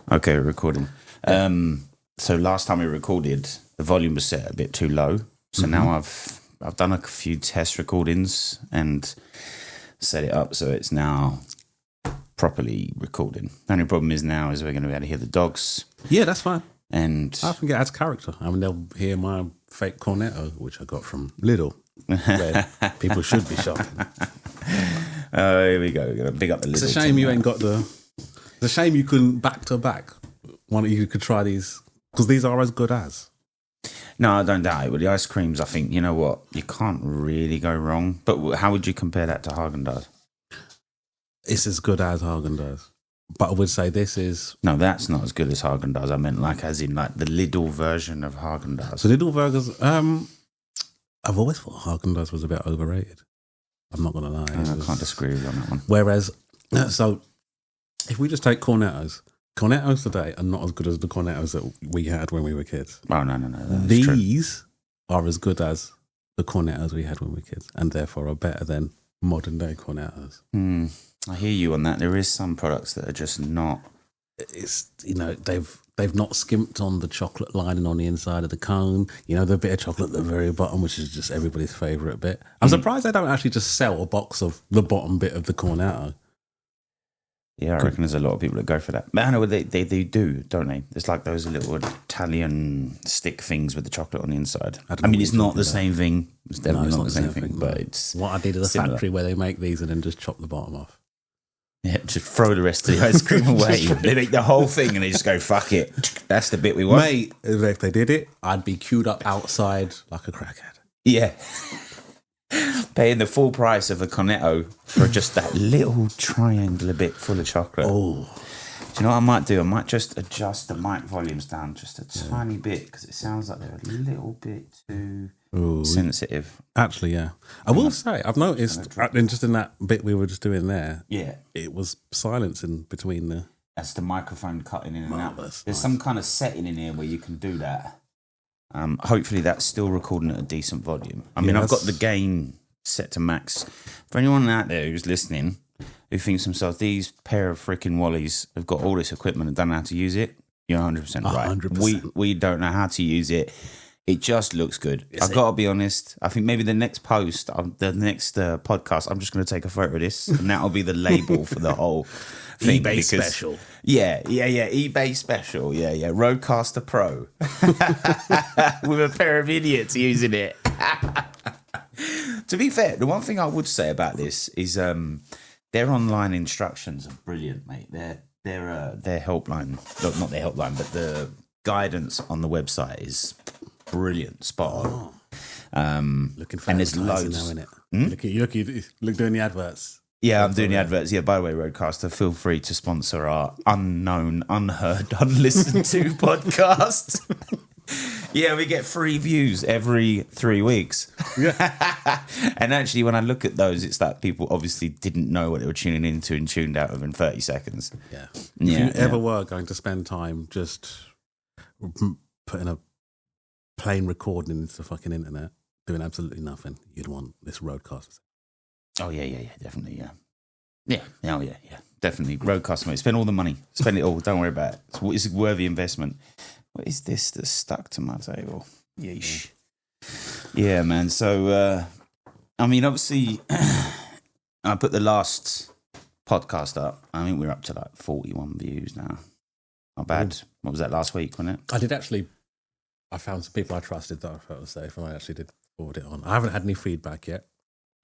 Okay, we're recording. So last time we recorded, the volume was set a bit too low. So now I've done a few test recordings and set it up so it's now properly recording. The only problem is now is we're going to be able to hear the dogs. Yeah, that's fine. And I think it adds character. I mean, they'll hear my fake cornetto, which I got from Lidl, where people should be shopping. Here we go. We're going to big up the Lidl. It's a shame you ain't got the... It's a shame you couldn't back to back. One of you could try these, because these are as good as. No, I don't doubt it. With the ice creams, I think, you know what? You can't really go wrong. But how would you compare that to Haagen-Dazs? It's as good as Haagen-Dazs. But I would say this is... No, that's not as good as Haagen-Dazs. I meant like as in like the Lidl version of Haagen-Dazs. So Lidl burgers... I've always thought Haagen-Dazs was a bit overrated. I'm not going to lie. I can't disagree with you on that one. Whereas... So, if we just take cornettos today are not as good as the cornettos that we had when we were kids. Oh, no. These are as good as the cornettos we had when we were kids, and therefore are better than modern day cornettos. I hear you on that. There is some products that are just not... It's, you know, they've not skimped on the chocolate lining on the inside of the cone. You know, the bit of chocolate at the very bottom, which is just everybody's favourite bit. I'm surprised they don't actually just sell a box of the bottom bit of the cornetto. Yeah, I reckon there's a lot of people that go for that. But I know they do, don't they? There's like those little Italian stick things with the chocolate on the inside. I mean, it's not the same thing. It's definitely not the same thing, but it's what I did at the factory where they make these and then just chop the bottom off. Yeah, just throw the rest of the ice cream away. They make the whole thing and they just go, fuck it. That's the bit we want. Mate, if they did it, I'd be queued up outside like a crackhead. Yeah. Paying the full price of a cornetto for just that little triangular bit full of chocolate. Oh. Do you know what I might do? I might just adjust the mic volumes down just a tiny bit because it sounds like they're a little bit too sensitive. Actually, yeah. I will say, I've noticed, just in that bit we were just doing there, it was silence in between the... That's the microphone cutting in and out. There's some kind of setting in here where you can do that. Hopefully that's still recording at a decent volume. I mean, I've got the gain set to max. For anyone out there who's listening, who thinks themselves, these pair of freaking Wallies have got all this equipment and don't know how to use it, you're 100% right. 100%. We don't know how to use it. It just looks good. I've got to be honest. I think maybe the next post, the next podcast, I'm just going to take a photo of this, and that'll be the label for the whole thing. eBay special. Yeah. eBay special. Yeah. Roadcaster Pro with a pair of idiots using it. To be fair, the one thing I would say about this is their online instructions are brilliant, mate. Their helpline, not their helpline, but the guidance on the website is brilliant, spot on. Looking for and there's loads. now, innit? Look doing the adverts. Yeah, I'm doing the adverts. Yeah, by the way, Roadcaster, feel free to sponsor our unknown, unheard, unlistened to podcast. Yeah, we get free views every 3 weeks. Yeah. And actually, when I look at those, it's that people obviously didn't know what they were tuning into and tuned out of in 30 seconds. Yeah. If you ever were going to spend time just putting a plain recording into the fucking internet, doing absolutely nothing, you'd want this Roadcaster. Oh, yeah, definitely, yeah. Yeah, definitely. Roadcaster, mate. Spend all the money. Spend it all. Don't worry about it. It's a worthy investment. What is this that's stuck to my table? Yeesh. Yeah, man. So, I mean, obviously, I put the last podcast up. I think we're up to like 41 views now. Not bad. What was that, last week, wasn't it? I did actually, I found some people I trusted that I felt was safe, and I actually did forward it on. I haven't had any feedback yet.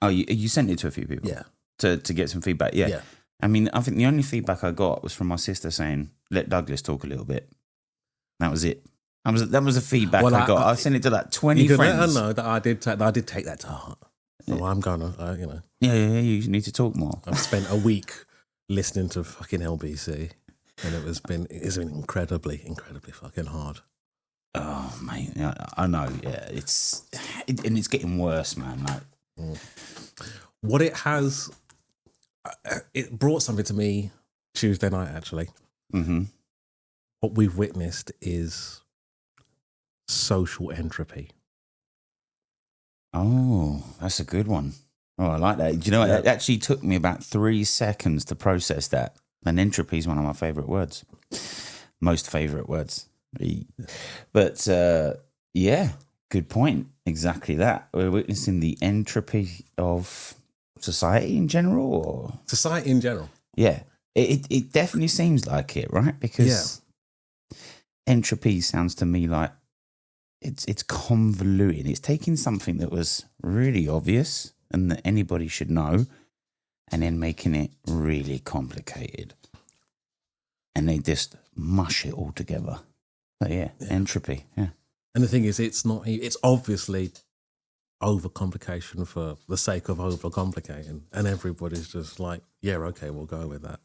Oh, you sent it to a few people? Yeah. To get some feedback? Yeah. I mean, I think the only feedback I got was from my sister saying, let Douglas talk a little bit. That was it. That was the feedback I got. I sent it to like 20 friends. Let her know that I did take that to heart. So I'm going to, Yeah, you need to talk more. I've spent a week listening to fucking LBC, and it's been incredibly fucking hard. Oh, mate, I know. Yeah, it's getting worse, man. Like, what it has, it brought something to me Tuesday night, actually. Mm-hmm. What we've witnessed is social entropy. Oh, that's a good one. Oh, I like that. Do you know what? It actually took me about 3 seconds to process that. And entropy is one of my favourite words. most favourite words. But yeah, good point. Exactly that. We're witnessing the entropy of society in general, or Society in general. yeah, it definitely seems like it, right? Because entropy sounds to me like it's convoluting. It's taking something that was really obvious and that anybody should know, and then making it really complicated. And they just mush it all together. But yeah, entropy. Yeah. And the thing is, it's obviously overcomplication for the sake of overcomplicating. And everybody's just like, yeah, okay, we'll go with that.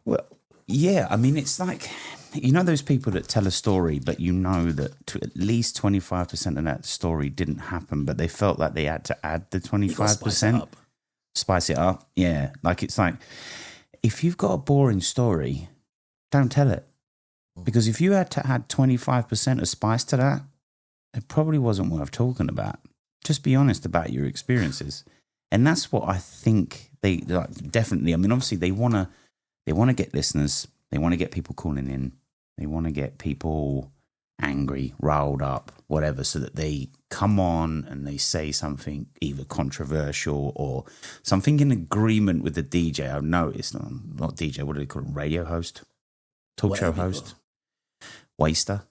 Well, yeah, I mean, it's like, you know those people that tell a story, but you know that to at least 25% of that story didn't happen, but they felt like they had to add the 25%. Spice it up. Yeah. Like, it's like, if you've got a boring story, don't tell it. Because if you had to add 25% of spice to that, it probably wasn't worth talking about. Just be honest about your experiences. And that's what I think they like, definitely. I mean, obviously they want to get listeners. They want to get people calling in. They want to get people angry, riled up, whatever, so that they come on and they say something either controversial or something in agreement with the DJ. I've noticed, not DJ, what do they call it? Radio host? Talk show host? Waster?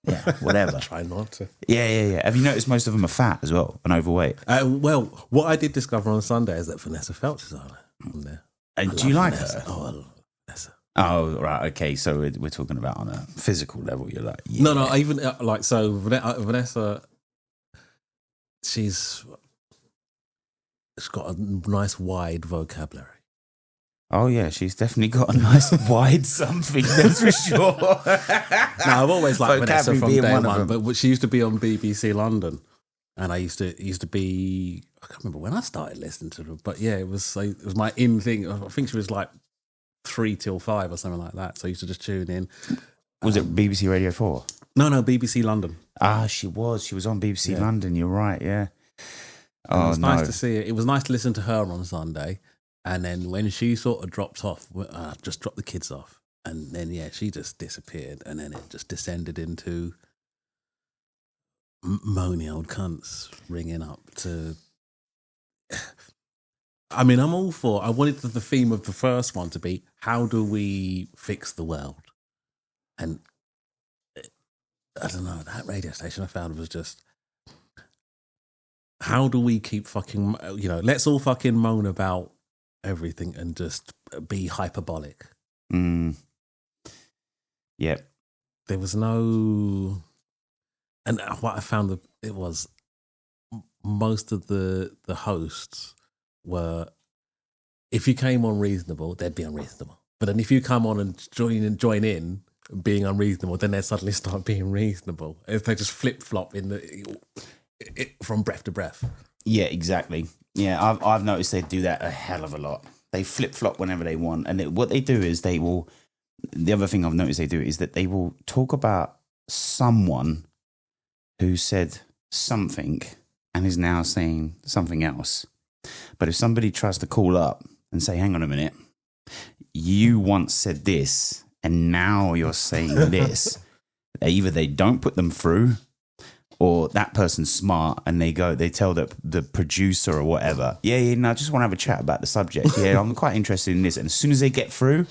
Yeah, whatever. Try not to. Yeah. Have you noticed most of them are fat as well and overweight? Well, what I did discover on Sunday is that Vanessa Felch is on there. Do you like Vanessa. her? Oh, I love Vanessa. Oh, right. Okay. So we're talking about on a physical level. You're like, yeah. No. Even so, Vanessa, she's got a nice wide vocabulary. Oh yeah, she's definitely got a nice wide something. That's for sure. No, I've always liked Vanessa from day one, but she used to be on BBC London, and I used to be. I can't remember when I started listening to her, but yeah, it was my in thing. I think she was like 3 till 5 or something like that. So I used to just tune in. Was it BBC Radio 4? No, BBC London. Ah, she was. She was on BBC London. You're right. Yeah. And it was nice to see it. It was nice to listen to her on Sunday. And then when she sort of dropped off, just dropped the kids off. And then, she just disappeared. And then it just descended into moany old cunts ringing up to... I mean, I'm all for... I wanted the theme of the first one to be, how do we fix the world? And I don't know, that radio station I found was just... How do we keep fucking... let's all fucking moan about everything and just be hyperbolic. Yep. There was no... And what I found, it was most of the hosts were... If you came on reasonable, they'd be unreasonable. But then if you come on and join in being unreasonable, then they'd suddenly start being reasonable. If they just flip-flop from breath to breath. Yeah, exactly. Yeah, I've noticed they do that a hell of a lot. They flip-flop whenever they want. And what they do is they will... The other thing I've noticed they do is that they will talk about someone who said something and is now saying something else. But if somebody tries to call up and say, hang on a minute, you once said this and now you're saying this, either they don't put them through or that person's smart and they tell the producer or whatever, no, I just want to have a chat about the subject. Yeah, I'm quite interested in this. And as soon as they get through,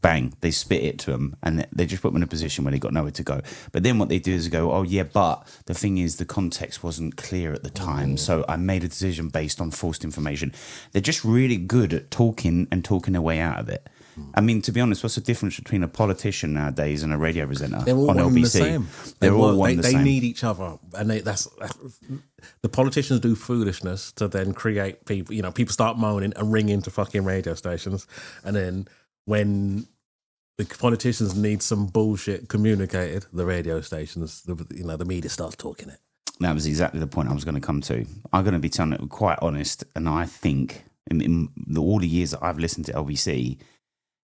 bang, they spit it to them and they just put them in a position where they got nowhere to go. But then what they do is go, oh yeah, but the thing is the context wasn't clear at the time. So I made a decision based on false information. They're just really good at talking their way out of it. I mean, to be honest, what's the difference between a politician nowadays and a radio presenter They're all on one LBC? The same. They're all one the same. They need each other, and that's the politicians do foolishness to then create people. People start moaning and ring into fucking radio stations, and then when the politicians need some bullshit communicated, the radio stations, the media starts talking it. That was exactly the point I was going to come to. I'm going to be telling it quite honest, and I think in all the years that I've listened to LBC,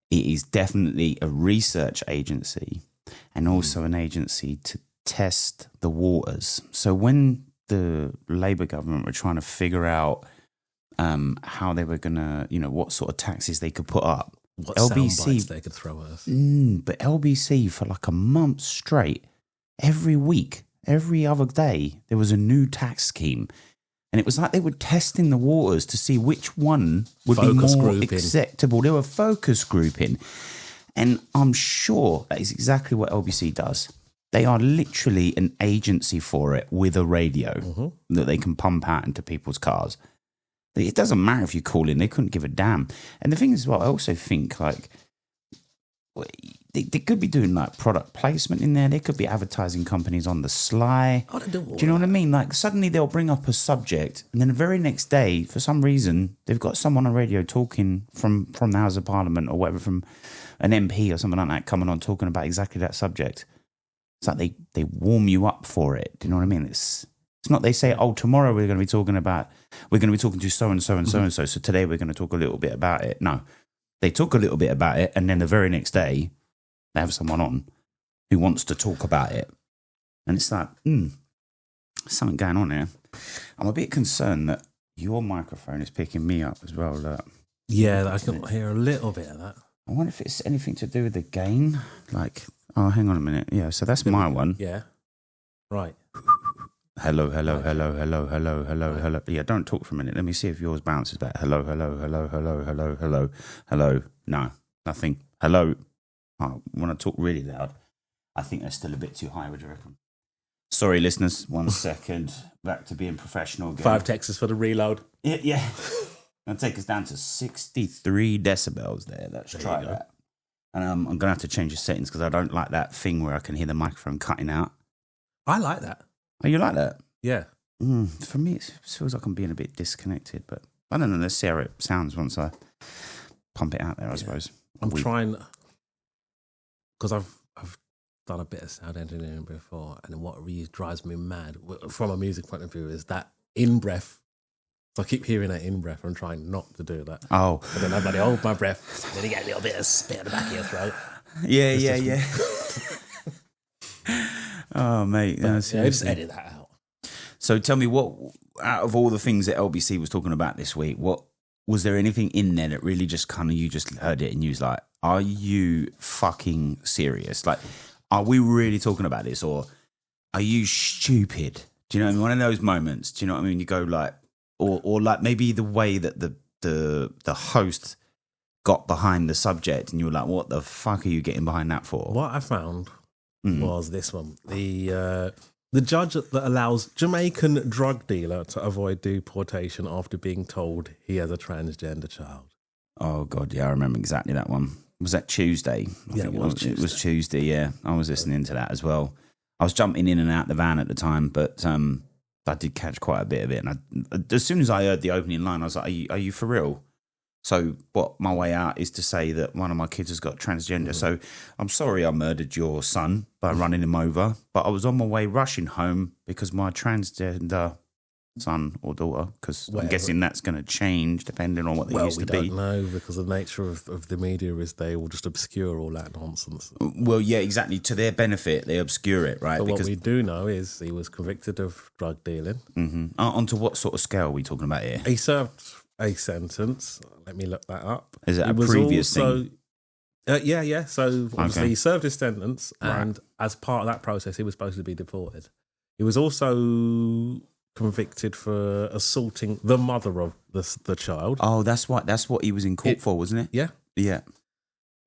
it is definitely a research agency and also an agency to test the waters. So when the Labour government were trying to figure out how they were going to, what sort of taxes they could put up, what sound bites they could throw at us. But LBC for like a month straight, every week, every other day, there was a new tax scheme. And it was like they were testing the waters to see which one would be more acceptable. They were focus grouping. And I'm sure that is exactly what LBC does. They are literally an agency for it with a radio that they can pump out into people's cars. It doesn't matter if you call in. They couldn't give a damn. And the thing is, well, I also think like they could be doing like product placement in there. They could be advertising companies on the sly. Oh, do you know what I mean? Like suddenly they'll bring up a subject and then the very next day, for some reason, they've got someone on radio talking from the House of Parliament or whatever, from an MP or something like that, coming on talking about exactly that subject. It's like they warm you up for it. Do you know what I mean? It's not they say, oh, tomorrow we're going to be talking to so-and-so and so-and-so, so today we're going to talk a little bit about it. No, they talk a little bit about it, and then the very next day, they have someone on who wants to talk about it. And it's like, something going on here. I'm a bit concerned that your microphone is picking me up as well. Look. Yeah, I can hear a little bit of that. I wonder if it's anything to do with the gain. Like, oh, hang on a minute. Yeah, so that's my one. Yeah. Right. Hello. Yeah, don't talk for a minute. Let me see if yours bounces back. Hello. No, nothing. Hello. Oh, when I talk really loud, I think they're still a bit too high. Would you reckon? Sorry, listeners. 1 second. Back to being professional again. 5 Texas for the reload. Yeah. I'll take us down to 63 decibels there. Let's try that. And I'm going to have to change the settings because I don't like that thing where I can hear the microphone cutting out. I like that. Oh, you like that? Yeah. For me, it feels like I'm being a bit disconnected, but I don't know. Let's see how it sounds once I pump it out there, I suppose. I'm trying, because I've done a bit of sound engineering before, and what really drives me mad from a music point of view is that in-breath. So I keep hearing that in-breath. I'm trying not to do that. Oh. But then I bloody hold my breath, and then you get a little bit of spit at the back of your throat. Yeah. Oh, mate. No, just edit that out. So tell me, what out of all the things that LBC was talking about this week, what was there anything in there that really just kind of, you just heard it and you was like, are you fucking serious? Like, are we really talking about this, or are you stupid? Do you know what I mean? One of those moments, do you know what I mean? You go like, or like maybe the way that the host got behind the subject and you were like, what the fuck are you getting behind that for? What I found was this one. The judge that allows Jamaican drug dealer to avoid deportation after being told he has a transgender child. Oh, God, yeah, I remember exactly that one. Was that Tuesday? It was Tuesday. It was Tuesday, yeah. I was listening to that as well. I was jumping in and out the van at the time, but I did catch quite a bit of it. And as soon as I heard the opening line, I was like, are you for real? So what my way out is to say that one of my kids has got transgender. So I'm sorry I murdered your son by running him over, but I was on my way rushing home because my transgender son or daughter, because I'm guessing that's going to change depending on what they used to be. We don't know, because the nature of the media is they will just obscure all that nonsense. Well, yeah, exactly. To their benefit, they obscure it, right? But what we do know is he was convicted of drug dealing. Onto what sort of scale are we talking about here? He served a sentence. Let me look that up. Is it a previous thing? Yeah. So obviously he served his sentence, and as part of that process, he was supposed to be deported. He was also convicted for assaulting the mother of the child. Oh, that's what he was in court for, wasn't it? Yeah.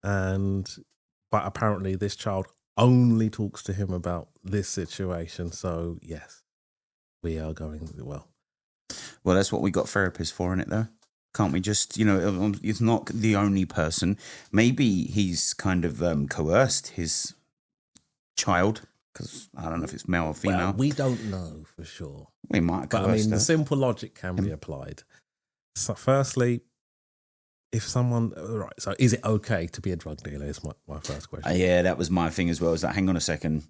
But apparently this child only talks to him about this situation. So yes, we are going well. Well, that's what we got therapists for, in it, though. Can't we just, it's not the only person. Maybe he's kind of coerced his child, because I don't know if it's male or female. Well, we don't know for sure. We might coerce. But I mean, the simple logic can be applied. So firstly, if someone, right, so is it okay to be a drug dealer is my first question. Yeah, that was my thing as well. Is that, hang on a second,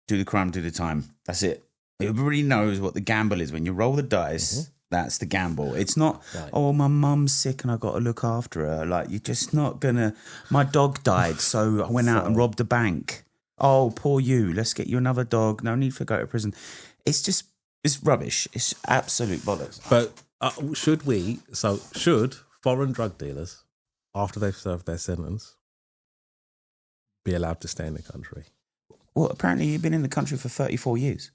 do the crime, do the time. That's it. Everybody knows what the gamble is. When you roll the dice, that's the gamble. It's not, oh, my mum's sick and I got to look after her. Like, you're just not going to, my dog died, so I went out and robbed a bank. Oh, poor you. Let's get you another dog. No need for go to prison. It's just, it's rubbish. It's absolute bollocks. But should foreign drug dealers after they've served their sentence, be allowed to stay in the country. Well, apparently you've been in the country for 34 years.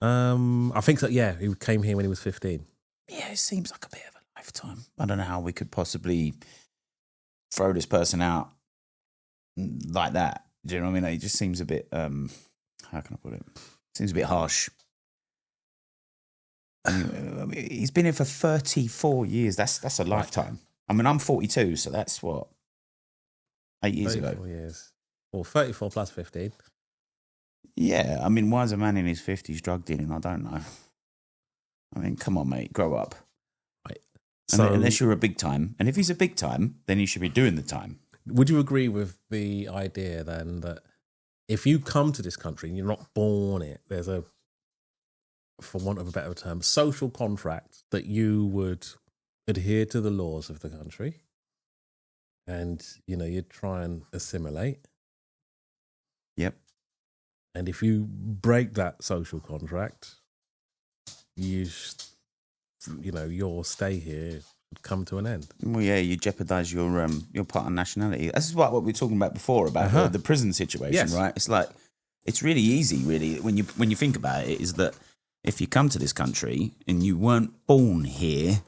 I think so. Yeah, he came here when he was 15. Yeah, it seems like a bit of a lifetime. I don't know how we could possibly throw this person out like that. Do you know what I mean? It just seems a bit, how can I put it? Seems a bit harsh. I mean, he's been here for 34 years. That's a lifetime. I mean, I'm 42, so that's what, 8 years ago. 34 years. Well, 34 plus 15. Yeah, I mean, why is a man in his 50s drug dealing? I don't know. I mean, come on, mate, grow up. Right. So, unless you're a big time, and if he's a big time, then he should be doing the time. Would you agree with the idea then that if you come to this country and you're not born it, there's a, for want of a better term, social contract that you would adhere to the laws of the country and, you'd try and assimilate? Yep. And if you break that social contract, your stay here would come to an end. Well, yeah, you jeopardise your part of nationality. This is what we were talking about before about the prison situation, yes. Right? It's like it's really easy, really, when you think about it. Is that if you come to this country and you weren't born here,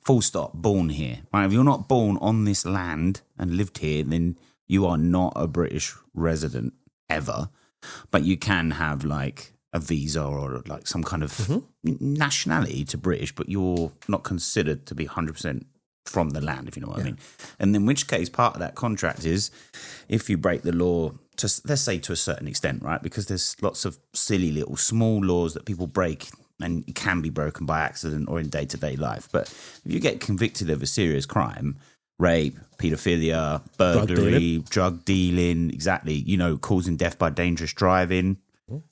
full stop, born here, right? If you're not born on this land and lived here, then you are not a British resident ever. But you can have like a visa or like some kind of nationality to British, but you're not considered to be 100% from the land, if you know what I mean. And in which case, part of that contract is if you break the law, let's say to a certain extent, right? Because there's lots of silly little small laws that people break and it can be broken by accident or in day-to-day life. But if you get convicted of a serious crime, rape, paedophilia, burglary, drug dealing, exactly, causing death by dangerous driving,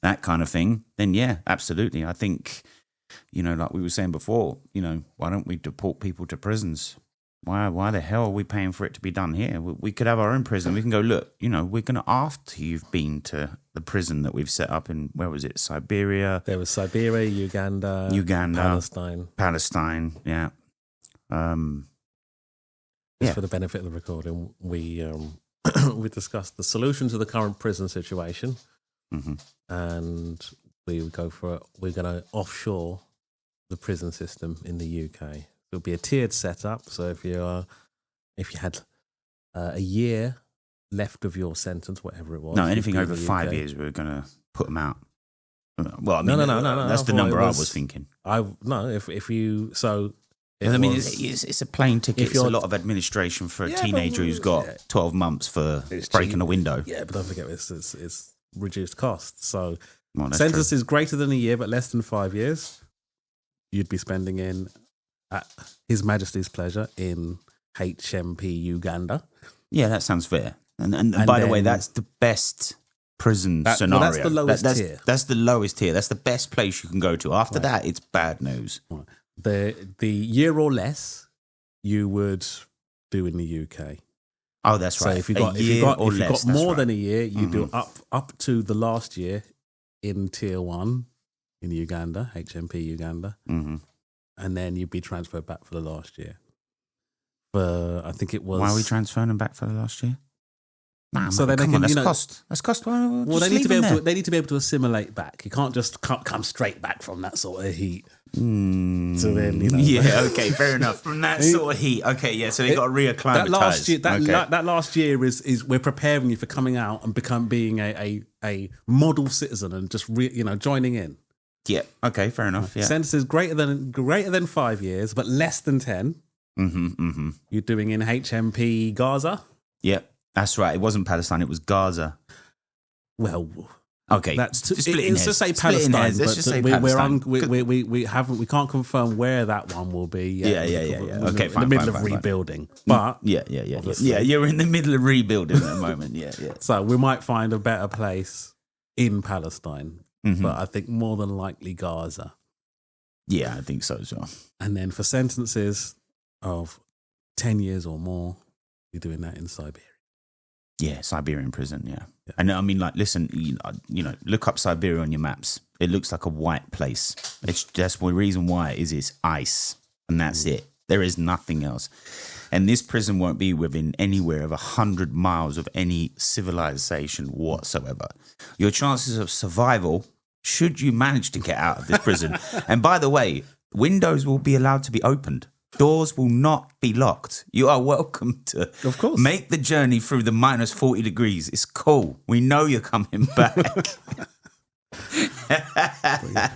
that kind of thing, then yeah, absolutely. I think, like we were saying before, why don't we deport people to prisons? Why the hell are we paying for it to be done here? We could have our own prison. We can go, look, we're going to, after you've been to the prison that we've set up in, where was it, Siberia? There was Siberia, Uganda, Palestine, yeah. For the benefit of the recording, we we discussed the solution to the current prison situation, and we would go for it. We're going to offshore the prison system in the UK. It'll be a tiered setup. So if you had a year left of your sentence, whatever it was, anything over 5 years, we're going to put them out. Well, I mean, no. That's the number I was thinking. It's a plane ticket. It's a lot of administration for a teenager who's got 12 months for breaking a window. Yeah, but don't forget, it's reduced costs. So sentences greater than a year but less than 5 years, you'd be spending in, at His Majesty's pleasure, in HMP Uganda. Yeah, that sounds fair. And by the way, that's the best prison scenario. Well, that's the lowest tier. That's the lowest tier. That's the best place you can go to. After that, it's bad news. Right. The year or less you would do in the UK. Oh, that's right. So if you got more than a year, you do up to the last year in tier 1 in Uganda, HMP Uganda, and then you'd be transferred back for the last year. I think it was. Why are we transferring them back for the last year? Nah, so man, that's cost. That's cost. Well, they need to be able to. They need to be able to assimilate back. You can't just come straight back from that sort of heat. So then, yeah, okay, fair enough. From that sort of heat, okay, yeah. So they got to reacclimatise. That last year is we're preparing you for coming out and being a model citizen and just joining in. Yeah. Okay. Fair enough. Yeah. Sentences greater than 5 years, but less than 10. You're doing in HMP Gaza. Yep. That's right. It wasn't Palestine. It was Gaza. Well, okay. Let's just say Palestine. Let's just say Palestine. We can't confirm where that one will be. Yeah. Okay, fine. In the middle of rebuilding, but yeah. You're in the middle of rebuilding at the moment. Yeah. So we might find a better place in Palestine, but I think more than likely Gaza. Yeah, I think so as well. And then for sentences of 10 years or more, you're doing that in Siberia. Yeah, Siberian prison, yeah. And I mean, like, listen, look up Siberia on your maps. It looks like a white place. That's the reason why it's ice, and that's it. There is nothing else. And this prison won't be within anywhere of 100 miles of any civilization whatsoever. Your chances of survival, should you manage to get out of this prison, and by the way, windows will be allowed to be opened. Doors will not be locked. You are welcome to Of course. make the journey through the minus 40 degrees. It's cool. We know you're coming back.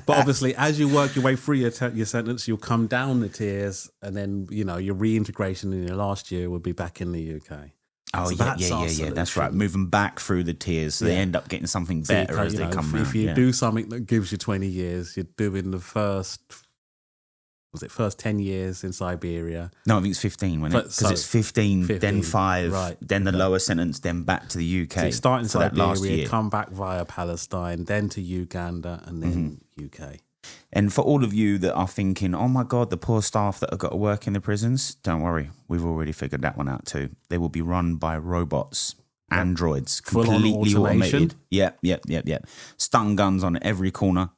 But obviously, as you work your way through your sentence, you'll come down the tiers, and then your reintegration in your last year will be back in the UK. Oh, So yeah. That's right. Moving back through the tiers, so they end up getting something better as they come If round. you do something that gives you 20 years, you're doing the first 10 years in Siberia. No, I think it's 15, wasn't it? Because it's 15, then 5, right. then the lower sentence, then back to the UK. So you start in for that last Siberia, year. come back via Palestine, then to Uganda, and then UK. And for all of you that are thinking, oh my God, the poor staff that have got to work in the prisons, don't worry. We've already figured that one out too. They will be run by robots, androids, Full-on completely automation. automated. Yep. Stun guns on every corner.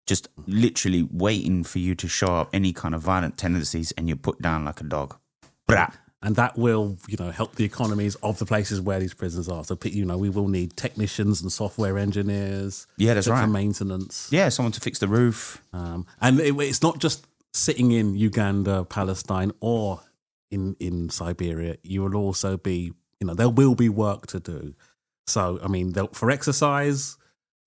Just literally waiting for you to show up any kind of violent tendencies and you're put down like a dog. Blah. And that will, help the economies of the places where these prisons are. So, we will need technicians and software engineers. Yeah, that's right. For maintenance. Yeah, someone to fix the roof. And it's not just sitting in Uganda, Palestine, or in Siberia. You will also be, there will be work to do. So, for exercise,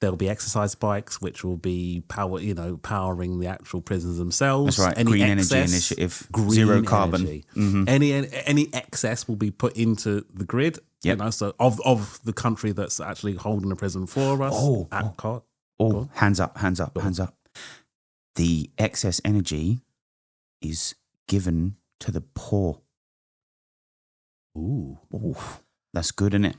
there'll be exercise bikes, which will be powering the actual prisons themselves. That's right. Any Green excess, energy initiative, green zero carbon. energy. Mm-hmm. Any excess will be put into the grid. Yep. So of the country that's actually holding the prison for us. Hands up. The excess energy is given to the poor. Ooh, that's good, isn't it?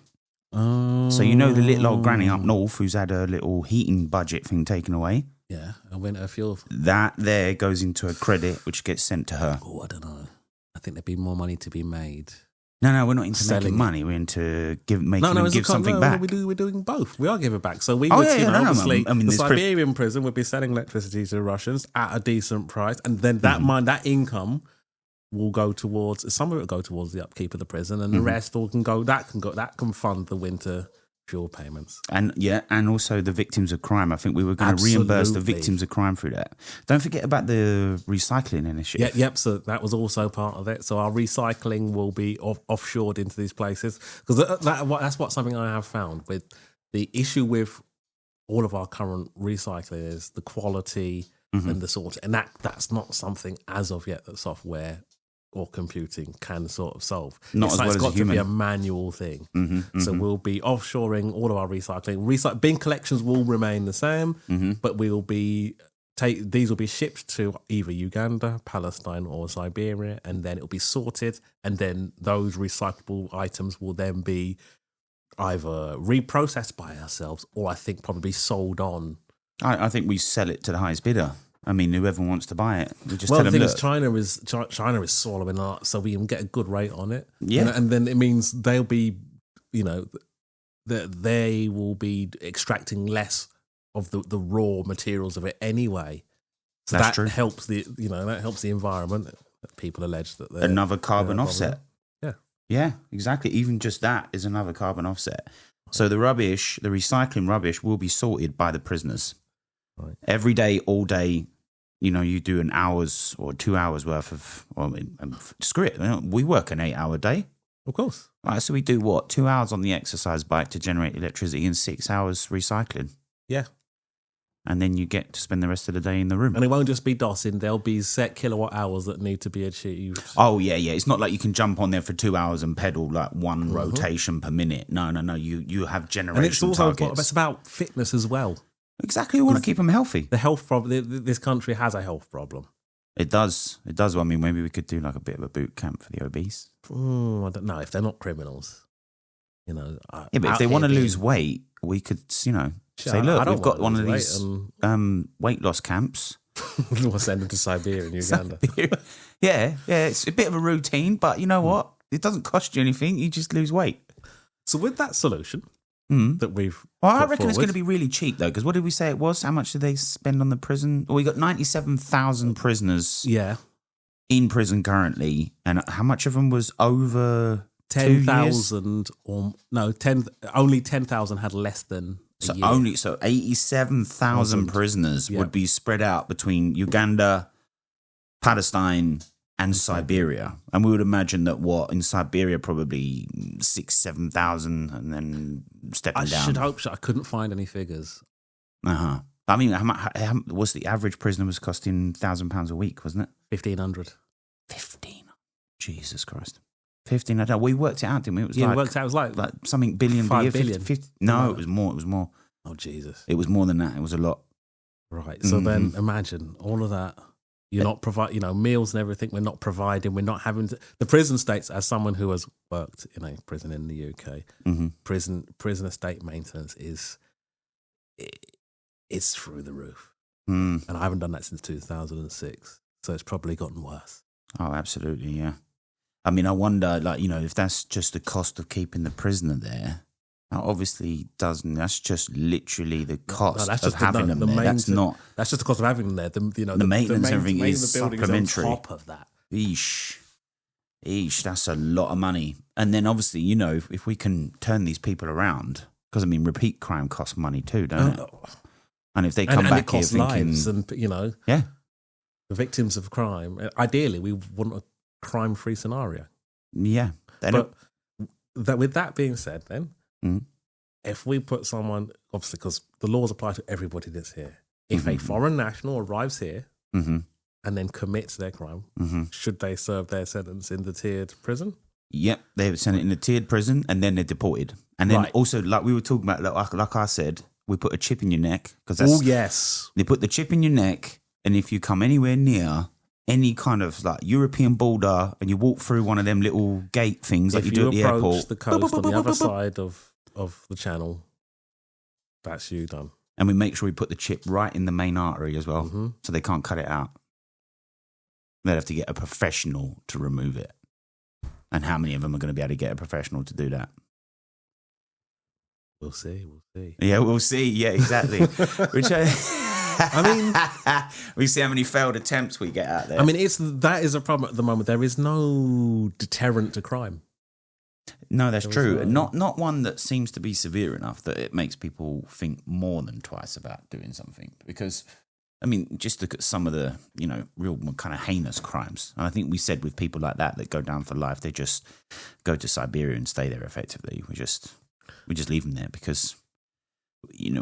So the little old granny up north who's had a little heating budget thing taken away. Yeah, and winter fuel. That there goes into a credit which gets sent to her. Oh, I don't know. I think there'd be more money to be made. No, we're not into Selling making money. We're into give something back. We're doing both. We are giving back. So we obviously, the Siberian prison would be selling electricity to the Russians at a decent price, and then that income will go towards, some of it will go towards the upkeep of the prison, and the rest that can fund the winter fuel payments. And also the victims of crime. I think we were going to reimburse the victims of crime through that. Don't forget about the recycling initiative. Yep. So that was also part of it. So our recycling will be offshored into these places, because that's something I have found with the issue with all of our current recycling is the quality and the sort, and that's not something as of yet that software or computing can sort of solve. Not as well as a human. It's got to be a manual thing. So we'll be offshoring all of our recycling. Bin collections will remain the same, but we will be these will be shipped to either Uganda, Palestine, or Siberia, and then it will be sorted, and then those recyclable items will then be either reprocessed by ourselves, or I think probably sold on. I think we sell it to the highest bidder. I mean, whoever wants to buy it, we just well, tell the them, thing look. is, China is swallowing up, so we can get a good rate on it. Yeah, and then it means they'll be, that they will be extracting less of the raw materials of it anyway. So That's true. Helps the environment. People allege that Another carbon offset. Yeah, exactly. Even just that is another carbon offset. So the recycling rubbish will be sorted by the prisoners. Right. Every day, all day, you do an hour's or 2 hours worth of, screw it. We work an 8-hour day. Of course. Right, so we do 2 hours on the exercise bike to generate electricity and 6 hours recycling. Yeah. And then you get to spend the rest of the day in the room. And it won't just be DOSing. There'll be set kilowatt hours that need to be achieved. Oh, yeah. It's not like you can jump on there for 2 hours and pedal like one rotation per minute. No. You have generation And it's also targets. it's about fitness as well. Exactly. We want to keep them healthy. The health problem. This country has a health problem. It does. Well, I mean, maybe we could do like a bit of a boot camp for the obese. I don't know if they're not criminals. But if they want to lose weight, we could, say, look, we've got one of these weight loss camps. We'll send them to Siberia and Uganda. Yeah, it's a bit of a routine, but you know what? It doesn't cost you anything. You just lose weight. So with that solution that we've I reckon it's going to be really cheap, though, because what did we say it was? How much did they spend on the prison? Well, we got 97,000 prisoners in prison currently, and how much of them was over 10,000 or no, 10. Only 10,000 had less than a year. So 87,000 prisoners would be spread out between Uganda, Palestine, and Siberia. And we would imagine that in Siberia probably 6,000-7,000, and then stepping down. I should hope so. I couldn't find any figures. I mean, how was the average prisoner was costing £1,000 a week, wasn't it? 1,500. 15. Jesus Christ. 15. I don't know. We worked it out, didn't we? It was we worked out. It was like something billion. 5 billion. 50, no, it was more. It was more. Oh Jesus! It was more than that. It was a lot. Right. So then imagine all of that. You're not providing, meals and everything. We're not providing. We're not having the prison states. As someone who has worked in a prison in the UK, prison estate maintenance it's through the roof. And I haven't done that since 2006, so it's probably gotten worse. Oh, absolutely, yeah. I mean, I wonder, if that's just the cost of keeping the prisoner there. That obviously doesn't. That's just literally the cost of having them there. That's just the cost of having them there. The maintenance and everything is supplementary. On top of that. Eesh, that's a lot of money. And then obviously, if we can turn these people around, because I mean, repeat crime costs money too, don't it? And if they come back here thinking, lives and the victims of crime. Ideally, we want a crime-free scenario. Yeah, but with that being said, then if we put someone, obviously, because the laws apply to everybody that's here. If a foreign national arrives here and then commits their crime, should they serve their sentence in the tiered prison? Yep, they would send it in the tiered prison, and then they're deported. And then also, like we were talking about, like I said, we put a chip in your neck because they put the chip in your neck, and if you come anywhere near any kind of European border and you walk through one of them little gate things like you do at the airport, if you approach the coast on the other side of the channel, that's you done. And we make sure we put the chip right in the main artery as well, so they can't cut it out. They'd have to get a professional to remove it. And how many of them are going to be able to get a professional to do that? We'll see. Yeah, we'll see. Yeah, exactly. We see how many failed attempts we get out there. I mean, that is a problem at the moment. There is no deterrent to crime. No, that's true. Not one that seems to be severe enough that it makes people think more than twice about doing something. Because, I mean, just look at some of the, real kind of heinous crimes. And I think we said with people like that go down for life, they just go to Siberia and stay there effectively. We just leave them there because,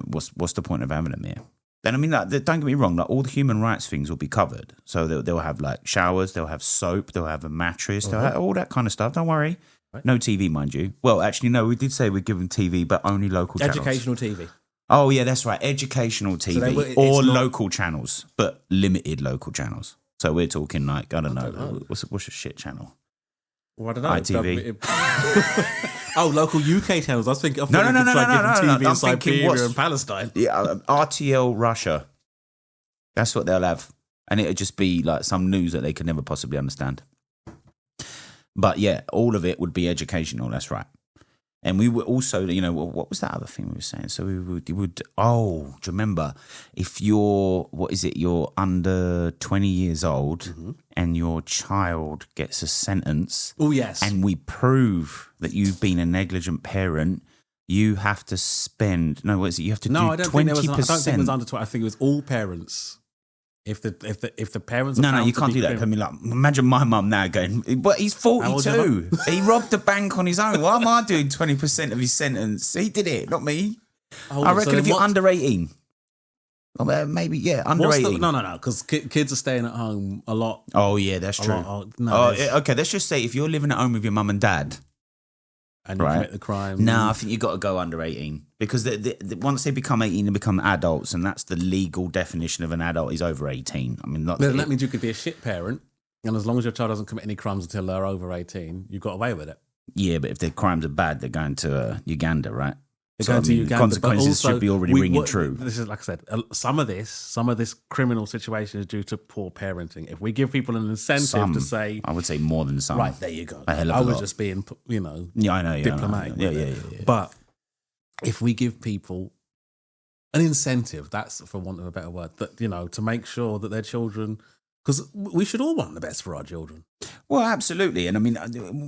what's the point of having them here? And I mean, don't get me wrong, all the human rights things will be covered. So they'll have showers, they'll have soap, they'll have a mattress, they'll have all that kind of stuff. Don't worry. Right. No TV, mind you. Well, actually, no, we did say we'd give them TV, but only local channels. Educational TV. Oh, yeah, that's right. Educational TV local channels, but limited local channels. So we're talking I don't know. What's a shit channel? Well, I don't know. ITV. Local UK channels. I was thinking. No. TV in Siberia and Palestine. Yeah, RTL Russia. That's what they'll have, and it'll just be some news that they could never possibly understand. But yeah, all of it would be educational. That's right. And we were also, what was that other thing we were saying? So we would do you remember if you're under 20 years old and your child gets a sentence? Oh, yes. And we prove that you've been a negligent parent, you have to spend, you have to do 20%. I don't think it was under 20. I think it was all parents. If the parents are no, you can't do that. I mean, imagine my mum now going, but he's 42. He robbed a bank on his own. Why am I doing 20% of his sentence? He did it, not me. I reckon if you're under 18, maybe under 18. No, because kids are staying at home a lot. Oh yeah, that's true. Okay, let's just say if you're living at home with your mum and dad, and you commit the crime. No, I think you've got to go under 18 because once they become 18, they become adults, and that's the legal definition of an adult is over 18. I mean, that means you could be a shit parent, and as long as your child doesn't commit any crimes until they're over 18, you've got away with it. Yeah, but if their crimes are bad, they're going to Uganda, right? They're going to Uganda. Consequences should be already ringing true. This is, like I said, some of this criminal situation is due to poor parenting. If we give people an incentive to say... I would say more than some. Right, there you go. I was just being, yeah, I know, diplomatic. Yeah. But if we give people an incentive, that's for want of a better word, that to make sure that their children Because we should all want the best for our children. Well, absolutely. And I mean,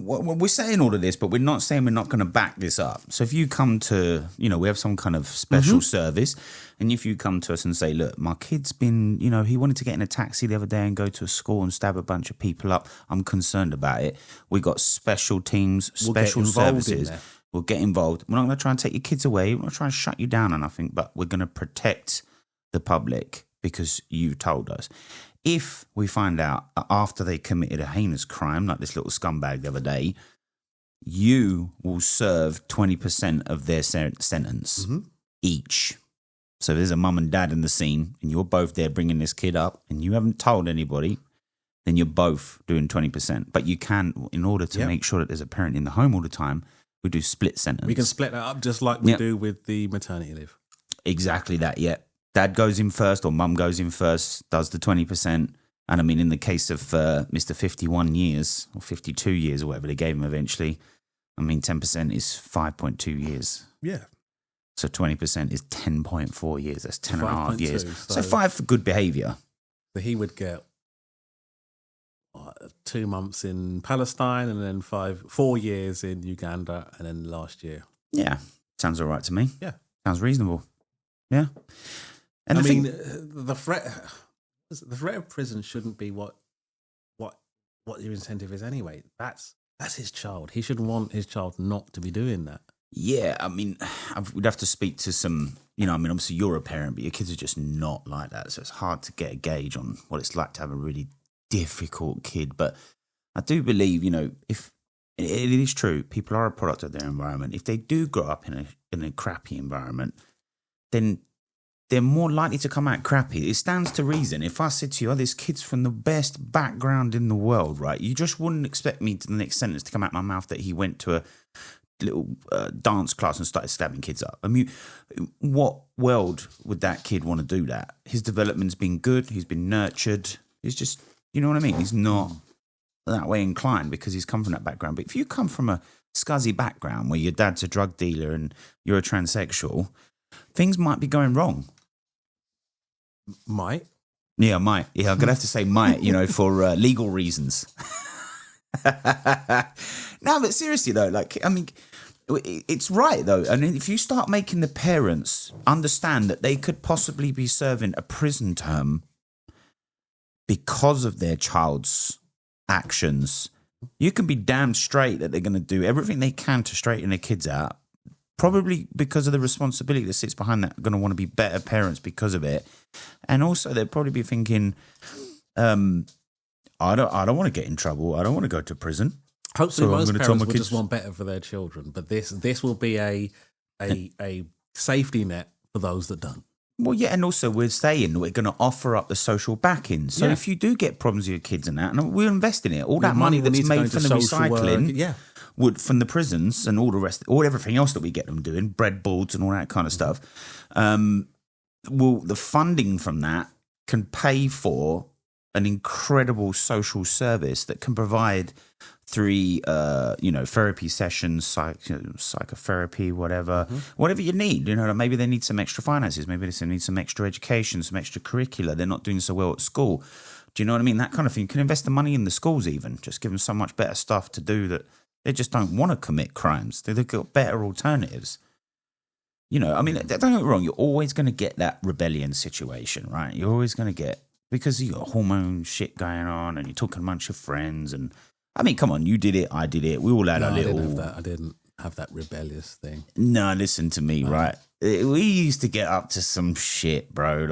we're saying all of this, but we're not saying we're not going to back this up. So if you come to, we have some kind of special service, and if you come to us and say, look, my kid's been, he wanted to get in a taxi the other day and go to a school and stab a bunch of people up, I'm concerned about it. We got special teams, special services. We'll get involved. We're not going to try and take your kids away. We're not trying to shut you down or nothing, but we're going to protect the public because you told us. If we find out after they committed a heinous crime, like this little scumbag the other day, you will serve 20% of their sentence each. So there's a mum and dad in the scene, and you're both there bringing this kid up, and you haven't told anybody, then you're both doing 20%. But you can, in order to make sure that there's a parent in the home all the time, we do split sentence. We can split that up just like we do with the maternity leave. Exactly that, yeah. Dad goes in first or mum goes in first, does the 20%. And I mean, in the case of Mr. 51 years or 52 years or whatever they gave him eventually, I mean, 10% is 5.2 years. Yeah. So 20% is 10.4 years. That's 10 and a half years. So 5 for good behaviour. So he would get 2 months in Palestine and then 4 years in Uganda and then last year. Yeah. Sounds all right to me. Yeah. Sounds reasonable. Yeah. And the threat of prison shouldn't be what your incentive is anyway. That's his child. He should want his child not to be doing that. Yeah, I mean, we'd have to speak to some, obviously you're a parent, but your kids are just not like that. So it's hard to get a gauge on what it's like to have a really difficult kid. But I do believe, if it is true, people are a product of their environment. If they do grow up in a crappy environment, then they're more likely to come out crappy. It stands to reason. If I said to you, this kid's from the best background in the world, right? You just wouldn't expect me to the next sentence to come out my mouth that he went to a little dance class and started stabbing kids up. I mean, what world would that kid want to do that? His development's been good. He's been nurtured. He's just, you know what I mean? He's not that way inclined because he's come from that background. But if you come from a scuzzy background where your dad's a drug dealer and you're a transsexual, things might be going wrong. Might? Yeah, might. Yeah, I'm going to have to say might, for legal reasons. No, but seriously, though, it's right, though. And if you start making the parents understand that they could possibly be serving a prison term because of their child's actions, you can be damn straight that they're going to do everything they can to straighten their kids out. Probably because of the responsibility that sits behind that, going to want to be better parents because of it. And also they'll probably be thinking, I don't want to get in trouble. I don't want to go to prison. Hopefully most parents will just want better for their children. But this will be a safety net for those that don't. Well, yeah, and also we're saying we're going to offer up the social backing. So if you do get problems with your kids and that, and we'll invest in it, all that money that's made from the recycling, would from the prisons and all the rest, or everything else that we get them doing, bread boards and all that kind of stuff. The funding from that can pay for an incredible social service that can provide 3, therapy sessions, psychotherapy, whatever you need. Maybe they need some extra finances. Maybe they need some extra education, some extra curricula. They're not doing so well at school. Do you know what I mean? That kind of thing. You can invest the money in the schools even. Just give them so much better stuff to do that they just don't want to commit crimes. They've got better alternatives. Don't get me wrong. You're always going to get that rebellion situation, right? You're always going to get, because you got hormone shit going on and you're talking amongst your friends and, I mean, come on, you did it, I did it. We all had a little... I didn't have that rebellious thing. No, listen to me, right? We used to get up to some shit, bro.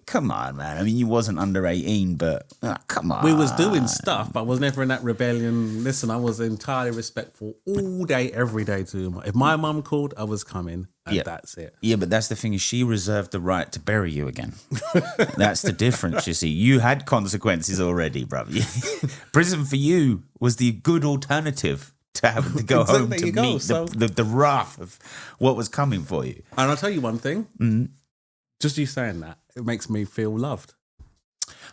Come on, man. I mean, you wasn't under 18, but come on. We was doing stuff, but I was never in that rebellion. Listen, I was entirely respectful all day, every day to him. If my mum called, I was coming, and that's it. Yeah, but that's the thing is she reserved the right to bury you again. That's the difference, you see. You had consequences already, bro. Prison for you was the good alternative to having to go home to meet the wrath of what was coming for you. And I'll tell you one thing. Mm-hmm. Just you saying that, it makes me feel loved.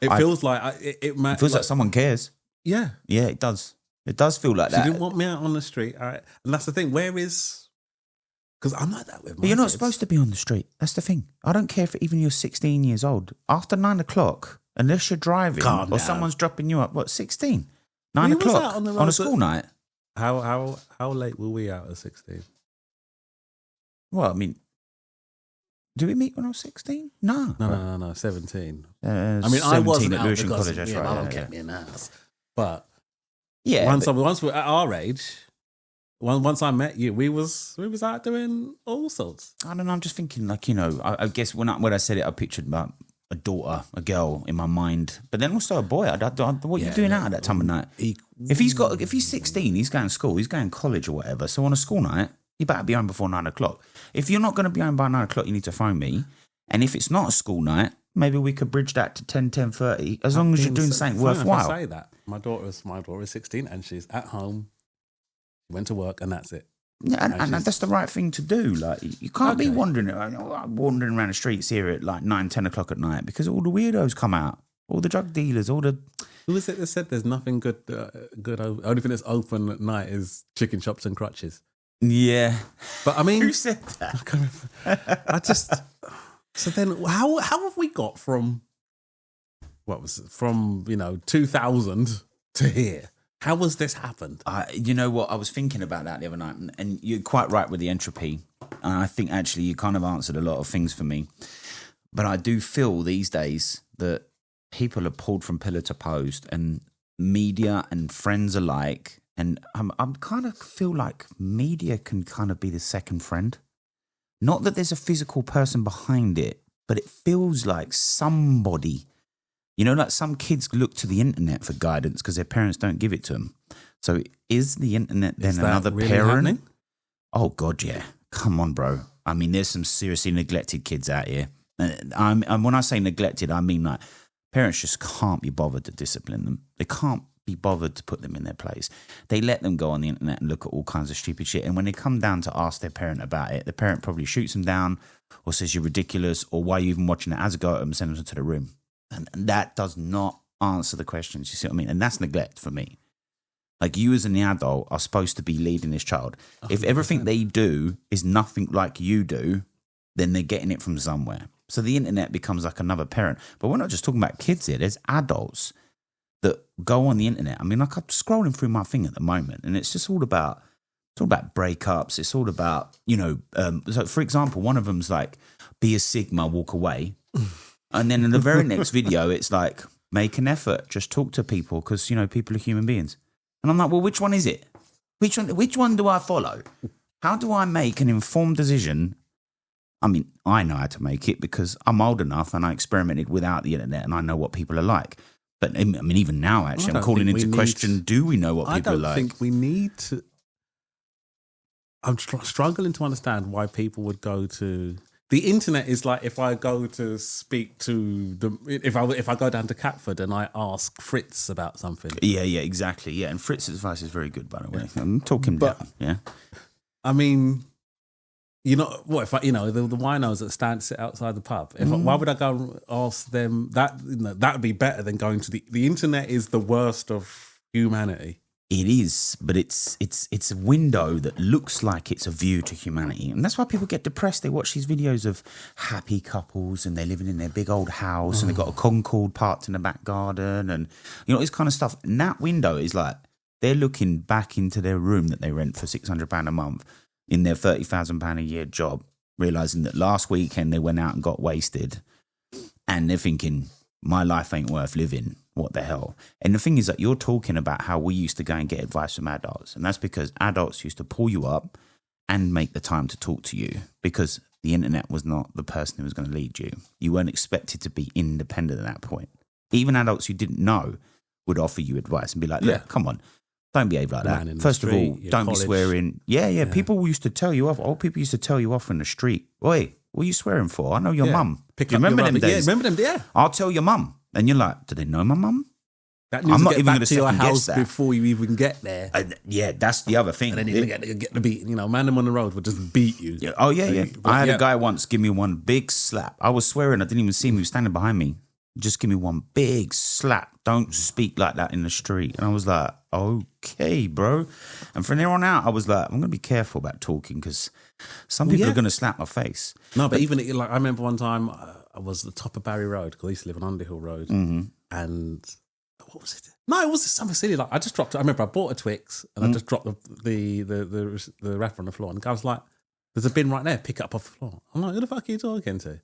It feels like... It feels like someone cares. Yeah. Yeah, it does. It does feel like that. She didn't want me out on the street. All right. And that's the thing. Where is... Because I'm like that with my But you're not supposed to be on the street. That's the thing. I don't care if even you're 16 years old. After 9 o'clock, unless you're driving Calm or down. someone's dropping you up. What, 16? 9 We was o'clock out on the on road a school night? How late were we out at 16? Well, I mean, did we meet when I was 16? No. No, 17. I mean, I wasn't at out Lewisham because College, that's my right. mum Yeah, kept me in the house. But yeah. once we're at our age, once I met you, we was out doing all sorts. I don't know. I'm just thinking, like, you know, I guess when I said it, I pictured about a daughter, a girl in my mind, but then also a boy. What are you doing out at that time of night? If he's 16, he's going to school, he's going to college or whatever. So on a school night, you better be home before 9 o'clock. If you're not going to be home by 9 o'clock, you need to phone me. And if it's not a school night, maybe we could bridge that to 10:30, as long as you're doing something worthwhile. I say that. My daughter is 16 and she's at home. She went to work and that's it. Yeah, and that's the right thing to do. Like, you can't be wandering around the streets here at like 9, 10 o'clock at night, because all the weirdos come out, all the drug dealers, all the... Who was it that said there's nothing good? Only thing that's open at night is chicken shops and crutches. Yeah, but I mean, who said that? I just... So then, how have we got from 2000 to here? How has this happened? You know what? I was thinking about that the other night, and you're quite right with the entropy. And I think actually you kind of answered a lot of things for me. But I do feel these days that people are pulled from pillar to post, and media and friends alike. And I'm kind of feel like media can kind of be the second friend. Not that there's a physical person behind it, but it feels like somebody, you know, like some kids look to the internet for guidance because their parents don't give it to them. So is the internet then another really parent? happening? Oh, God, yeah. Come on, bro. I mean, there's some seriously neglected kids out here. And when I say neglected, I mean like parents just can't be bothered to discipline them. They can't be bothered to put them in their place. They let them go on the internet and look at all kinds of stupid shit. And when they come down to ask their parent about it, the parent probably shoots them down or says you're ridiculous, or why are you even watching it, as a go at them and sends them to the room. And that does not answer the questions. You see what I mean? And that's neglect for me. Like, you as an adult are supposed to be leading this child. 100%. If everything they do is nothing like you do, then they're getting it from somewhere. So the internet becomes like another parent. But we're not just talking about kids here. There's adults that go on the internet. I mean, like, I'm scrolling through my thing at the moment, and it's just all about breakups. It's all about, you know, so for example, one of them's like, be a Sigma, walk away. And then in the very next video, it's like, make an effort, just talk to people, because, you know, people are human beings. And I'm like, well, which one is it? Which one do I follow? How do I make an informed decision? I mean, I know how to make it because I'm old enough and I experimented without the internet and I know what people are like. But I mean, even now, actually, I'm calling into question, do we know what people are like? I don't think we need to. I'm struggling to understand why people would go to... The internet is like, if I go to speak to if I go down to Catford and I ask Fritz about something. Yeah, exactly. Yeah, and Fritz's advice is very good, by the way. I'm talking down. Yeah. I mean, you know what? If I, you know, the winos that sit outside the pub. Why would I go and ask them that? You know, that would be better than going to the internet. Is the worst of humanity. It is, but it's a window that looks like it's a view to humanity. And that's why people get depressed. They watch these videos of happy couples and they're living in their big old house and they've got a Concorde parked in the back garden and, you know, this kind of stuff. And that window is like, they're looking back into their room that they rent for £600 a month in their £30,000 a year job, realising that last weekend they went out and got wasted, and they're thinking, my life ain't worth living. What the hell? And the thing is that you're talking about how we used to go and get advice from adults. And that's because adults used to pull you up and make the time to talk to you, because the internet was not the person who was going to lead you. You weren't expected to be independent at that point. Even adults you didn't know would offer you advice and be like, look, come on, don't behave like that. First of all, don't be swearing. Yeah. People used to tell you off. Old people used to tell you off in the street. Oi, what are you swearing for? I know your mum. Do you remember them days? Yeah, remember them? Yeah. I'll tell your mum. And you're like, do they know my mum? That needs I'm not even going to second guess that before you even get there. Yeah, that's the other thing. And then you get the beat. You know, man them on the road would just beat you. Yeah. Oh, yeah. I had a guy once give me one big slap. I was swearing. I didn't even see him. He was standing behind me. just give me one big slap. Don't speak like that in the street. And I was like, okay, bro. And from there on out, I was like, I'm going to be careful about talking because some people are going to slap my face. No, but even like I remember one time I was at the top of Barry Road because I used to live on Underhill Road. And what was it? No, it was something silly. Like I just dropped it. I remember I bought a Twix and I just dropped the wrapper on the floor. And the guy was like, there's a bin right there, pick it up off the floor. I'm like, who the fuck are you talking to?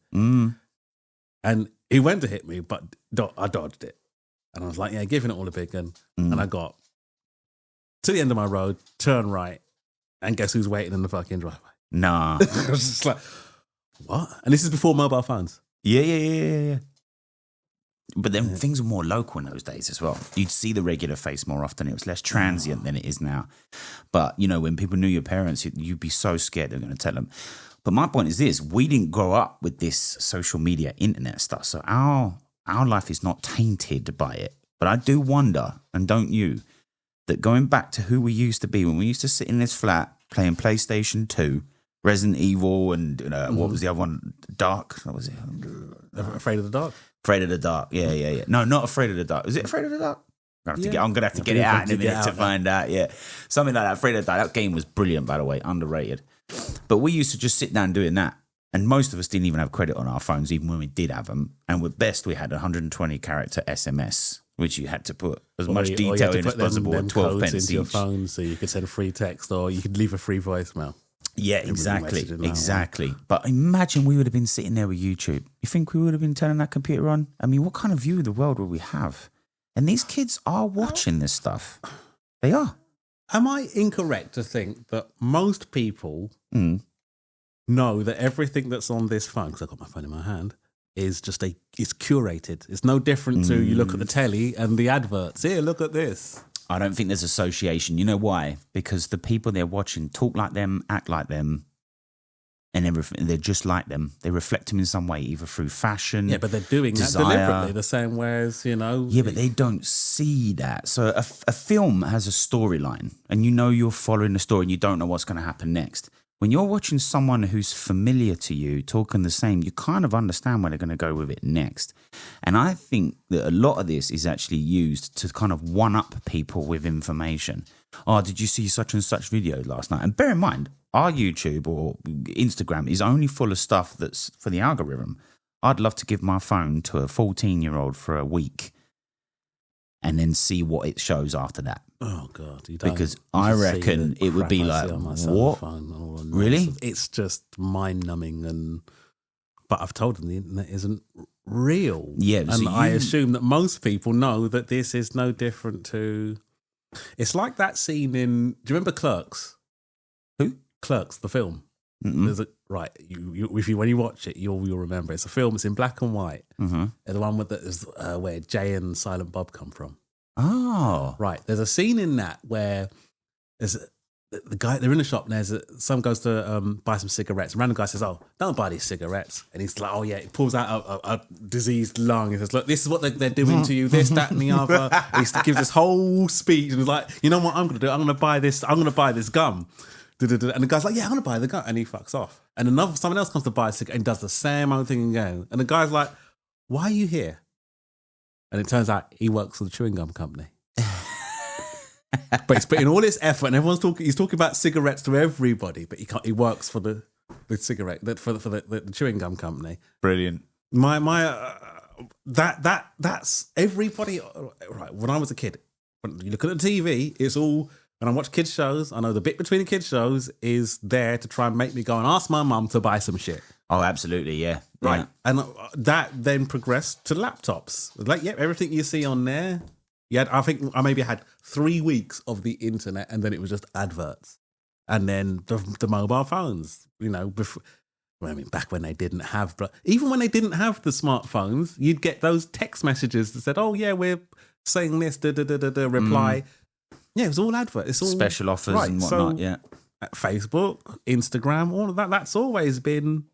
And he went to hit me, but I dodged it. And I was like, yeah, giving it all a big gun. And I got to the end of my road, turn right, and guess who's waiting in the fucking driveway? Nah. I was just like, what? And this is before mobile phones. Yeah. But then things were more local in those days as well. You'd see the regular face more often. It was less transient than it is now. But, you know, when people knew your parents, you'd be so scared they're going to tell them. But my point is this, we didn't grow up with this social media, internet stuff. So our life is not tainted by it. But I do wonder, and don't you, that going back to who we used to be, when we used to sit in this flat playing PlayStation 2, Resident Evil, and what was the other one? Dark? What was it? Afraid of the Dark? Afraid of the Dark. Yeah. No, not Afraid of the Dark. Is it Afraid of the Dark? I'm going to have to get it out in a minute to find out. Yeah. Something like that. Afraid of the Dark. That game was brilliant, by the way. Underrated. But we used to just sit down doing that. And most of us didn't even have credit on our phones, even when we did have them. And at best, we had 120 character SMS, which you had to put as much detail in as possible at 12 pence into your phone so you could send a free text or you could leave a free voicemail. Yeah, exactly. But imagine we would have been sitting there with YouTube. You think we would have been turning that computer on? I mean, what kind of view of the world would we have? And these kids are watching this stuff. They are. Am I incorrect to think that most people know that everything that's on this phone, because I've got my phone in my hand, is just it's curated. It's no different to you look at the telly and the adverts. Here, look at this. I don't think there's association. You know why? Because the people they're watching talk like them, act like them, and everything. They're just like them. They reflect them in some way, either through fashion. Yeah, but they're doing desire. that deliberately, the same way as, you know. Yeah, but they don't see that. So a film has a storyline, and you know you're following the story, and you don't know what's going to happen next. When you're watching someone who's familiar to you talking the same, you kind of understand where they're going to go with it next. And I think that a lot of this is actually used to kind of one-up people with information. Oh, did you see such and such video last night? And bear in mind, our YouTube or Instagram is only full of stuff that's for the algorithm. I'd love to give my phone to a 14-year-old for a week and then see what it shows after that. Oh, God. Because I reckon it would be like, what? Really? It's just mind-numbing. But I've told them the internet isn't real. Yeah. And I assume that most people know that this is no different to... It's like that scene in... Do you remember Clerks? Who? Clerks, the film. There's right. When you watch it, you'll remember. It's a film. It's in black and white. Mm-hmm. The one with where Jay and Silent Bob come from. Oh, right. There's a scene in that where there's the guy. They're in the shop. And some goes to buy some cigarettes. And random guy says, "Oh, don't buy these cigarettes." And he's like, "Oh yeah." He pulls out a diseased lung. He says, "Look, this is what they're doing to you. This, that, and the other." He gives this whole speech and he's like, "You know what? I'm going to do? I'm going to buy this. I'm going to buy this gum." And the guy's like, "Yeah, I'm going to buy the gum." And he fucks off. And someone else comes to buy a cigarette and does the same old thing again. And the guy's like, "Why are you here?" And it turns out he works for the chewing gum company. But he's putting all this effort and he's talking about cigarettes to everybody, but he works for the cigarette, for the chewing gum company. Brilliant. That's everybody. Right. When I was a kid, when you look at the TV, it's all... When I watch kids shows, I know the bit between the kids shows is there to try and make me go and ask my mum to buy some shit. Oh, absolutely, yeah. Right. Yeah. And that then progressed to laptops. Like, everything you see on there. I think I maybe had 3 weeks of the internet and then it was just adverts. And then the mobile phones, before, back when they didn't have, but even when they didn't have the smartphones, you'd get those text messages that said, "Oh yeah, we're saying this, reply." Yeah, it was all advert. It's all special offers and whatnot. So, yeah, Facebook, Instagram, all of that. That's always been.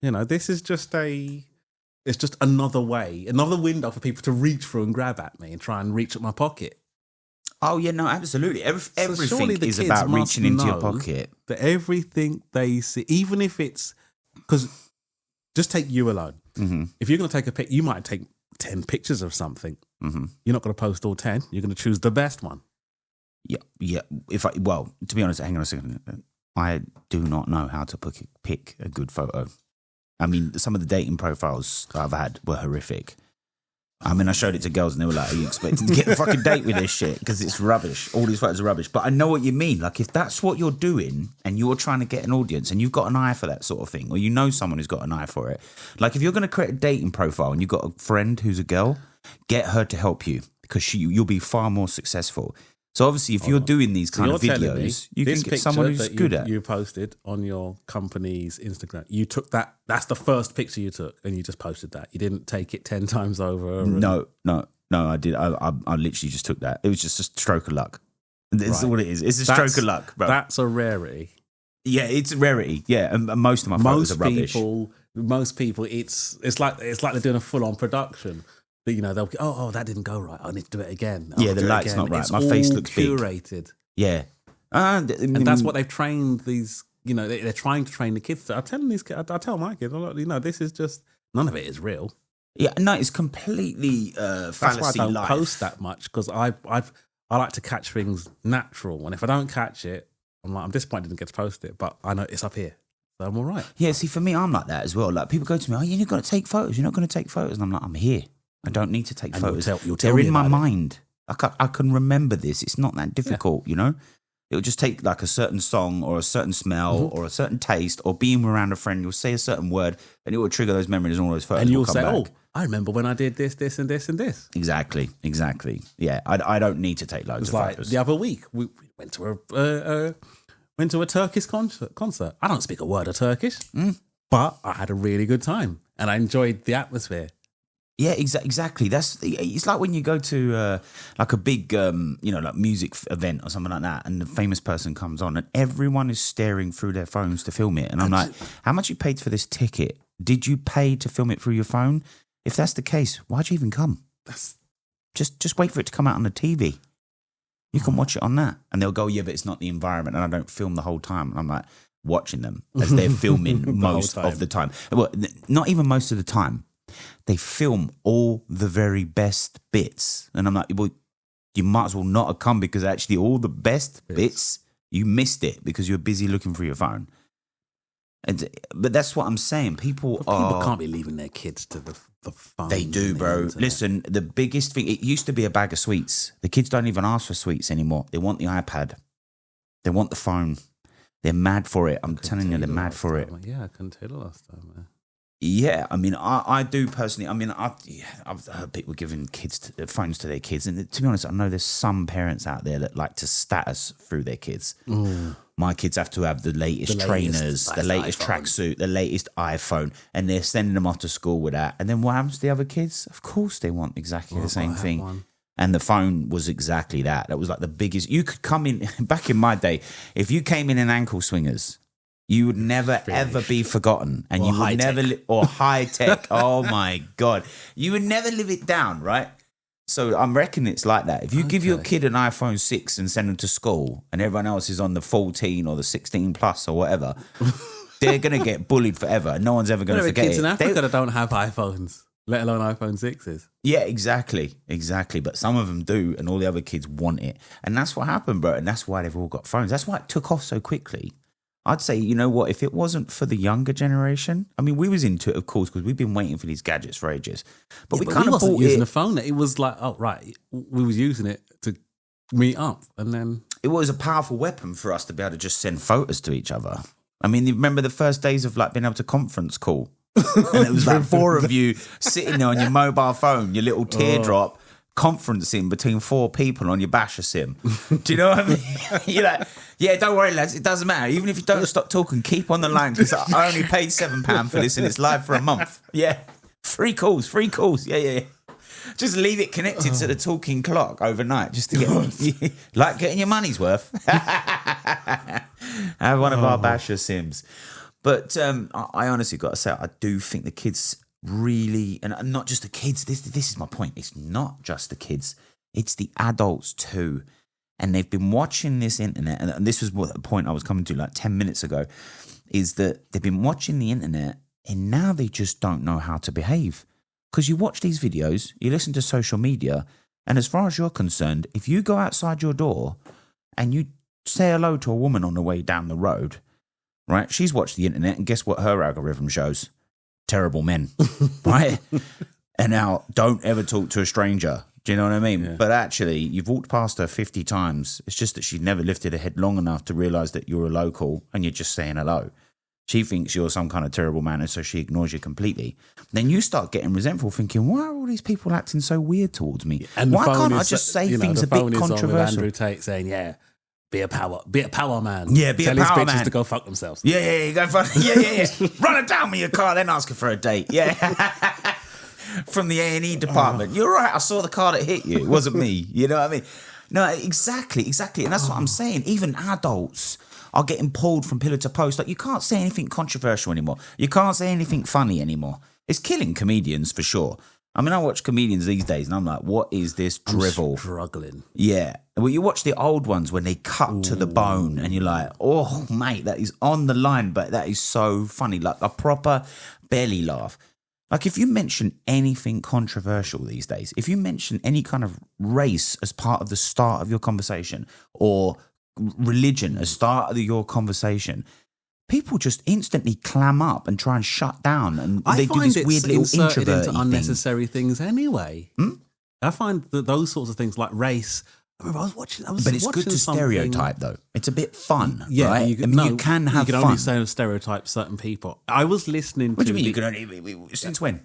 This is just it's just another way, another window for people to reach through and grab at me and try and reach at my pocket. Oh yeah, no, absolutely. Everything is about reaching into your pocket. That everything they see, even if it's because, just take you alone. If you're going to take a pic, you might take 10 pictures of something. You're not going to post all 10. You're going to choose the best one. Yeah. To be honest, hang on a second. I do not know how to pick a good photo. I mean, some of the dating profiles that I've had were horrific. I mean, I showed it to girls and they were like, are you expecting to get a fucking date with this shit? Because it's rubbish. All these photos are rubbish. But I know what you mean. Like, if that's what you're doing and you're trying to get an audience and you've got an eye for that sort of thing, or you know someone who's got an eye for it, like if you're going to create a dating profile and you've got a friend who's a girl, get her to help you because you'll be far more successful. So obviously, if you're doing these kind of videos, you can get someone who's good at it. You posted on your company's Instagram. You took that. That's the first picture you took, and you just posted that. You didn't take it 10 times over. No, I did. I literally just took that. It was just a stroke of luck. That's what it is. It's a stroke of luck, bro. That's a rarity. Yeah, it's a rarity. Yeah, and most of my photos are rubbish. Most people, it's like they're doing a full on production. But, they'll go, that didn't go right. I need to do it again. Yeah, the light's not right. My face looks curated. Big. Yeah. And that's what they've trained these, they're trying to train the kids. I'm telling these kids, I tell my kids, this is just, none of it is real. Yeah, no, it's completely fallacy. That's why I don't post that much, because I like to catch things natural. And if I don't catch it, I'm disappointed I didn't get to post it, but I know it's up here. So I'm all right. Yeah, see, for me, I'm like that as well. Like, people go to me, you're going to take photos. You're not going to take photos. And I'm like, I'm here. I don't need to take photos. They're in my mind. I can remember this. It's not that difficult, It'll just take like a certain song or a certain smell or a certain taste or being around a friend. You'll say a certain word and it will trigger those memories and all those photos. And you'll say, I remember when I did this, this, and this, and this. Exactly. Yeah, I don't need to take loads of photos. The other week, we went to a Turkish concert. I don't speak a word of Turkish, but I had a really good time and I enjoyed the atmosphere. Yeah, exactly. It's like when you go to like a big, like music event or something like that, and the famous person comes on, and everyone is staring through their phones to film it. And I'm like, how much you paid for this ticket? Did you pay to film it through your phone? If that's the case, why'd you even come? Just wait for it to come out on the TV. You can watch it on that, and they'll go, yeah, but it's not the environment, and I don't film the whole time. And I'm like, watching them as they're filming most of the time. Well, not even most of the time. They film all the very best bits. And I'm like, well, you might as well not have come, because actually all the best bits, you missed it because you were busy looking through your phone. But that's what I'm saying. People can't be leaving their kids to the phone. They do, bro. Listen, the biggest thing, it used to be a bag of sweets. The kids don't even ask for sweets anymore. They want the iPad. They want the phone. They're mad for it. I'm telling you, they're mad for it. Yeah, I couldn't tell you last time, man. Yeah, I mean, I do personally. I mean, I've heard people giving phones to their kids, and to be honest, I know there's some parents out there that like to status through their kids. My kids have to have the latest trainers, the latest tracksuit, the latest iPhone, and they're sending them off to school with that. And then what happens to the other kids? Of course, they want exactly the same thing. And the phone was exactly that. That was like the biggest. You could come in back in my day. If you came in ankle swingers, you would never, ever be forgotten. And you would never, or high tech. Oh my God. You would never live it down, right? So I'm reckoning it's like that. If you give your kid an iPhone 6 and send them to school and everyone else is on the 14 or the 16 plus or whatever, they're going to get bullied forever. No one's ever going to forget kids in Africa that don't have iPhones, let alone iPhone 6s. Yeah, exactly. But some of them do, and all the other kids want it. And that's what happened, bro. And that's why they've all got phones. That's why it took off so quickly. I'd say, you know what, if it wasn't for the younger generation, I mean, we was into it, of course, because we've been waiting for these gadgets for ages. But we kind of wasn't using the phone. It was like, we was using it to meet up, and then it was a powerful weapon for us to be able to just send photos to each other. I mean, you remember the first days of like being able to conference call, and it was like 4 of you sitting there on your mobile phone, your little teardrop. Conferencing between 4 people on your basher sim. Do you know what I mean? You're like, yeah, don't worry, lads, it doesn't matter. Even if you don't stop talking, keep on the line, because I only paid £7 for this and it's live for a month. Yeah. Free calls. Yeah. Just leave it connected to the talking clock overnight, just to get like getting your money's worth. Have one of our basher sims. But I honestly got to say, I do think the kids really, and not just the kids, this is my point, it's not just the kids, it's the adults too. And they've been watching this internet, and this was what the point I was coming to like 10 minutes ago, is that they've been watching the internet and now they just don't know how to behave. Because you watch these videos, you listen to social media, and as far as you're concerned, if you go outside your door and you say hello to a woman on the way down the road, right? She's watched the internet, and guess what her algorithm shows? Terrible men, right? And now, don't ever talk to a stranger. Do you know what I mean? Yeah. But actually, you've walked past her 50 times. It's just that she's never lifted her head long enough to realise that you're a local and you're just saying hello. She thinks you're some kind of terrible man, and so she ignores you completely. Then you start getting resentful, thinking, why are all these people acting so weird towards me? And why can't I just say things a bit controversial? Andrew Tate saying, be a power man. Yeah, be Tell a power his bitches man to go fuck themselves. Yeah, go fuck. Yeah. Run her down with your car, then ask her for a date. Yeah. From the A&E department. You're right, I saw the car that hit you. It wasn't me. You know what I mean? No, exactly. And that's what I'm saying. Even adults are getting pulled from pillar to post. Like, you can't say anything controversial anymore. You can't say anything funny anymore. It's killing comedians for sure. I mean, I watch comedians these days and I'm like, what is this drivel? I'm struggling. Yeah. Well, you watch the old ones when they cut to the bone and you're like, oh, mate, that is on the line, but that is so funny. Like a proper belly laugh. Like, if you mention anything controversial these days, if you mention any kind of race as part of the start of your conversation or religion as start of your conversation, people just instantly clam up and try and shut down, and they do this weird little introverted into unnecessary things anyway. I find that those sorts of things like race. I remember I was watching good to stereotype though. It's a bit fun, yeah, right? You can have fun. Only stereotype certain people. I was listening. What do you mean? You can only since when?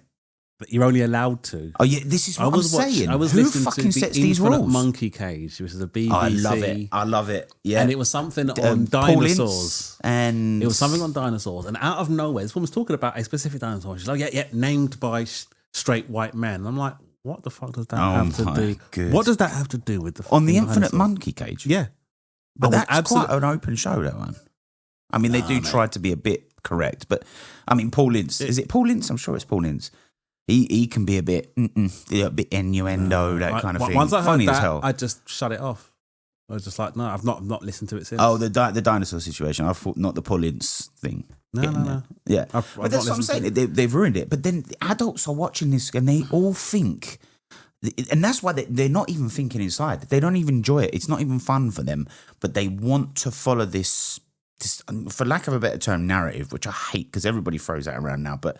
But you're only allowed to. Oh yeah, this is what I'm saying. I was Who listening fucking to sets the these rules? Monkey Cage, which is a BBC. Oh, I love it. Yeah, and it was something on dinosaurs, and it was something on dinosaurs. And out of nowhere, this woman's talking about a specific dinosaur. She's like, yeah, named by straight white men. And I'm like, what the fuck does that have to do? Good. What does that have to do with the on the Infinite dinosaur? Monkey Cage? Yeah, but that's quite an open show, that one. I mean, they do try to be a bit correct, but I mean, Paul Ince. Is it Paul Ince? I'm sure it's Paul Ince. He can be a bit innuendo, that kind of thing. Once I heard Funny that, as hell. I just shut it off. I was just like, no, I've not listened to it since. Oh, the dinosaur situation. I thought not the Paul Ince thing. No. Yeah, I've but that's what I'm saying. They've ruined it. But then the adults are watching this and they all think, and that's why they're not even thinking inside. They don't even enjoy it. It's not even fun for them. But they want to follow this, for lack of a better term, narrative, which I hate because everybody throws that around now. But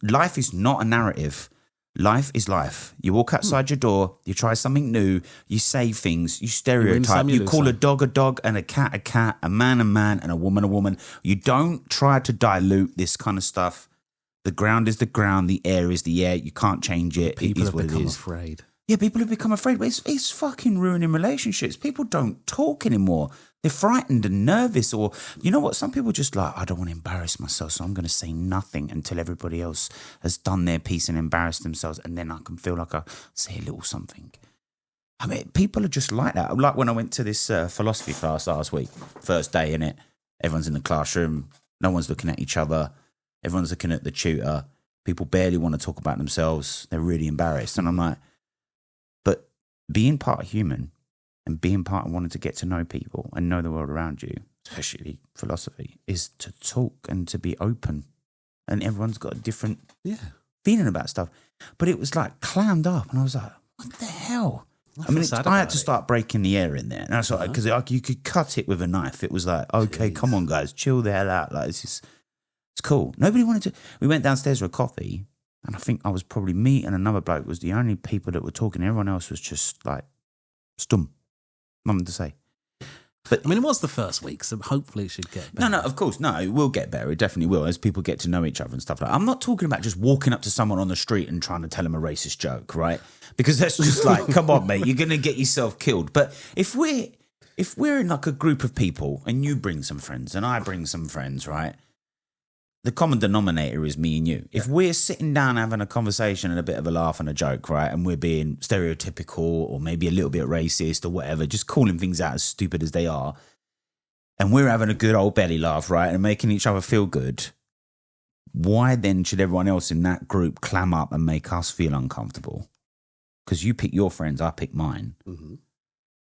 life is not a narrative. Life is life. You walk outside your door, you try something new, you say things, you stereotype, you call a dog, and a cat, a man, and a woman. You don't try to dilute this kind of stuff. The ground is the ground, the air is the air. You can't change it. People it is have become afraid. Yeah, people have become afraid. But it's fucking ruining relationships. People don't talk anymore. They're frightened and nervous, or you know what? Some people just like, I don't want to embarrass myself, so I'm going to say nothing until everybody else has done their piece and embarrassed themselves, and then I can feel like I say a little something. I mean, people are just like that. Like when I went to this philosophy class last week, first day, innit? Everyone's in the classroom, no one's looking at each other, everyone's looking at the tutor. People barely want to talk about themselves. They're really embarrassed, and I'm like, but being part of human. And being part of wanting to get to know people and know the world around you, especially philosophy, is to talk and to be open. And everyone's got a different feeling about stuff. But it was like clammed up, and I was like, what the hell? I mean, I had to start breaking the air in there. And that's right, because you could cut it with a knife. It was like, okay, come on, guys, chill the hell out. Like, it's cool. Nobody wanted to. We went downstairs for a coffee, and I think I was probably me and another bloke was the only people that were talking. Everyone else was just like stum. Nothing to say. But I mean, it was the first week, so hopefully it should get better. No, of course. No, it will get better. It definitely will, as people get to know each other and stuff like that. I'm not talking about just walking up to someone on the street and trying to tell them a racist joke, right? Because that's just like, come on, mate, you're going to get yourself killed. But if we're in like a group of people and you bring some friends and I bring some friends, right? The common denominator is me and you. If we're sitting down having a conversation and a bit of a laugh and a joke, right, and we're being stereotypical or maybe a little bit racist or whatever, just calling things out as stupid as they are, and we're having a good old belly laugh, right, and making each other feel good, why then should everyone else in that group clam up and make us feel uncomfortable? Because you pick your friends, I pick mine. Mm-hmm.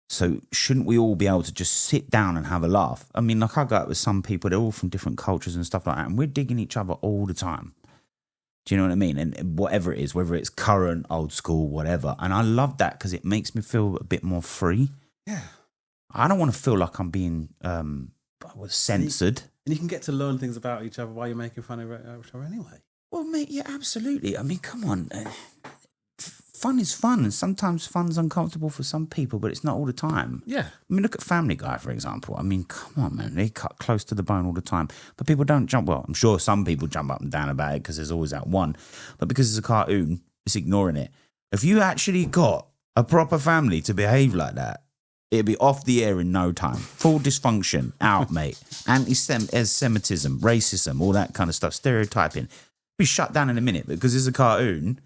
So shouldn't we all be able to just sit down and have a laugh? I mean, like I go out with some people, they're all from different cultures and stuff like that, and we're digging each other all the time. Do you know what I mean? And whatever it is, whether it's current, old school, whatever. And I love that because it makes me feel a bit more free. Yeah. I don't want to feel like I'm being censored. And you can get to learn things about each other while you're making fun of each other anyway. Well, mate, yeah, absolutely. I mean, come on. Fun is fun, and sometimes fun's uncomfortable for some people, but it's not all the time. Yeah. I mean, look at Family Guy, for example. I mean, come on, man. They cut close to the bone all the time. But people don't jump. Well, I'm sure some people jump up and down about it because there's always that one. But because it's a cartoon, it's ignoring it. If you actually got a proper family to behave like that, it'd be off the air in no time. Full dysfunction, out, mate. Anti-Semitism, racism, all that kind of stuff, stereotyping. Be shut down in a minute because it's a cartoon.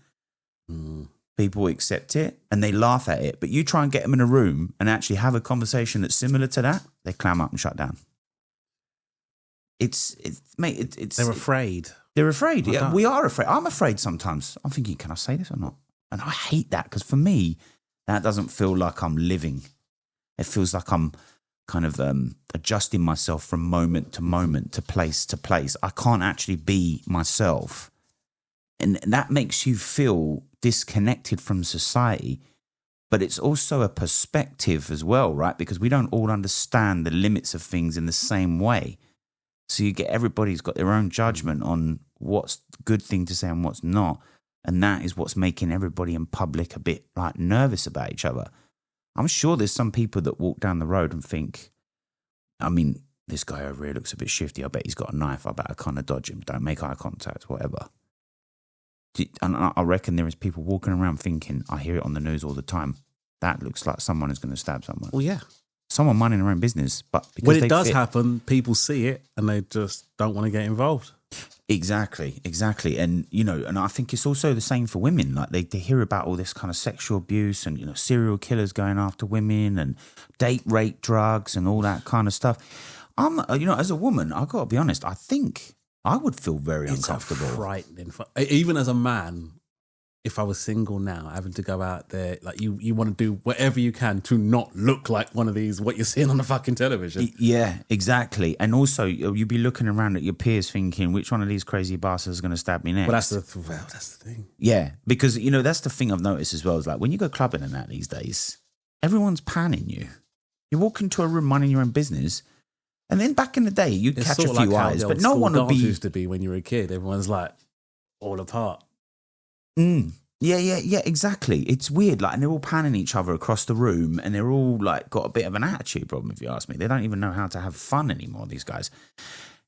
People accept it and they laugh at it. But you try and get them in a room and actually have a conversation that's similar to that, they clam up and shut down. It's They're afraid. They're afraid. Yeah, we are afraid. I'm afraid sometimes. I'm thinking, can I say this or not? And I hate that because for me, that doesn't feel like I'm living. It feels like I'm kind of adjusting myself from moment to moment, to place to place. I can't actually be myself. And that makes you feel disconnected from society. But it's also a perspective as well, right? Because we don't all understand the limits of things in the same way. So you get everybody's got their own judgment on what's the good thing to say and what's not. And that is what's making everybody in public a bit like nervous about each other. I'm sure there's some people that walk down the road and think, I mean, this guy over here looks a bit shifty. I bet he's got a knife. I better kind of dodge him. Don't make eye contact, whatever. And I reckon there is people walking around thinking, I hear it on the news all the time, that looks like someone is going to stab someone. Well, yeah. Someone minding their own business. But because when it does happen, people see it and they just don't want to get involved. Exactly. And, you know, and I think it's also the same for women. Like they hear about all this kind of sexual abuse and, you know, serial killers going after women and date rape drugs and all that kind of stuff. You know, as a woman, I've got to be honest, I think I would feel very uncomfortable. It's frightening. Even as a man, if I was single now, having to go out there, like you want to do whatever you can to not look like one of these, what you're seeing on the fucking television. Yeah, exactly. And also, you'd be looking around at your peers thinking, which one of these crazy bastards is going to stab me next? Well, that's the thing. Yeah, because, you know, that's the thing I've noticed as well. Is like when you go clubbing and that these days, everyone's panning you. You walk into a room minding your own business, and then back in the day, you'd catch a few eyes, but no one would be... used to be when you were a kid. Everyone's like all apart. Yeah, exactly. It's weird, like, and they're all panning each other across the room, and they're all like got a bit of an attitude problem, if you ask me. They don't even know how to have fun anymore, these guys.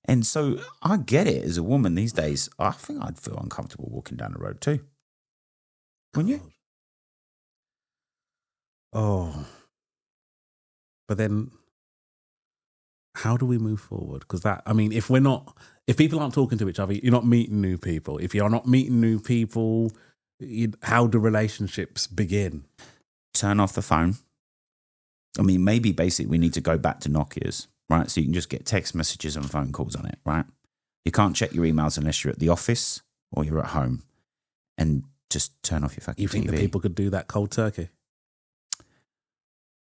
And so I get it. As a woman these days, I think I'd feel uncomfortable walking down the road too. Wouldn't you? Oh, but then how do we move forward? Because if people aren't talking to each other, you're not meeting new people. If you're not meeting new people, how do relationships begin? Turn off the phone. I mean, maybe basically we need to go back to Nokia's, right? So you can just get text messages and phone calls on it, right? You can't check your emails unless you're at the office or you're at home, and just turn off your fucking TV. You think that people could do that cold turkey?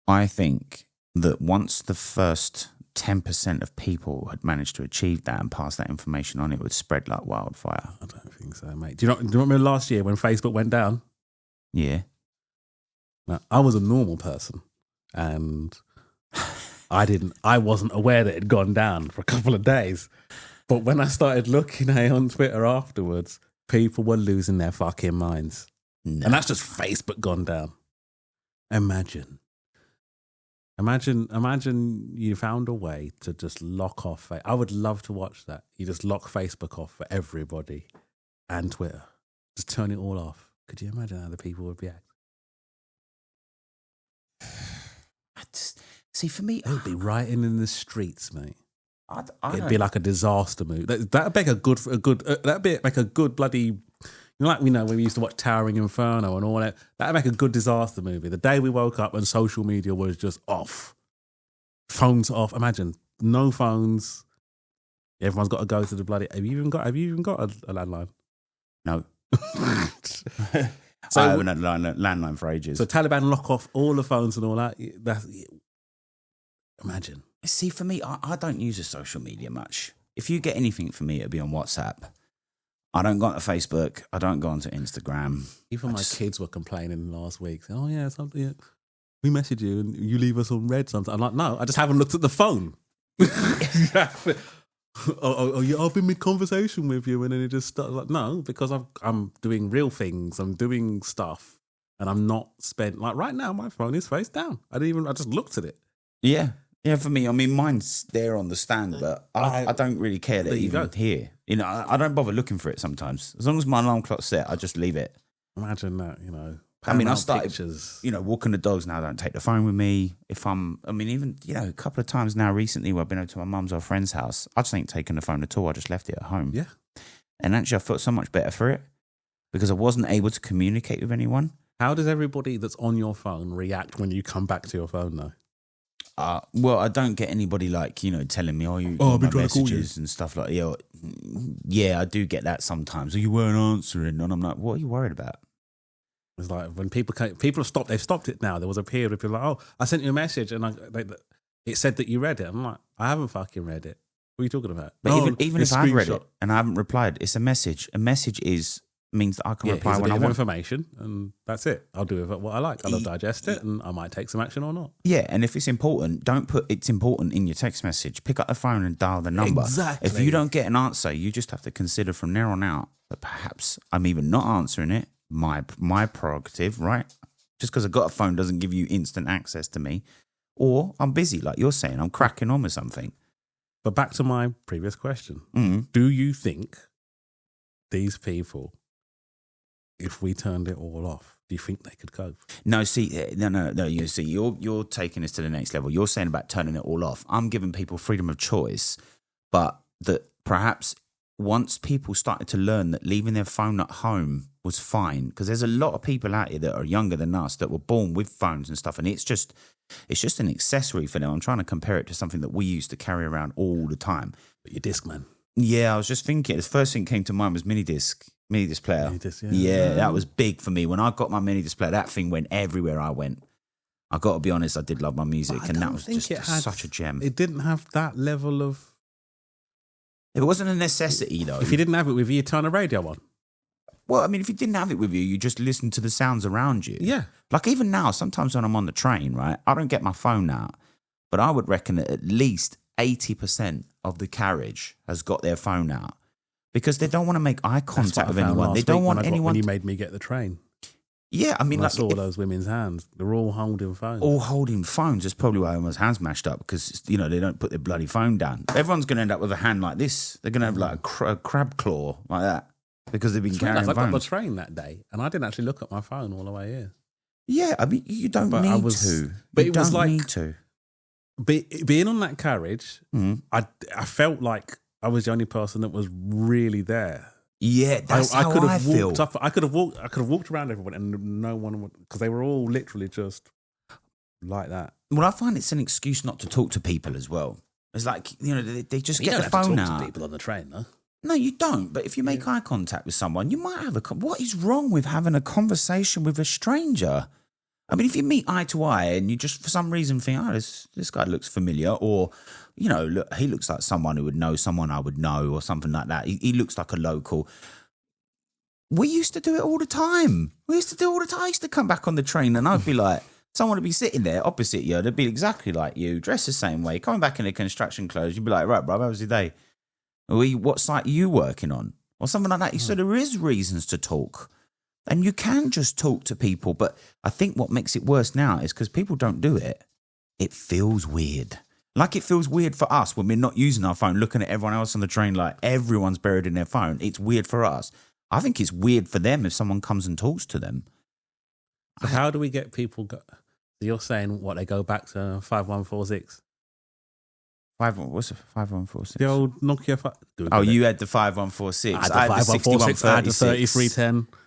I think that once the first 10% of people had managed to achieve that and pass that information on, it would spread like wildfire. I don't think so, mate. Do you remember last year when Facebook went down? Yeah. Now, I was a normal person and I wasn't aware that it had gone down for a couple of days. But when I started looking on Twitter afterwards, people were losing their fucking minds. No. And that's just Facebook gone down. Imagine you found a way to just lock off. I would love to watch that. You just lock Facebook off for everybody and Twitter. Just turn it all off. Could you imagine how the people would react? See, for me, it would be rioting in the streets, mate. It'd don't... be like a disaster movie. That'd make a good bloody. You know, like we know when we used to watch Towering Inferno and all that. That'd make a good disaster movie. The day we woke up and social media was just off, phones off. Imagine no phones. Everyone's got to go to the bloody. Have you even got a landline? No. I haven't had a landline for ages. So Taliban lock off all the phones and all that. Imagine. See, for me, I don't use a social media much. If you get anything from me, it'll be on WhatsApp. I don't go onto Facebook. I don't go onto Instagram. Even my kids were complaining last week. Saying, oh, yeah, something. Yeah. We message you and you leave us on red sometimes. I'm like, no, I just haven't looked at the phone. Yeah, I've been mid-conversation with you and then it just starts like, no, because I'm doing real things. I'm doing stuff and I'm not spent, like right now, my phone is face down. I just looked at it. Yeah. Yeah, for me, I mean, mine's there on the stand, but I don't really care that even here. You know, I don't bother looking for it sometimes. As long as my alarm clock's set, I just leave it. Imagine that, you know. I mean, I started, walking the dogs now. I don't take the phone with me. Even, a couple of times now recently where I've been over to my mum's or friend's house, I just ain't taken the phone at all. I just left it at home. Yeah. And actually, I felt so much better for it because I wasn't able to communicate with anyone. How does everybody that's on your phone react when you come back to your phone, though? Well, I don't get anybody telling me, you I've been my trying messages and stuff like that. Yeah, I do get that sometimes. Or you weren't answering, and I'm like, what are you worried about? It's like when people have stopped. They've stopped it now. There was a period where people were like, I sent you a message and it said that you read it. I'm like, I haven't fucking read it. What are you talking about? But even if I've read it and I haven't replied, it's a message. A message means that I can reply when I want. Information, and that's it. I'll do with it what I like. I'll digest it, and I might take some action or not. Yeah, and if it's important, don't put it's important in your text message. Pick up the phone and dial the number. Exactly. If you don't get an answer, you just have to consider from there on out that perhaps I'm even not answering it. My prerogative, right? Just because I've got a phone doesn't give you instant access to me. Or I'm busy, like you're saying. I'm cracking on with something. But back to my previous question. Do you think these people, if we turned it all off, do you think they could cope? No. You see, you're taking this to the next level. You're saying about turning it all off. I'm giving people freedom of choice, but that perhaps once people started to learn that leaving their phone at home was fine, because there's a lot of people out here that are younger than us that were born with phones and stuff, and it's just an accessory for them. I'm trying to compare it to something that we used to carry around all the time. But your Discman. Yeah, I was just thinking. The first thing that came to mind was mini disc player. Yeah, that was big for me. When I got my mini disc player, that thing went everywhere I went. I got to be honest, I did love my music, and that was just such a gem. It didn't have that level of... It wasn't a necessity, though. If you didn't have it with you, you'd turn the radio on. Well, I mean, if you didn't have it with you, you just listen to the sounds around you. Yeah. Like even now, sometimes when I'm on the train, right, I don't get my phone out, but I would reckon that at least 80% of the carriage has got their phone out because they don't want to make eye contact with anyone. They don't want anyone. When you made me get the train. Yeah, I mean, I saw those women's hands. They're all holding phones. All holding phones. That's probably why everyone's hands mashed up because, they don't put their bloody phone down. Everyone's going to end up with a hand like this. They're going to have like a crab claw like that because they've been carrying phones. I got the train that day and I didn't actually look at my phone all the way here. Yeah, I mean, you don't need to. But it was like... need to. Being on that carriage, I felt like I was the only person that was really there. Yeah, that's how I feel. I could have walked around everyone, and no one would, because they were all literally just like that. Well, I find it's an excuse not to talk to people as well. It's like they just get the phone out. You don't have to talk to people on the train, though. No, you don't. But if you make eye contact with someone, you might have what is wrong with having a conversation with a stranger? I mean, if you meet eye to eye and you just for some reason think, this guy looks familiar, or look, he looks like someone who would know someone I would know, or something like that. He looks like a local. We used to do it all the time. I used to come back on the train and I'd be like, someone would be sitting there opposite you. They'd be exactly like you, dressed the same way, coming back in their construction clothes. You'd be like, right, bro, how was your day? What site are you working on? Or something like that. So there is reasons to talk. And you can just talk to people. But I think what makes it worse now is because people don't do it. It feels weird. Like it feels weird for us when we're not using our phone, looking at everyone else on the train like everyone's buried in their phone. It's weird for us. I think it's weird for them if someone comes and talks to them. So how do we get people... You're saying, they go back to 5146? What's a 5146? The old Nokia... You had the 5146. I had the 5146. I had the 3310.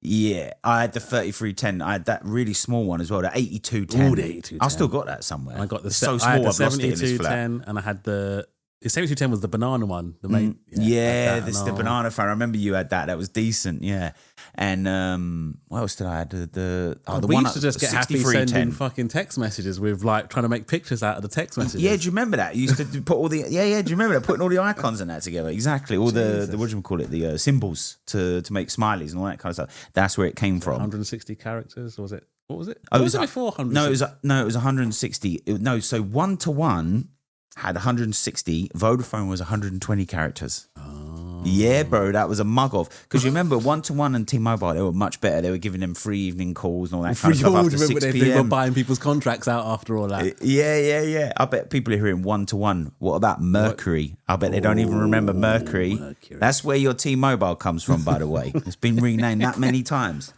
Yeah, I had the 3310. I had that really small one as well, the 8210. Oh, the 8210. I still got that somewhere. I got the so small. I had the 7210 and I had the 7210 was the banana one. The main, this the banana phone. I remember you had that. That was decent, yeah. And what else did I add? The we one used to just get happy sending fucking text messages with like trying to make pictures out of the text messages. Yeah, do you remember that? You used to put all the do you remember that? Putting all the icons and that together. Exactly. All the what do you call it? The symbols to make smileys and all that kind of stuff. That's where it came from. 160 characters, or was it? What was it? Oh, what was it before 160? No, it was 160. So 1-to-1 had 160. Vodafone was 120 characters. Oh. Yeah, bro, that was a mug off. Because you remember 1-to-1 and T-Mobile, they were much better. They were giving them free evening calls and all that kind of stuff after 6 p.m. They were buying people's contracts out after all that. Yeah. I bet people are hearing 1-to-1. What about Mercury? I bet they don't even remember Mercury. That's where your T-Mobile comes from, by the way. It's been renamed that many times.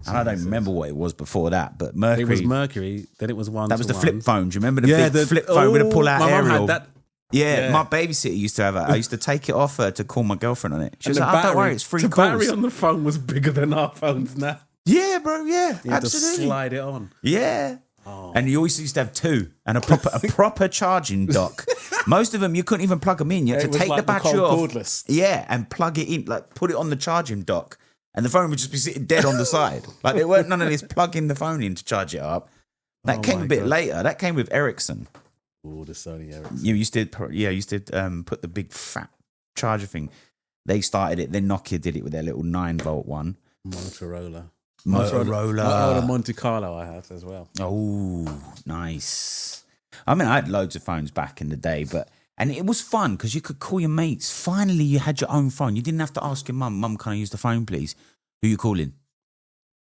And I don't remember what it was before that, but Mercury. It was Mercury, then it was 1-to-1. That was the flip phone. Do you remember the big flip phone with a pull-out aerial? My mum had that. Yeah, my babysitter used to have it. I used to take it off her to call my girlfriend on it. She was like, don't worry, it's free calls. The battery on the phone was bigger than our phones now. Yeah, bro, yeah, you had absolutely. To slide it on. Yeah. Oh. And you always used to have two and a proper charging dock. Most of them, you couldn't even plug them in. You had to take the battery off. Cordless. Yeah, and plug it in, like put it on the charging dock. And the phone would just be sitting dead on the side. Like there weren't none of this plugging the phone in to charge it up. That came a bit later. That came with Ericsson. Oh, the Sony Ericsson. You used to put the big fat charger thing. They started it. Then Nokia did it with their little 9-volt one. Motorola. Motorola Monte Carlo I had as well. Oh, nice. I mean, I had loads of phones back in the day, and it was fun because you could call your mates. Finally, you had your own phone. You didn't have to ask your mum, Mum, can I use the phone, please? Who you calling?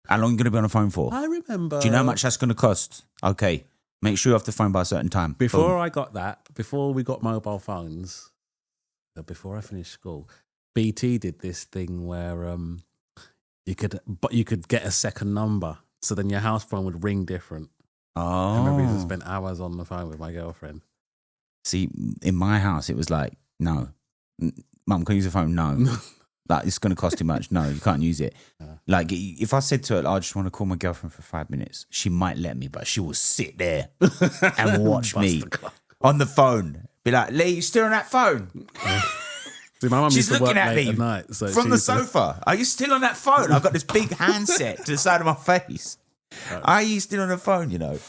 How long are you going to be on the phone for? I remember. Do you know how much that's going to cost? Okay. Make sure you're off the phone by a certain time. Before we got mobile phones, before I finished school, BT did this thing where you could get a second number. So then your house phone would ring different. Oh. I remember I spent hours on the phone with my girlfriend. See, in my house, it was like, no. Mum, can you use the phone? No. Like, it's going to cost too much. No, you can't use it. Like, if I said to her, I just want to call my girlfriend for 5 minutes, she might let me, but she will sit there and watch me on the phone. Be like, Leigh, you still on that phone? See, my mum She's used to looking work at late me at night, so from the sofa. Are you still on that phone? I've got this big handset to the side of my face. Are you still on the phone, you know?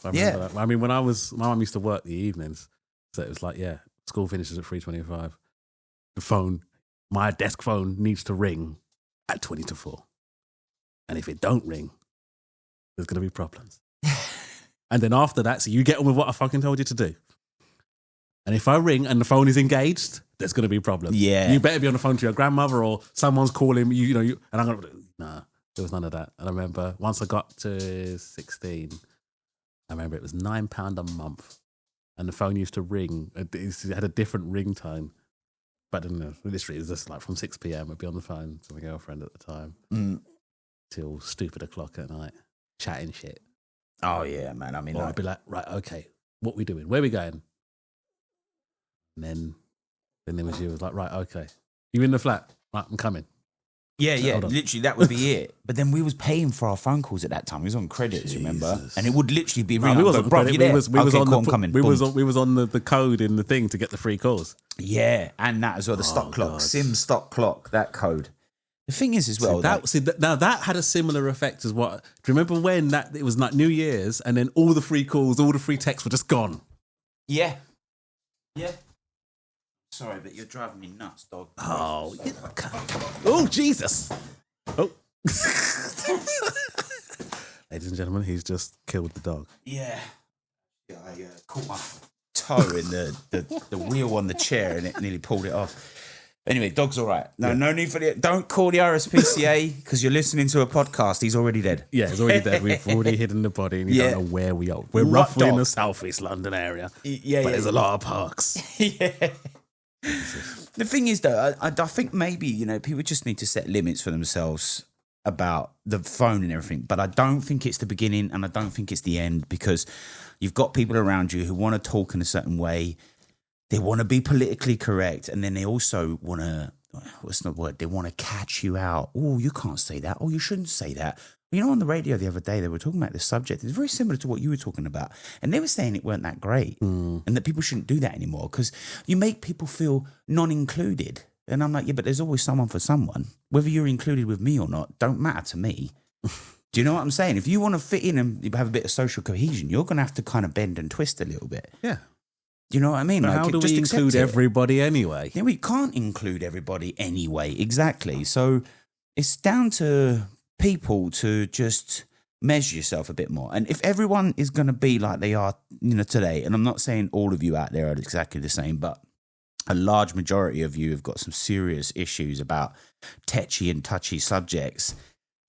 I remember that. I mean, my mum used to work the evenings, so it was like, school finishes at 3:25. The phone, my desk phone, needs to ring at 20 to 4. And if it don't ring, there's going to be problems. And then after that, so you get on with what I fucking told you to do. And if I ring and the phone is engaged, there's going to be problems. Yeah. You better be on the phone to your grandmother or someone's calling you, and I'm going to, nah, there was none of that. And I remember once I got to 16, I remember it was £9 a month. And the phone used to ring. It had a different ringtone. But I don't know, literally, it was just like from 6 p.m. I'd be on the phone to my girlfriend at the time till stupid o'clock at night, chatting shit. Oh, yeah, man. I mean, I'd be like, right, okay, what we doing? Where we going? And then it was you. Was like, right, okay. You in the flat? Right, I'm coming. Yeah, literally, that would be it. But then we was paying for our phone calls at that time. We was on credits, remember? And it would literally be ringing. We was on credit. We was on the code in the thing to get the free calls. Yeah, and that as well, the stock clock, God. SIM stock clock, that code. The thing is as well... Now that had a similar effect as what... Do you remember when it was like New Year's and then all the free calls, all the free texts were just gone? Yeah. Yeah. Sorry, but you're driving me nuts, dog. Oh, oh, Jesus. Oh. Ladies and gentlemen, he's just killed the dog. Yeah. I caught my toe in the wheel on the chair and it nearly pulled it off. Anyway, dog's all right. No need for don't call the RSPCA because you're listening to a podcast. He's already dead. Yeah, he's already dead. We've already hidden the body and you don't know where we are. We're roughly in the southeast London area. Yeah, but there's a lot of parks. Yeah. The thing is, though, I think maybe, people just need to set limits for themselves about the phone and everything. But I don't think it's the beginning and I don't think it's the end because you've got people around you who want to talk in a certain way. They want to be politically correct. And then they also want to, what's the word? They want to catch you out. Oh, you can't say that. Oh, you shouldn't say that. You know, on the radio the other day, they were talking about this subject. It's very similar to what you were talking about. And they were saying it weren't that great and that people shouldn't do that anymore because you make people feel non-included. And I'm like, yeah, but there's always someone for someone. Whether you're included with me or not, don't matter to me. Do you know what I'm saying? If you want to fit in and have a bit of social cohesion, you're going to have to kind of bend and twist a little bit. Yeah. Do you know what I mean? But how do we include everybody anyway? Yeah, we can't include everybody anyway. Exactly. So it's down to people to just measure yourself a bit more. And if everyone is going to be like they are, today, and I'm not saying all of you out there are exactly the same, but a large majority of you have got some serious issues about tetchy and touchy subjects,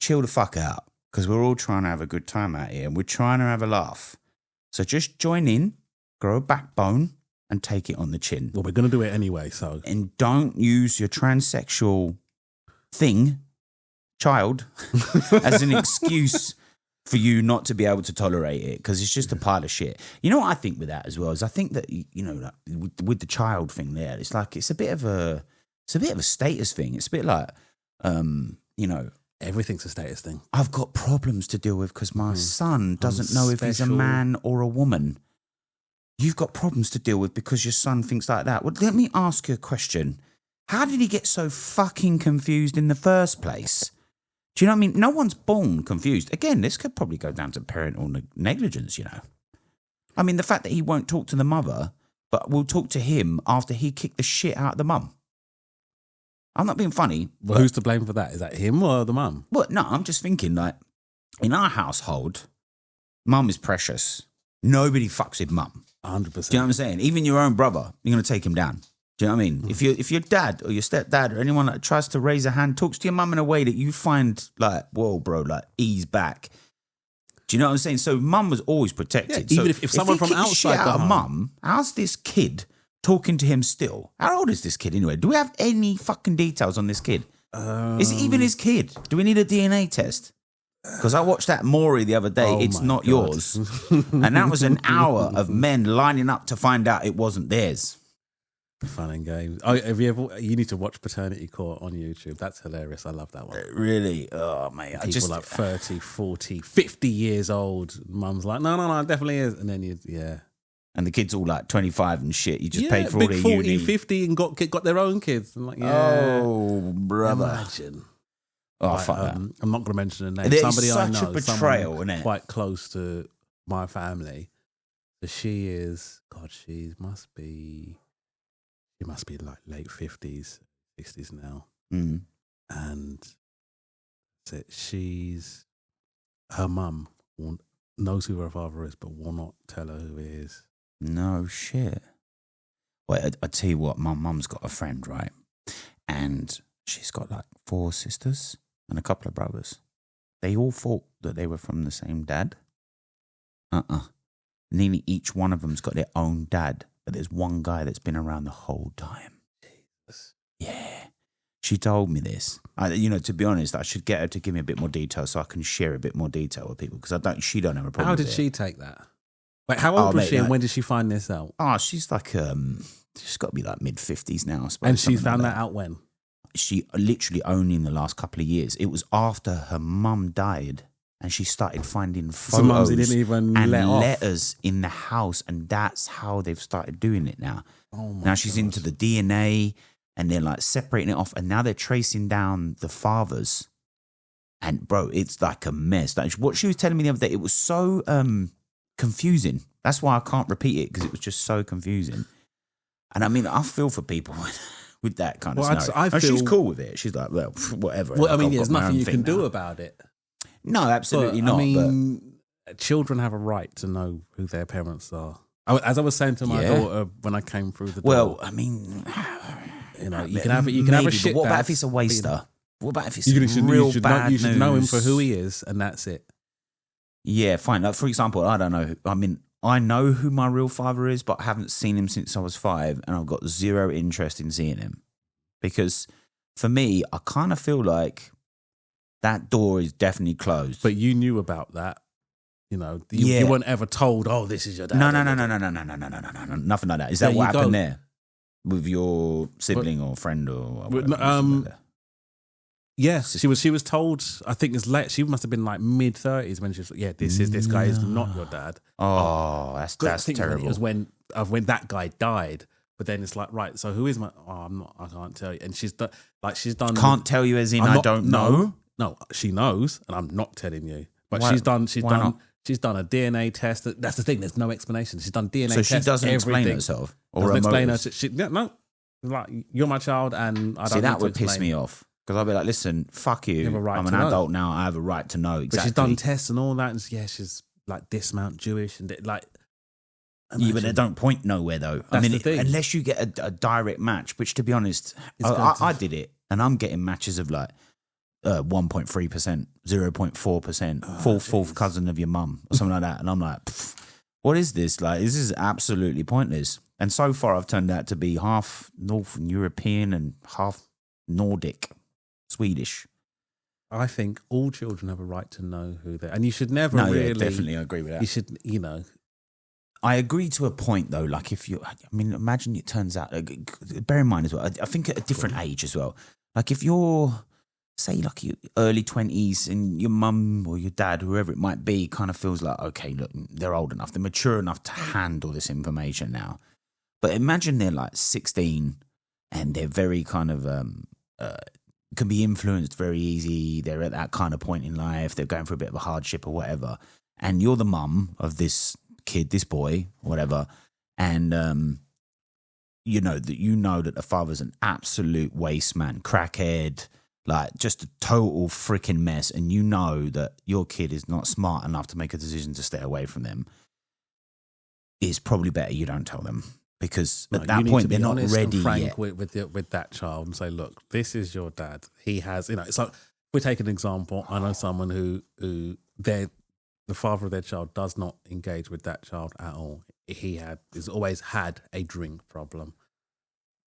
chill the fuck out because we're all trying to have a good time out here and we're trying to have a laugh. So just join in, grow a backbone and take it on the chin. Well, we're going to do it anyway, so. And don't use your transsexual child, as an excuse for you not to be able to tolerate it because it's just a pile of shit. You know what I think with that as well is I think that like with the child thing there, it's like it's a bit of a status thing. It's a bit like everything's a status thing. I've got problems to deal with because my son doesn't know if he's a man or a woman. You've got problems to deal with because your son thinks like that. Well, let me ask you a question. How did he get so fucking confused in the first place? Do you know what I mean? No one's born confused. Again, this could probably go down to parental negligence, I mean, the fact that he won't talk to the mother, but will talk to him after he kicked the shit out of the mum. I'm not being funny. Well, who's to blame for that? Is that him or the mum? Well, no, I'm just thinking like, in our household, mum is precious. Nobody fucks with mum. 100%. Do you know what I'm saying? Even your own brother, you're going to take him down. Do you know what I mean? If your dad or your stepdad or anyone that tries to raise a hand talks to your mum in a way that you find like, whoa, bro, like ease back. Do you know what I'm saying? So mum was always protected. Yeah, so even if someone from outside the home, mum, how's this kid talking to him still? How old is this kid anyway? Do we have any fucking details on this kid? Is it even his kid? Do we need a DNA test? Because I watched that Maury the other day. It's not yours. And that was an hour of men lining up to find out it wasn't theirs. Fun and games. Oh, you need to watch Paternity Court on YouTube. That's hilarious. I love that one. Really? Oh, mate. People like 30, 40, 50 years old. Mum's like, no, it definitely is. And then and the kids all like 25 and shit. You just paid for all their 40, uni. 50 and got their own kids. I'm like, oh, brother. Imagine. Oh, fuck that. I'm not going to mention a name. It's somebody such I know, a betrayal, isn't it? Quite close to my family. So she must be like late 50s, 60s now. Mm. And her mum knows who her father is, but will not tell her who he is. No shit. Well, I tell you what, my mum's got a friend, right? And she's got like 4 sisters and a couple of brothers. They all thought that they were from the same dad. Nearly each one of them's got their own dad. But there's one guy that's been around the whole time. Jesus. Yeah. She told me this. To be honest, I should get her to give me a bit more detail so I can share a bit more detail with people because she don't have a problem. How did she take that? Wait, how old was she and when did she find this out? Oh, she's like, she's got to be like mid-50s now, I suppose. And she found that out when? She literally only in the last couple of years. It was after her mum died. And she started finding photos didn't even and let off. letters in the house. And that's how they've started doing it now. Oh my now she's into the DNA and they're like separating it off. And now they're tracing down the fathers. And bro, it's like a mess. Like what she was telling me the other day, it was so confusing. That's why I can't repeat it because it was just so confusing. And I mean, I feel for people with that kind of scenario. She's cool with it. She's like, well, whatever. Well, I mean, there's nothing you can do about it. No, absolutely not. I mean, children have a right to know who their parents are. As I was saying to my daughter when I came through the door. Well, I mean, you can have a shit. What about if it's a waster? What about if it's you bad should know him for who he is, and that's it. Yeah, fine. Like, for example, I don't know. I mean, I know who my real father is, but I haven't seen him since I was 5, and I've got zero interest in seeing him because, for me, I kind of feel like that door is definitely closed. But you knew about that. You weren't ever told, oh, this is your dad. No. Nothing like that. Is that what happened there? With your sibling or friend or whatever? Yeah, she was told. I think it's late. She must have been like mid-30s when she was like, "Yeah, this guy is not your dad." Oh, that's terrible. It was when that guy died. But then it's like, right. So who is my? Oh, I'm not. I can't tell you. And she's done. Can't tell you as in I don't know. No, she knows, and I'm not telling you. But Why- she's done. not? She's done a DNA test. That's the thing. There's no explanation. She's done DNA So tests. she doesn't explain everything. herself or Doesn't her explain her. motives? No. Like, you're my child, and I don't. See, that need to would piss explain. me off because I'll be like, listen, fuck you. have a right I'm to an know. adult now. I have a right to know exactly. But she's done tests and all that, and she's like this amount Jewish, and like. Yeah, but they don't point nowhere though. That's the thing. Unless you get a direct match, which to be honest, I did it, and I'm getting matches of like 1.3%, 0.4%, fourth cousin of your mum or something like that, and I'm like, what is this? Like, this is absolutely pointless. And so far, I've turned out to be half Northern European and half Nordic, Swedish. I think all children have a right to know who they're, and you should never definitely agree with that. You should, I agree to a point though. Like imagine it turns out. Bear in mind as well. I think at a different age as well. Like if you're, say, like your early 20s, and your mum or your dad, whoever it might be, kind of feels like, okay, look, they're old enough, they're mature enough to handle this information now. But imagine they're like 16, and they're very kind of can be influenced very easy. They're at that kind of point in life. They're going through a bit of a hardship or whatever, and you're the mum of this kid, this boy, whatever, and you know that the father's an absolute waste man, crackhead, like just a total freaking mess, and you know that your kid is not smart enough to make a decision to stay away from them. It's probably better you don't tell them, because at that point they're not ready yet. With that child and say, look, this is your dad. He has, it's like, we take an example. I know someone who the father of their child does not engage with that child at all. He's always had a drink problem,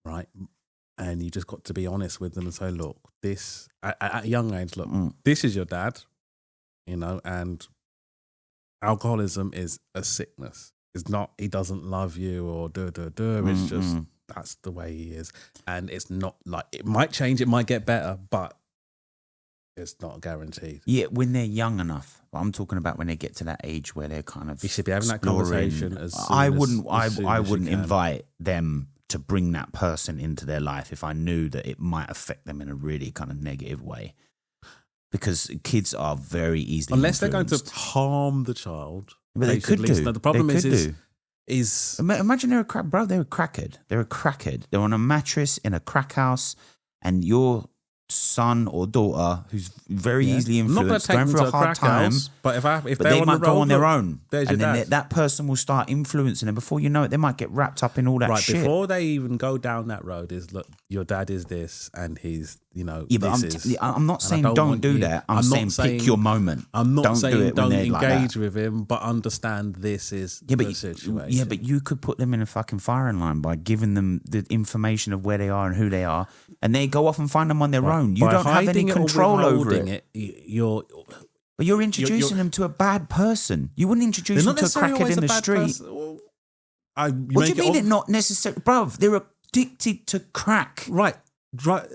right? And you just got to be honest with them and say, look, this, at a young age, look, this is your dad, and alcoholism is a sickness. It's not, he doesn't love you or it's just, that's the way he is. And it's not like, it might change, it might get better, but it's not guaranteed. Yeah, when they're young enough. But I'm talking about when they get to that age where they're kind of, you should be having that conversation as soon I as wouldn't invite them to bring that person into their life if I knew that it might affect them in a really kind of negative way. Because kids are very easily unless they're going to influenced. harm the child. But they could do. The problem is imagine they're a crackhead. They're a crackhead. They're on a mattress in a crack house, and your son or daughter, who's very easily influenced, going through a hard time, but if they might go on their own, and then that person will start influencing them. Before you know it, they might get wrapped up in all that shit. Before they even go down that road, is look, your dad is this, and he's Yeah, but I'm not saying don't do that. I'm saying pick your moment. I'm not saying don't engage like with him, but understand this is the situation. Yeah, but you could put them in a fucking firing line by giving them the information of where they are and who they are, and they go off and find them on their own. You don't have any control over it. But you're introducing them to a bad person. You wouldn't introduce them to a crackhead in the street. What do you mean they're not necessarily? Bruv, they're addicted to crack. Right. Drug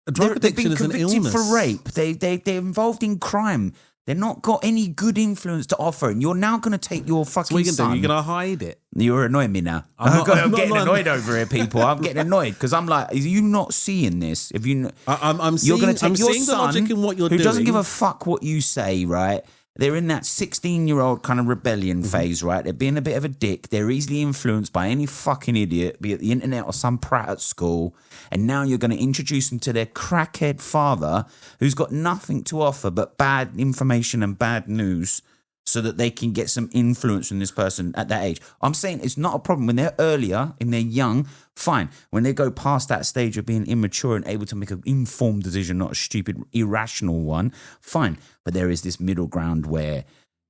addiction is an illness. For rape. They're involved in crime. They're not got any good influence to offer, and you're now going to take your fucking so what are you gonna son. do? You're going to hide it. You're annoying me now. I'm getting annoyed over here, people. I'm getting annoyed because I'm like, are you not seeing this? If you, I'm you're going to take your seeing son, the logic in what you're who doing. doesn't give a fuck what you say, right? They're in that 16-year-old kind of rebellion phase, right? They're being a bit of a dick. They're easily influenced by any fucking idiot, be it the internet or some prat at school. And now you're going to introduce them to their crackhead father who's got nothing to offer but bad information and bad news so that they can get some influence from this person at that age. I'm saying it's not a problem. When they're earlier and they're young, fine. When they go past that stage of being immature and able to make an informed decision, not a stupid, irrational one, fine. But there is this middle ground where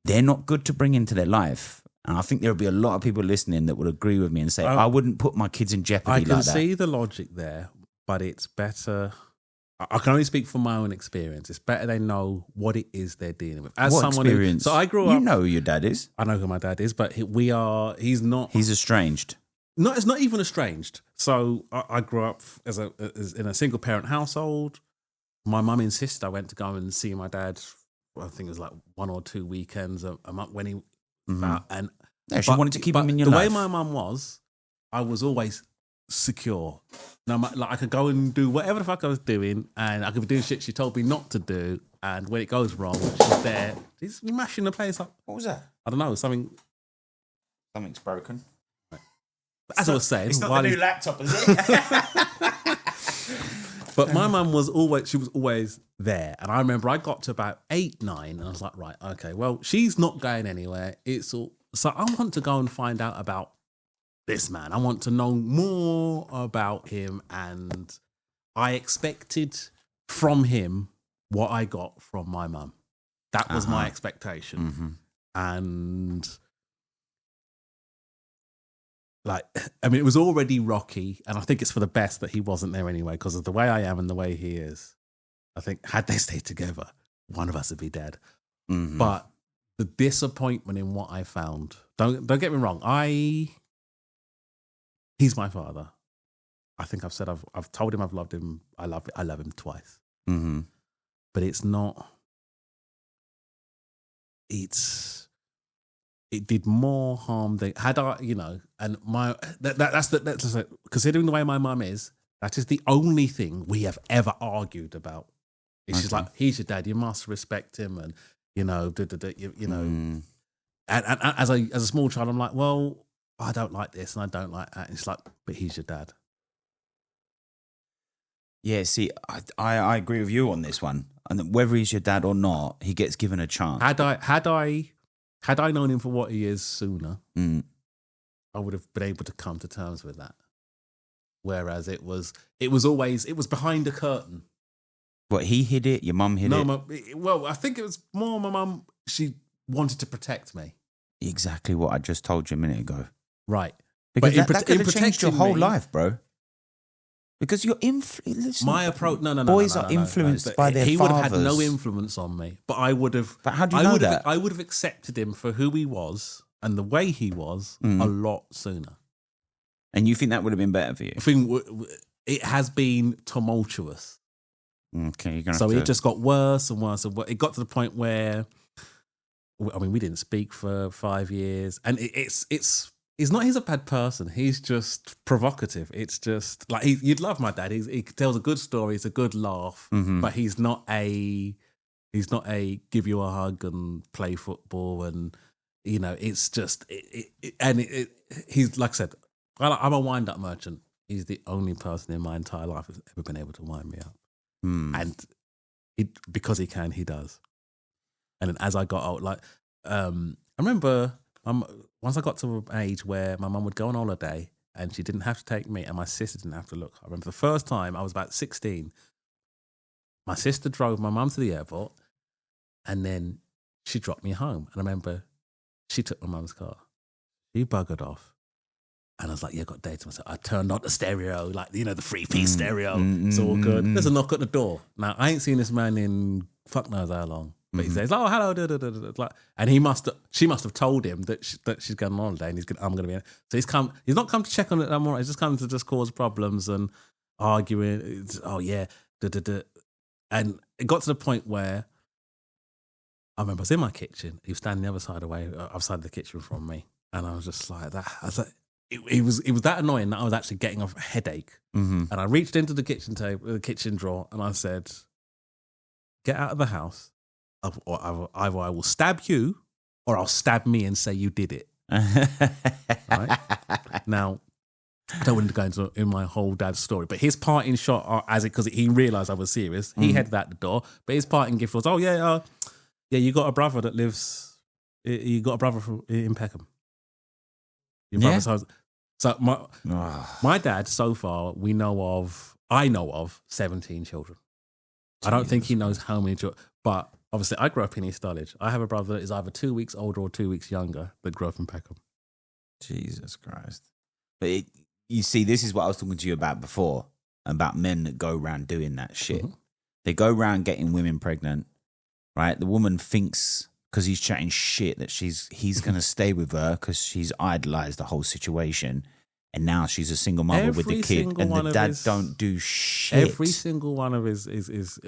they're not good to bring into their life. And I think there'll be a lot of people listening that would agree with me and say, I wouldn't put my kids in jeopardy like that. I can see the logic there, but it's better. I can only speak from my own experience. It's better they know what it is they're dealing with. As what someone experience? So I grew up. You know who your dad is. I know who my dad is, but he's not. He's estranged. No, it's not even estranged. So I grew up in a single parent household. my mum insisted I went to go and see my dad. I think it was like 1 or 2 weekends a month when he found, and Yeah, she wanted to keep him in your the life. way my mum was, I was always secure. No, like I could go and do whatever the fuck I was doing, and I could do shit she told me not to do. And when it goes wrong, she's there. She's mashing the place up. What was that? I don't know, something's broken. As I was saying, It's not the new laptop, is it? But my mum was always there. And I remember I got to about 8, 9, and I was like, right, okay, well, she's not going anywhere. So I want to go and find out about this man. I want to know more about him. And I expected from him what I got from my mum. That was my expectation. Mm-hmm. And like, I mean, it was already rocky, and I think it's for the best that he wasn't there anyway, because of the way I am and the way he is. I think had they stayed together, one of us would be dead. Mm-hmm. But the disappointment in what I found, don't get me wrong, he's my father. I think I've said I've told him I've loved him. I love him twice. Mm-hmm. But it's not. It did more harm than had I, and that's considering the way my mum is, that is the only thing we have ever argued about. It's just like, he's your dad, you must respect him, and and as a small child, I'm like, well, I don't like this and I don't like that. And it's like, but he's your dad. Yeah, see, I agree with you on this one. And whether he's your dad or not, he gets given a chance. Had I known him for what he is sooner, I would have been able to come to terms with that. Whereas it was behind a curtain. What, he hid it? Your mum hid it? Well, I think it was more my mum. She wanted to protect me. Exactly what I just told you a minute ago. Right. Because that could have changed your whole life, bro. Because you're my approach. No. Boys are influenced by their fathers. He would have had no influence on me, but I would have. But how do you know that? I would have accepted him for who he was and the way he was a lot sooner. And you think that would have been better for you? I think it has been tumultuous. Okay, you're gonna. So it just got worse and worse and worse. It got to the point where, I mean, we didn't speak for 5 years, and He's not. He's a bad person. He's just provocative. It's just like you'd love my dad. He tells a good story. It's a good laugh, but he's not a give you a hug and play football and It's just he's like I said. I'm a wind up merchant. He's the only person in my entire life who's ever been able to wind me up, and because he can, he does. And then as I got old, I remember. Once I got to an age where my mum would go on holiday and she didn't have to take me and my sister didn't have to look. I remember the first time I was about 16, my sister drove my mum to the airport and then she dropped me home. And I remember she took my mum's car. She buggered off. And I was like, yeah, I got dates. So I turned on the stereo, like, the 3-piece stereo. It's all good. There's a knock at the door. Now, I ain't seen this man in fuck knows how long. But he says, "Oh, hello," and she must have told him that she's going on holiday, and I'm going to be. So he's come. He's not come to check on it. I'm all right. He's just come to just cause problems and arguing. Oh yeah, and it got to the point where I remember I was in my kitchen. He was standing the other side outside the kitchen from me, and I was just like that. I was like, it was that annoying that I was actually getting a headache, and I reached into the kitchen drawer, and I said, "Get out of the house. Either I will stab you or I'll stab me and say you did it." Right? Now, I don't want to go into my whole dad's story, but his parting shot, because he realised I was serious, he headed out the door. But his parting gift was, "Oh yeah, you got a brother that lives. You got a brother in Peckham. Your brother's house." So my dad, so far, I know of 17 children. I don't think he knows how many children, but. Obviously, I grew up in East Dulwich. I have a brother that is either 2 weeks older or 2 weeks younger that grew up in Peckham. Jesus Christ. But you see, this is what I was talking to you about before, about men that go around doing that shit. They go around getting women pregnant, right? The woman thinks, because he's chatting shit, that he's going to stay with her because she's idolized the whole situation. and now she's a single mother with the kid, and the dad don't do shit. Every single one of his is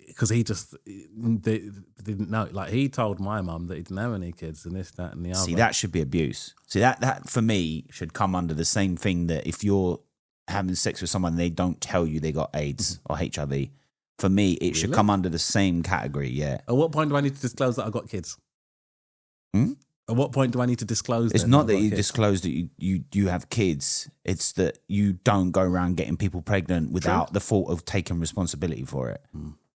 because he just didn't know. Like, he told my mum that he didn't have any kids and this, that, and the other. See, that should be abuse. See, that for me should come under the same thing that if you're having sex with someone and they don't tell you they got AIDS or HIV, for me it should come under the same category. Yeah. At what point do I need to disclose that I got kids? At what point do I need to disclose? It's not that you disclose that you have kids. It's that you don't go around getting people pregnant without the thought of taking responsibility for it.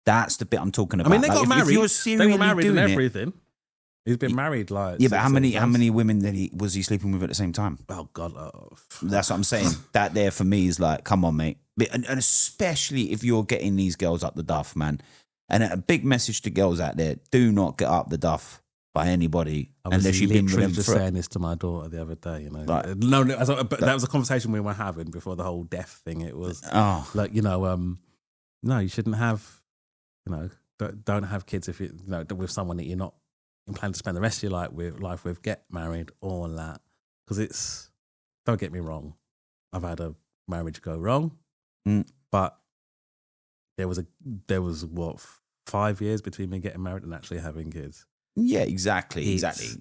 That's the bit I'm talking about. I mean, they got married. They were married and doing everything. He's been married like but how many women was he sleeping with at the same time? Oh God, that's what I'm saying. That there for me is like, come on, mate, and especially if you're getting these girls up the duff, man. And a big message to girls out there: do not get up the duff by anybody unless you've been with them. Just saying this to my daughter the other day, you know. Like, no, but that was a conversation we were having before the whole death thing. It was like, you know, no, you shouldn't have, you know, don't have kids if you know with someone that you're not planning to spend the rest of your life with. Get married, all that, because it's. Don't get me wrong, I've had a marriage go wrong, but there was what 5 years between me getting married and actually having kids. Yeah, exactly.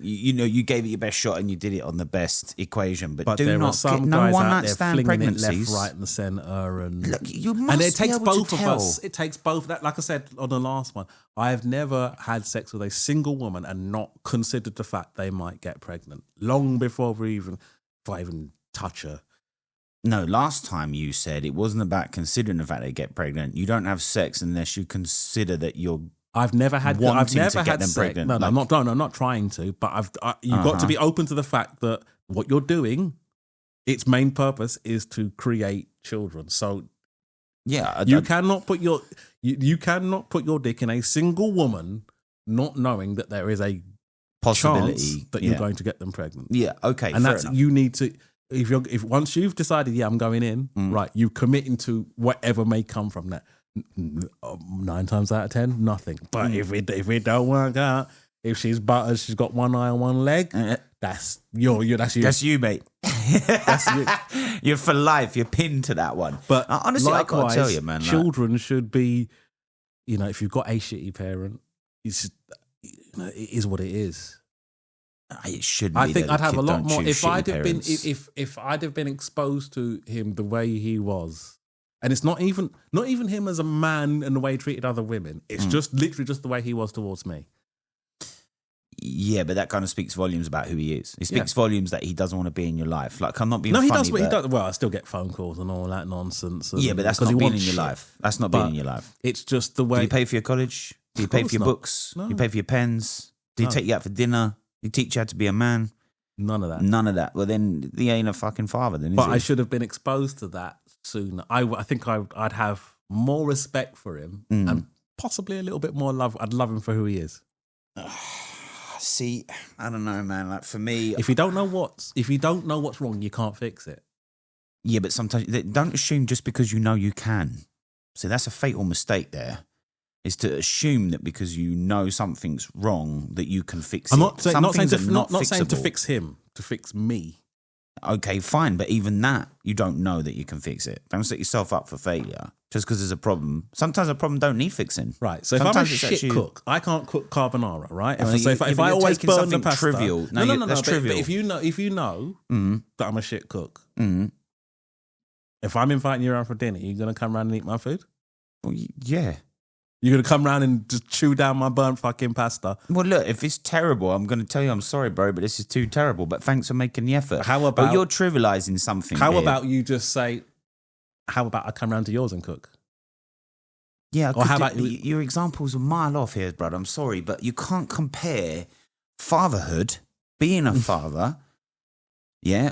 You know, you gave it your best shot and you did it on the best equation. But do there not are some get no guys one out night there stand flinging pregnancies. It left, right, and centre, and look, you must and it takes be able both to of tell. us. It takes both. That, like I said on the last one, I have never had sex with a single woman and not considered the fact they might get pregnant long before I even touch her. No, last time you said it wasn't about considering the fact they get pregnant. You don't have sex unless you consider that you're. I've never had them sex. pregnant. No, I'm not trying to. But you've got to be open to the fact that what you're doing, its main purpose is to create children. So, yeah, you cannot put your dick in a single woman, not knowing that there is a possibility chance that you're going to get them pregnant. Yeah, okay, and that's enough. You need to. If once you've decided, yeah, I'm going in, right, you committing to whatever may come from that. 9 times out of 10, nothing. But if it don't work out, if she's buttered, she's got one eye and one leg, that's you. That's you, mate. That's you. You're for life. You're pinned to that one. But honestly, I gotta tell you, man, children should be. You know, if you've got a shitty parent, it is what it is. It should be. I think I'd have a lot more if I'd have been if I'd have been exposed to him the way he was. And it's not even him as a man and the way he treated other women. It's just literally just the way he was towards me. Yeah, but that kind of speaks volumes about who he is. It speaks volumes that he doesn't want to be in your life. Like, I'm not being funny. No, he does. But he does. Well, I still get phone calls and all that nonsense. Yeah, but that's not being in your life. That's not being in your life. It's just the way. Do you pay for your college? Do you pay for your books? Do you pay for your pens? Do you take you out for dinner? Do you teach you how to be a man? None of that. None of that. Well, then he ain't a fucking father, then, is But he? I should have been exposed to that sooner. I think I'd have more respect for him and possibly a little bit more love. I'd love him for who he is. See, I don't know, man. Like, for me, if you don't know what's wrong, you can't fix it. Yeah, but sometimes don't assume just because you know you can. See, that's a fatal mistake there. Is to assume that because you know something's wrong that you can fix it. I'm not saying to fixable. fix him, to fix me. Okay, fine, but even that, you don't know that you can fix it. Don't set yourself up for failure just because there's a problem. Sometimes a problem don't need fixing. Right, so sometimes if I'm a shit cook, I can't cook carbonara, right? So if I always burn the pasta... trivial. No, that's trivial. But if you know that I'm a shit cook, if I'm inviting you around for dinner, you're going to come around and eat my food? Well, yeah. You're going to come around and just chew down my burnt fucking pasta? Well, look, if it's terrible, I'm going to tell you I'm sorry, bro, but this is too terrible. But thanks for making the effort. How about... But you're trivialising something How here. about you just say, how about I come round to yours and cook? Yeah, or how about your example's a mile off here, brother. I'm sorry, but you can't compare fatherhood, being a father,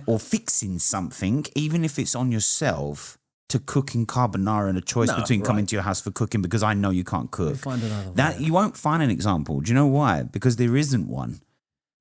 or fixing something, even if it's on yourself, to cooking carbonara and a choice between coming to your house for cooking because I know you can't cook. Find another way. You won't find an example. Do you know why? Because there isn't one.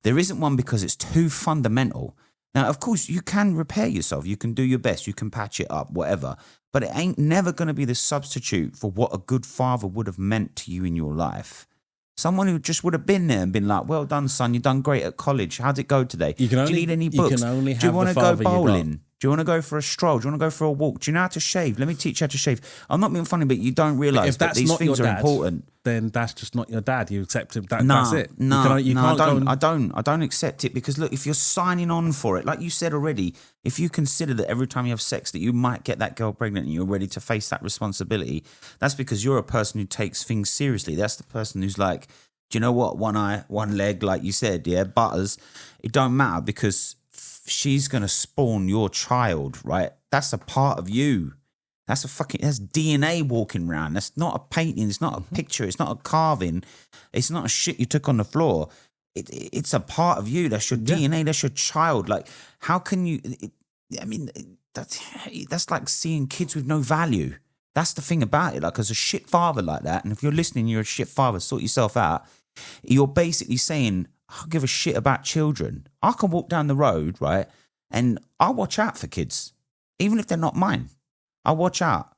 There isn't one because it's too fundamental. Now, of course, you can repair yourself. You can do your best. You can patch it up, whatever. But it ain't never going to be the substitute for what a good father would have meant to you in your life. Someone who just would have been there and been like, well done, son, you've done great at college. How'd it go today? Do you need any books? You can only have do you want to go bowling? Do you want to go for a stroll? Do you want to go for a walk? Do you know how to shave? Let me teach you how to shave. I'm not being funny, but you don't realise that these things are important. Then that's just not your dad. You accept him. That's it. I don't accept it because look, if you're signing on for it, like you said already, if you consider that every time you have sex that you might get that girl pregnant and you're ready to face that responsibility, that's because you're a person who takes things seriously. That's the person who's like, do you know what? One eye, one leg, like you said, yeah, butters. It don't matter because she's going to spawn your child, right? That's a part of you. That's DNA walking around. That's not a painting. It's not a picture. It's not a carving. It's not a shit you took on the floor. It's a part of you. That's your DNA. That's your child. Like, how can you... that's like seeing kids with no value. That's the thing about it. Like, as a shit father like that, and if you're listening, you're a shit father, sort yourself out. You're basically saying, I don't give a shit about children. I can walk down the road, right? And I'll watch out for kids, even if they're not mine. I'll watch out.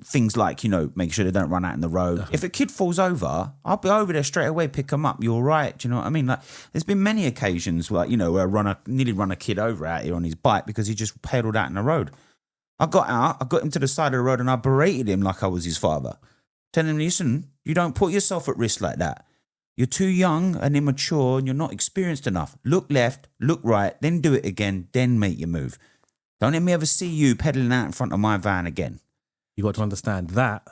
Things like, make sure they don't run out in the road. If a kid falls over, I'll be over there straight away, pick them up. You're right. Do you know what I mean? Like, there's been many occasions where, where I nearly run a kid over out here on his bike because he just pedaled out in the road. I got out, I got him to the side of the road and I berated him like I was his father. Telling him, listen, you don't put yourself at risk like that. You're too young and immature and you're not experienced enough. Look left, look right, then do it again, then make your move. Don't let me ever see you pedaling out in front of my van again. You got to understand that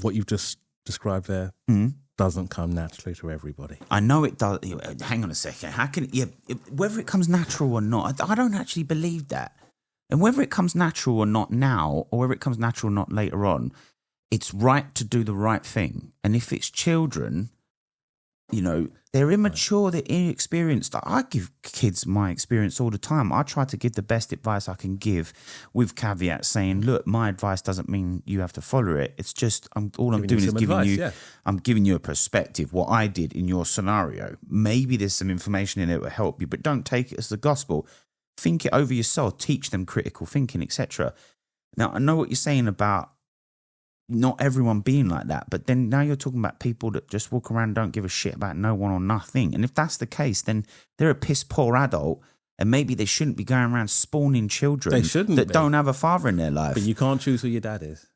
what you've just described there doesn't come naturally to everybody. I know it does. Hang on a second. How can whether it comes natural or not, I don't actually believe that. And whether it comes natural or not now, or whether it comes natural or not later on, it's right to do the right thing. And if it's children... they're immature, they're inexperienced. I give kids my experience all the time. I try to give the best advice I can give with caveats saying, look, my advice doesn't mean you have to follow it. It's just, I'm giving you a perspective, what I did in your scenario. Maybe there's some information in it that will help you, but don't take it as the gospel. Think it over yourself, teach them critical thinking, etc. Now, I know what you're saying about not everyone being like that, but then now you're talking about people that just walk around and don't give a shit about no one or nothing. And if that's the case, then they're a piss poor adult, and maybe they shouldn't be going around spawning children that don't have a father in their life. But you can't choose who your dad is.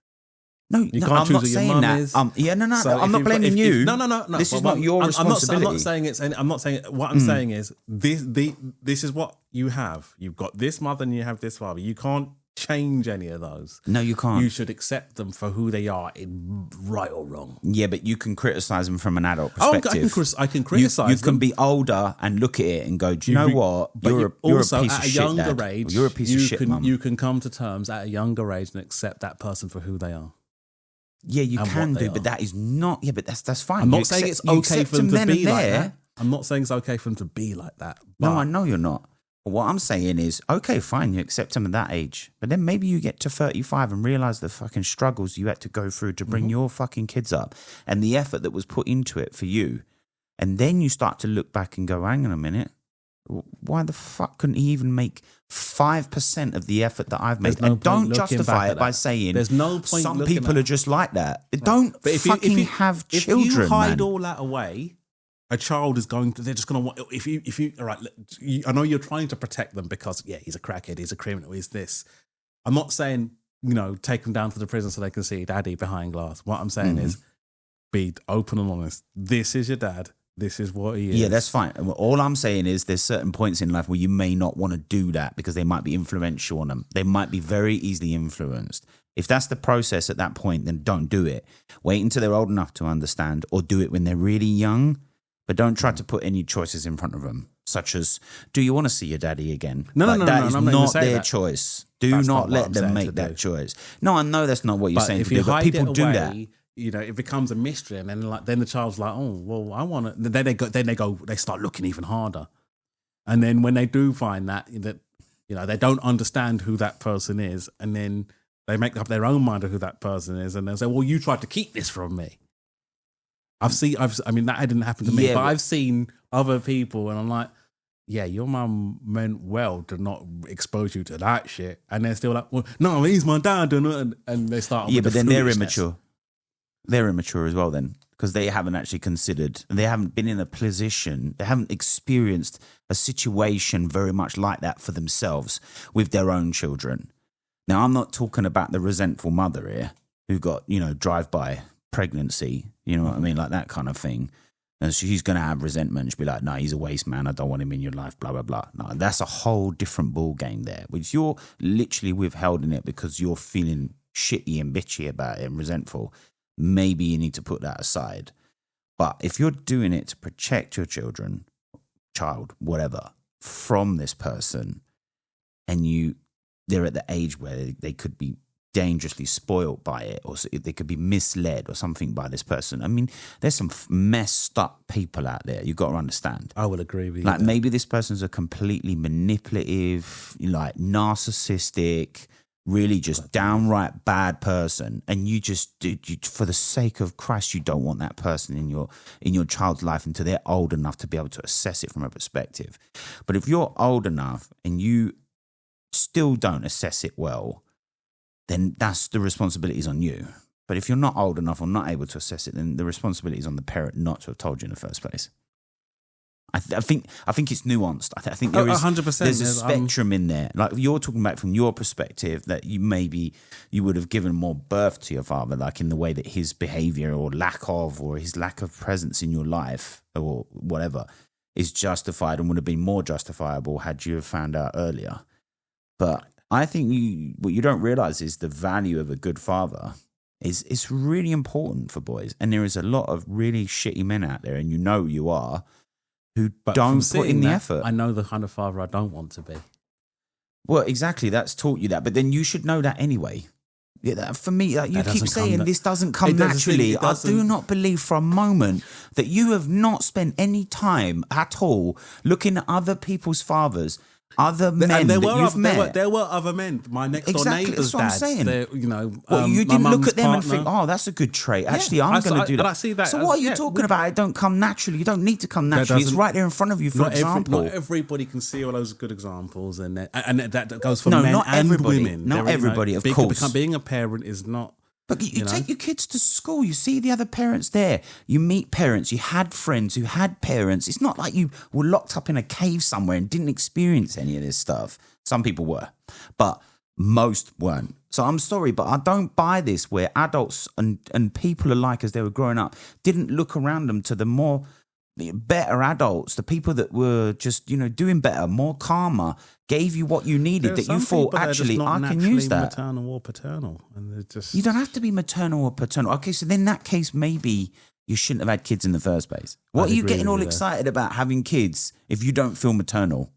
No, I'm not saying that. So I'm not blaming you. No. This is not your responsibility. I'm not saying it's. I'm not saying. What I'm saying is this is what you have. You've got this mother and you have this father. You can't change any of those. No, you can't. You should accept them for who they are, in right or wrong. Yeah, but you can criticize them from an adult perspective. I can criticize. You can be older and look at it and go, do you know what? You're a piece of shit, younger age, you're a piece of shit, mum. You can come to terms at a younger age and accept that person for who they are. Yeah, you can do, but that is not. Yeah, but that's fine. I'm not saying it's okay for them to be like that. I'm not saying it's okay for them to be like that. No, I know you're not. But what I'm saying is, okay, fine, you accept them at that age. But then maybe you get to 35 and realise the fucking struggles you had to go through to bring your fucking kids up and the effort that was put into it for you. And then you start to look back and go, hang on a minute, why the fuck couldn't he even make 5% of the effort that I've made? And don't justify it by saying there's no point some people are just like that. Don't fucking have children, if you hide man. all that away, a child is going to, they're just going to want, if you, all right, I know you're trying to protect them because, he's a crackhead, he's a criminal, he's this. I'm not saying, take them down to the prison so they can see daddy behind glass. What I'm saying is be open and honest. This is your dad. This is what he is. Yeah, that's fine. All I'm saying is there's certain points in life where you may not want to do that because they might be influential on them. They might be very easily influenced. If that's the process at that point, then don't do it. Wait until they're old enough to understand, or do it when they're really young. But don't try to put any choices in front of them, such as, do you want to see your daddy again? That is not their choice. Do not let them make that choice. No, I know that's not what you're saying to do, but people do that. It becomes a mystery, and then the child's like, oh, well, I want to. They start looking even harder, and then when they do find that they don't understand who that person is, and then they make up their own mind of who that person is, and they'll say, well, you tried to keep this from me. I mean, that didn't happen to me, but I've seen other people, and I'm like, yeah, your mum meant well to not expose you to that shit, and they're still like, well, no, he's my dad, and they start. Yeah, but then they're immature. They're immature as well, then, because they haven't actually considered, they haven't been in a position, they haven't experienced a situation very much like that for themselves with their own children. Now, I'm not talking about the resentful mother here who got, drive-by pregnancy, you know what I mean, like that kind of thing. And so she's going to have resentment. She'll be like, no, he's a waste man. I don't want him in your life, blah, blah, blah. No, that's a whole different ball game there, which you're literally withholding it because you're feeling shitty and bitchy about it and resentful. Maybe you need to put that aside. But if you're doing it to protect your child, whatever, from this person, and they're at the age where they could be dangerously spoiled by it, or they could be misled or something by this person. I mean, there's some messed up people out there. You've got to understand. I will agree with you. Like maybe this person's a completely manipulative, like narcissistic, really just downright bad person, and you for the sake of Christ, you don't want that person in your child's life until they're old enough to be able to assess it from a perspective. But if you're old enough and you still don't assess it well, then that's the responsibilities on you. But if you're not old enough or not able to assess it, then the responsibility is on the parent not to have told you in the first place. I think it's nuanced. I think there is 100%. There's a spectrum in there. Like you're talking about from your perspective that you would have given more birth to your father, like in the way that his behavior or his lack of presence in your life or whatever is justified and would have been more justifiable had you have found out earlier. But I think what you don't realize is the value of a good father is really important for boys. And there is a lot of really shitty men out there, and you are, who don't put in the effort. I know the kind of father I don't want to be. Well, exactly. That's taught you that. But then you should know that anyway. Yeah, for me, you keep saying this doesn't come naturally. I do not believe for a moment that you have not spent any time at all looking at other people's fathers, other men that you've met. There were other men. My next door neighbour's dads. Saying. You didn't look at them and think, oh, that's a good trait. Actually, I'm going to do that. I see that. So what are you talking about? It don't come naturally. You don't need to come naturally. It's right there in front of you, for example. Not everybody can see all those good examples. And that goes for men and women. Not everybody, of course. Being a parent is not... But you take your kids to school. You see the other parents there. You meet parents. You had friends who had parents. It's not like you were locked up in a cave somewhere and didn't experience any of this stuff. Some people were, but most weren't. So I'm sorry, but I don't buy this where adults and people alike as they were growing up didn't look around them to the better adults, the people that were just, doing better, more calmer, gave you what you needed, that you thought, actually, I can use that. Maternal or paternal. And they're just... You don't have to be maternal or paternal. Okay, so then in that case, maybe you shouldn't have had kids in the first place. What are you getting all excited about having kids if you don't feel maternal?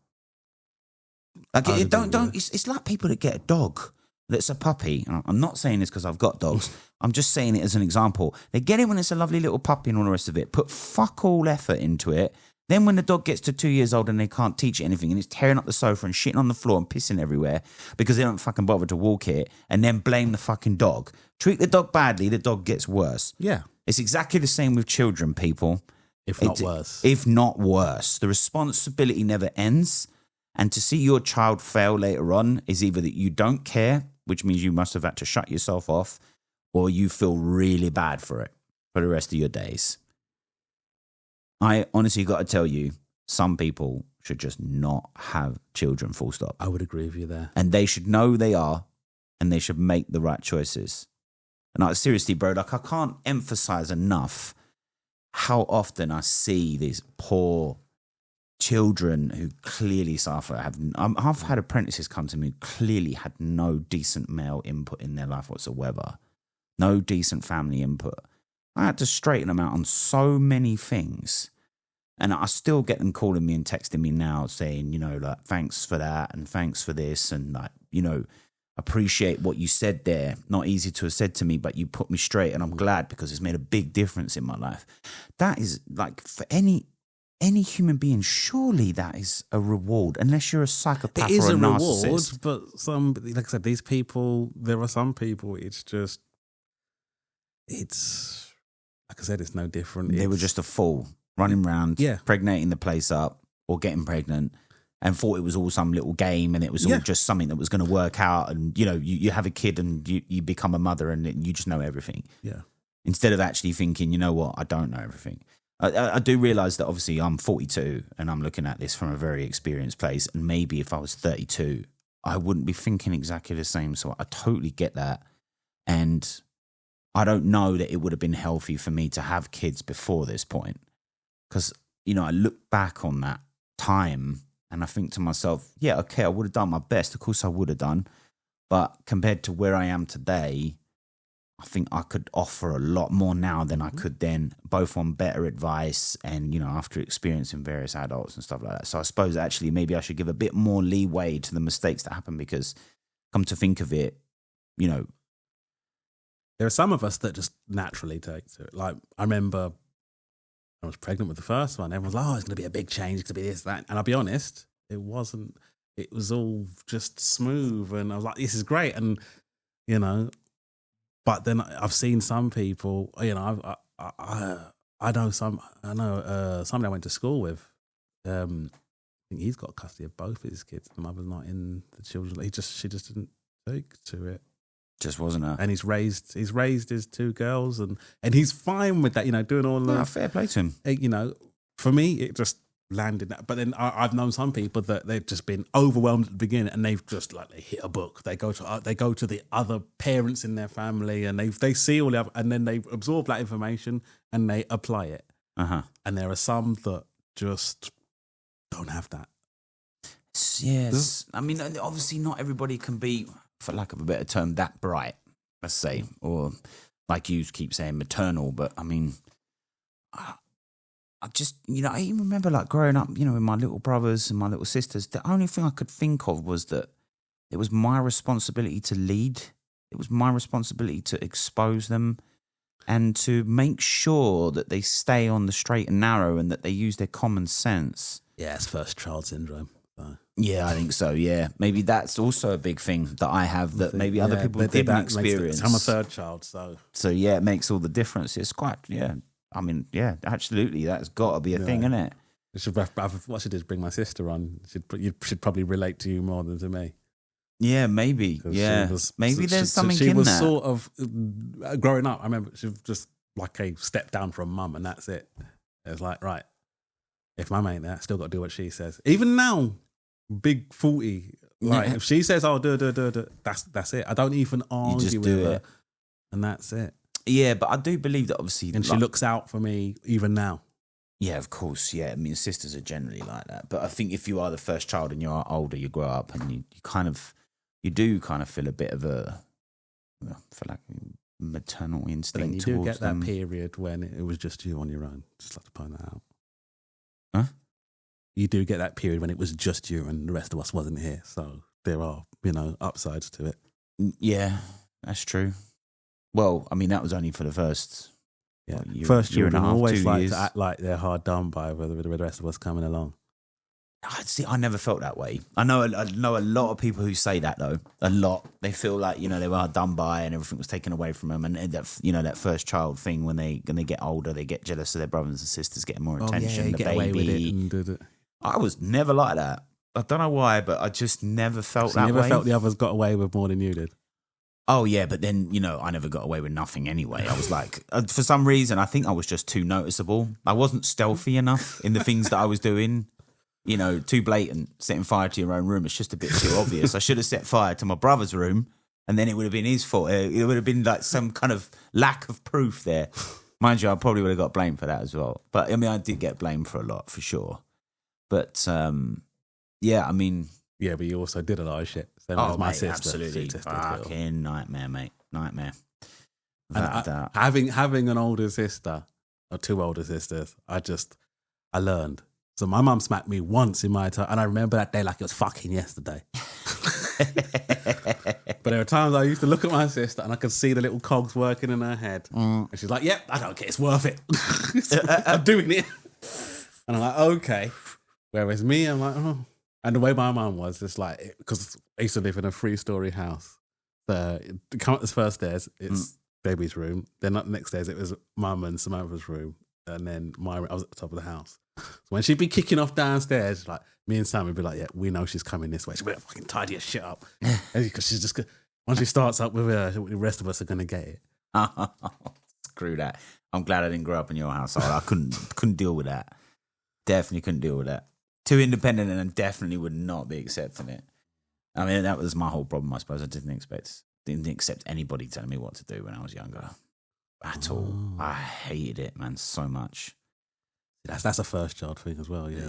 Like, it's like people that get a dog that's a puppy. I'm not saying this because I've got dogs. I'm just saying it as an example. They get it when it's a lovely little puppy and all the rest of it. Put fuck all effort into it. Then when the dog gets to 2 years old and they can't teach it anything and it's tearing up the sofa and shitting on the floor and pissing everywhere because they don't fucking bother to walk it, and then blame the fucking dog. Treat the dog badly, the dog gets worse. Yeah. It's exactly the same with children, people. If not worse. If not worse. The responsibility never ends. And to see your child fail later on is either that you don't care, which means you must have had to shut yourself off, or you feel really bad for it for the rest of your days. I honestly got to tell you, some people should just not have children, full stop. I would agree with you there. And they should know they are, and they should make the right choices. And seriously, bro, I can't emphasize enough how often I see these poor children who clearly suffer. I've had apprentices come to me who clearly had no decent male input in their life whatsoever. No decent family input. I had to straighten them out on so many things. And I still get them calling me and texting me now saying, thanks for that and thanks for this and appreciate what you said there. Not easy to have said to me, but you put me straight and I'm glad because it's made a big difference in my life. That is like for any human being, surely that is a reward, unless you're a psychopath or a narcissist. It is a reward, but like I said, these people, there are some people, it's like I said, it's no different. They were just a fool running around, pregnating the place up or getting pregnant and thought it was all some little game and it was all just something that was going to work out. And, you have a kid and you become a mother and you just know everything. Yeah. instead of actually thinking, you know what, I don't know everything. I do realise that obviously I'm 42 and I'm looking at this from a very experienced place, and maybe if I was 32, I wouldn't be thinking exactly the same. So I totally get that. And I don't know that it would have been healthy for me to have kids before this point. Because, you know, I look back on that time and I think to myself, yeah, okay, I would have done my best. Of course I would have done. But compared to where I am today, I think I could offer a lot more now than I could then, both on better advice and, you know, after experiencing various adults and stuff like that. So I suppose actually maybe I should give a bit more leeway to the mistakes that happen, because come to think of it, you know, there are some of us that just naturally take to it. Like, I remember I was pregnant with the first one. Everyone's like, oh, it's going to be a big change. It's going to be this, that. And I'll be honest, it wasn't. It was all just smooth. And I was like, this is great. And, you know, but then I've seen some people, you know, I know somebody I went to school with. I think he's got custody of both of his kids. The mother's not in the children. She just didn't take to it. just wasn't her. And he's raised his two girls, and he's fine with that, you know, doing all the... No, fair play to him. You know, for me, it just landed that. But then I've known some people that they've just been overwhelmed at the beginning, and they've just like, they hit a book. They go to the other parents in their family, and they see all the other, and then they absorb that information and they apply it. And there are some that just don't have that. Yes. I mean, obviously not everybody can be, for lack of a better term, that bright, let's say, or like you keep saying, maternal. But I mean, I just, you know, I even remember like growing up, you know, with my little brothers and my little sisters, the only thing I could think of was that it was my responsibility to lead. It was my responsibility to expose them and to make sure that they stay on the straight and narrow and that they use their common sense. Yeah, it's first child syndrome. So. Yeah, I think so, yeah. Maybe that's also a big thing that I have that maybe other people didn't experience. I'm a third child, so... So, yeah, it makes all the difference. It's quite, yeah. I mean, yeah, absolutely. That's got to be a thing, isn't it? What I should do is bring my sister on. You should probably relate to you more than to me. Yeah, maybe. Yeah. Maybe there's something in that. She was sort of, growing up, I remember she was just like a step down from mum, and that's it. It was like, right, if mum ain't there, I still got to do what she says. Even now, big 40, like, if she says, oh, that's it. I don't even argue with her, and that's it. Yeah, but I do believe that obviously... And she looks out for me even now. Yeah, of course, yeah. I mean, sisters are generally like that. But I think if you are the first child and you're older, you grow up and you do kind of feel a bit of a, for like maternal instinct towards them. You do get that period when it was just you on your own. Just like to point that out. Huh? You do get that period when it was just you and the rest of us wasn't here. So there are, upsides to it. Yeah, that's true. Well, I mean, that was only for the first... Yeah, first children always like years. to act like they're hard done by with the rest of us coming along. See, I never felt that way. I know a lot of people who say that though. A lot. They feel like, they were hard done by and everything was taken away from them. And that, that first child thing, when they get older, they get jealous of their brothers and sisters getting more attention. The get baby. Away with it and did it. I was never like that. I don't know why, but I just never felt that way. You never felt the others got away with more than you did. Oh, yeah, but then, I never got away with nothing anyway. I was like, for some reason, I think I was just too noticeable. I wasn't stealthy enough in the things that I was doing. Too blatant, setting fire to your own room. It's just a bit too obvious. I should have set fire to my brother's room, and then it would have been his fault. It would have been like some kind of lack of proof there. Mind you, I probably would have got blamed for that as well. But, I did get blamed for a lot, for sure. But, yeah, I mean... Yeah, but you also did a lot of shit. Same as my sister. Absolutely. Fucking nightmare, mate. Nightmare. And having an older sister, or two older sisters, I learned. So my mum smacked me once in my time, and I remember that day like it was fucking yesterday. But there were times I used to look at my sister and I could see the little cogs working in her head. And she's like, yep, I don't care, it's worth it. I'm doing it. And I'm like, okay. Whereas me, I'm like, oh. And the way my mum was, it's like, because I used to live in a 3-story house. So to come up the first stairs, it's baby's room. Then up the next stairs, it was mum and Samantha's room. And then I was at the top of the house. So when she'd be kicking off downstairs, like me and Sam would be like, yeah, we know she's coming this way. She'd be like, fucking tidy your shit up. Because she's just, once she starts up with her, the rest of us are going to get it. It's screw that. I'm glad I didn't grow up in your household. I couldn't deal with that. Definitely couldn't deal with that. Too independent, and I definitely would not be accepting it. I mean, that was my whole problem, I suppose. I didn't accept anybody telling me what to do when I was younger at all. I hated it, man, so much. That's a first child thing as well. Yeah,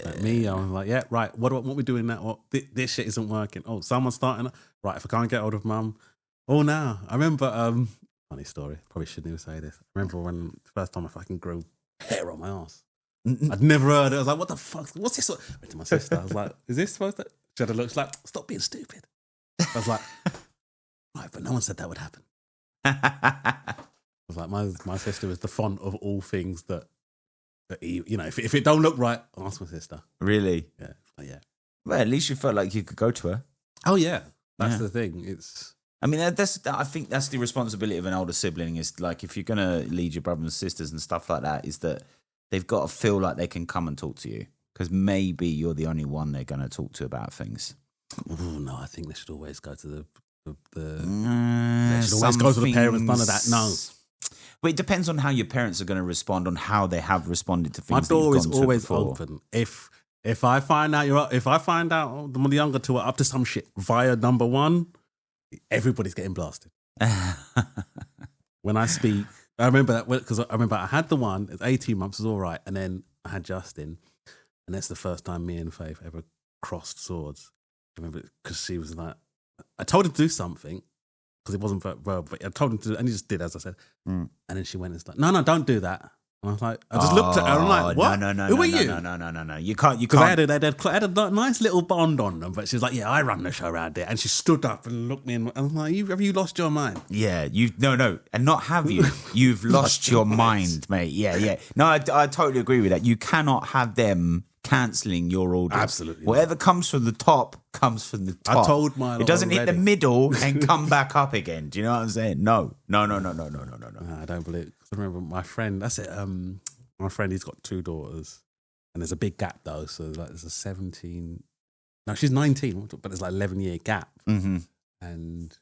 like me, I'm like, yeah, right. What we doing now? What this shit isn't working. Oh, someone's starting. Right, if I can't get hold of mum. Oh, now I remember. Funny story. Probably shouldn't even say this. I remember when the first time I fucking grew hair on my ass. I'd never heard it. I was like, what the fuck? What's this? I went to my sister. I was like, is this supposed to? She had a look. She's like, stop being stupid. I was like, right, but no one said that would happen. I was like, my sister is the font of all things that you know, if it don't look right, ask my sister. Really? Yeah. Yeah. Well, at least you felt like you could go to her. Oh yeah, that's the thing. I mean, I think that's the responsibility of an older sibling. Is like, if you're gonna lead your brothers and sisters and stuff like that, is that they've got to feel like they can come and talk to you, because maybe you're the only one they're gonna talk to about things. Oh no, I think they should always go to the they should always go to the parents. None of that. No. But it depends on how your parents are going to respond, on how they have responded to things. My door is always open. If I find out the younger two are up to some shit via number one, everybody's getting blasted. When I speak, I remember that because I remember I had the one at 18 months, was all right, and then I had Justin, and that's the first time me and Faith ever crossed swords. I remember because she was like, I told her to do something. Because it wasn't verbal, but I told him to, and he just did as I said. And then she went and was like, no, don't do that. And I was like, I just looked at her and I'm like, what? No, who are you? No. You can't. Because I had a nice little bond on them, but she was like, yeah, I run the show around here. And she stood up and looked me in, and I was like, have you lost your mind? Yeah, no, and not have you. You've lost your mind, mate. Yeah. No, I totally agree with that. You cannot have them cancelling your order. Absolutely. Whatever comes from the top comes from the top. I told my lot it doesn't already. hit the middle and come back up again. Do you know what I'm saying? No. I don't believe it. I remember my friend, that's it. My friend, he's got 2 daughters, and there's a big gap though. So like there's a 17. No, she's 19, but there's like 11-year gap. Mm-hmm. And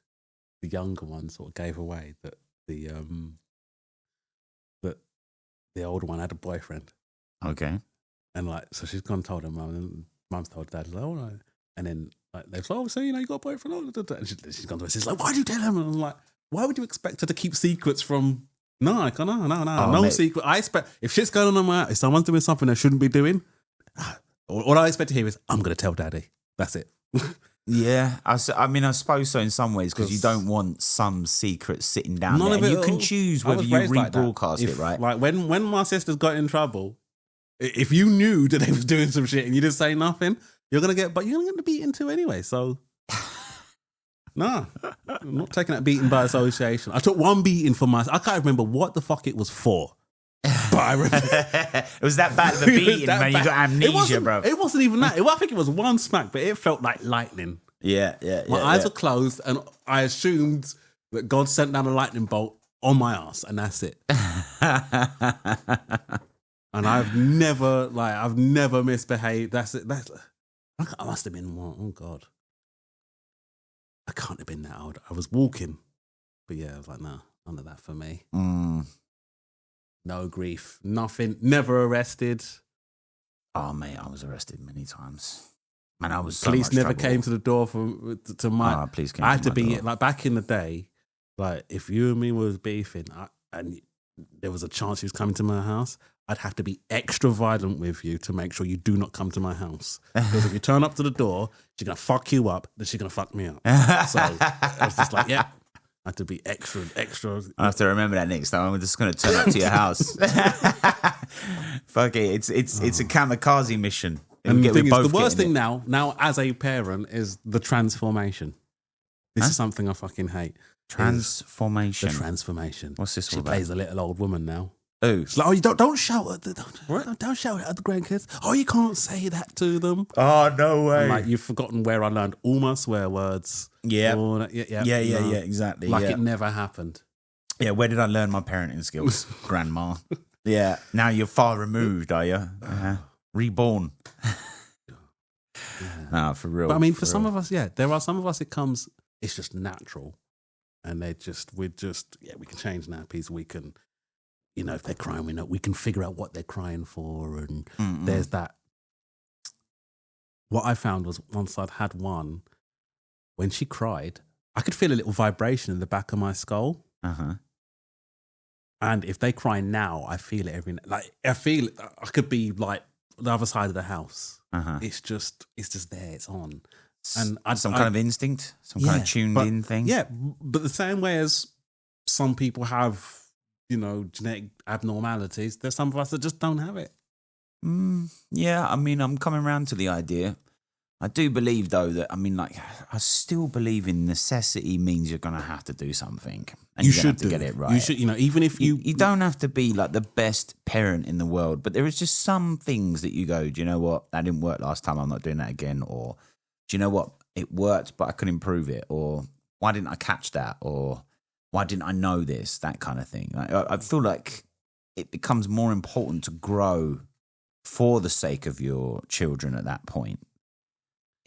the younger one sort of gave away that the older one had a boyfriend. Okay. And like, so she's gone and told her mum, and mum's told dad, like, all right. And then like they've said, oh, so you know, you got a boyfriend. And she's gone to her sister, like, why do you tell him? And I'm like, why would you expect her to keep secrets from? No, no secret. I expect if shit's going on, if someone's doing something they shouldn't be doing, all I expect to hear is, I'm going to tell daddy. That's it. Yeah, I mean, I suppose so in some ways, because you don't want some secret sitting down None there. of it And you at can all. choose I whether was you raised like that. rebroadcast it, right? Like when my sisters got in trouble, if you knew that they was doing some shit and you didn't say nothing, you're gonna get beaten too anyway. So, no, I'm not taking that beating by association. I took one beating for I can't remember what the fuck it was for. But I remember It was that bad of a beating, man. You got amnesia, bro. It wasn't even that. I think it was one smack, but it felt like lightning. Yeah. My eyes were closed, and I assumed that God sent down a lightning bolt on my ass, and that's it. And I've never misbehaved. That's it. I must have been one. Oh God, I can't have been that old. I was walking, but yeah, I was like, no, none of that for me. No grief, nothing. Never arrested. Oh mate, I was arrested many times. Man, I was. Police so much never trouble. came to the door to my. Police came. I had to my be door. like back in the day. Like if you and me was beefing, and there was a chance you was coming to my house, I'd have to be extra violent with you to make sure you do not come to my house. Because if you turn up to the door, she's gonna fuck you up, then she's gonna fuck me up. So I was just like, yeah, I had to be extra. I have to remember that next time. I'm just gonna turn up to your house. Fuck it, it's a kamikaze mission. And the thing is, the worst thing now as a parent is the transformation. This is something I fucking hate. Transformation. The transformation. What's this all She about? plays a little old woman now. Oh, She's like, oh, you don't shout at don't shout at the grandkids. Oh, you can't say that to them. oh no way. I'm like, you've forgotten where I learned all my swear words. Yeah. All that- yeah, exactly. Like yeah. it never happened. Yeah, where did I learn my parenting skills, Grandma? Yeah, now you're far removed, are you? Reborn. No, for real. But I mean, for some of us, there are some of us, it's just natural. and we can change nappies. We can, if they're crying, we can figure out what they're crying for. And there's that. What I found was once I'd had one, when she cried, I could feel a little vibration in the back of my skull. And if they cry now, I feel it I feel I could be like the other side of the house. It's just there. It's on. And kind of instinct, kind of tuned in thing. Yeah, but the same way as some people have, genetic abnormalities, there's some of us that just don't have it. Yeah, I mean, I'm coming around to the idea. I do believe, though, that, I still believe in necessity means you're going to have to do something. And you should to get it right. You should, even if you... You don't have to be like the best parent in the world, but there is just some things that you go, do you know what? That didn't work last time. I'm not doing that again. Or, do you know what? It worked, but I could improve it. Or, why didn't I catch that? Or, why didn't I know this? That kind of thing. I feel like it becomes more important to grow for the sake of your children at that point.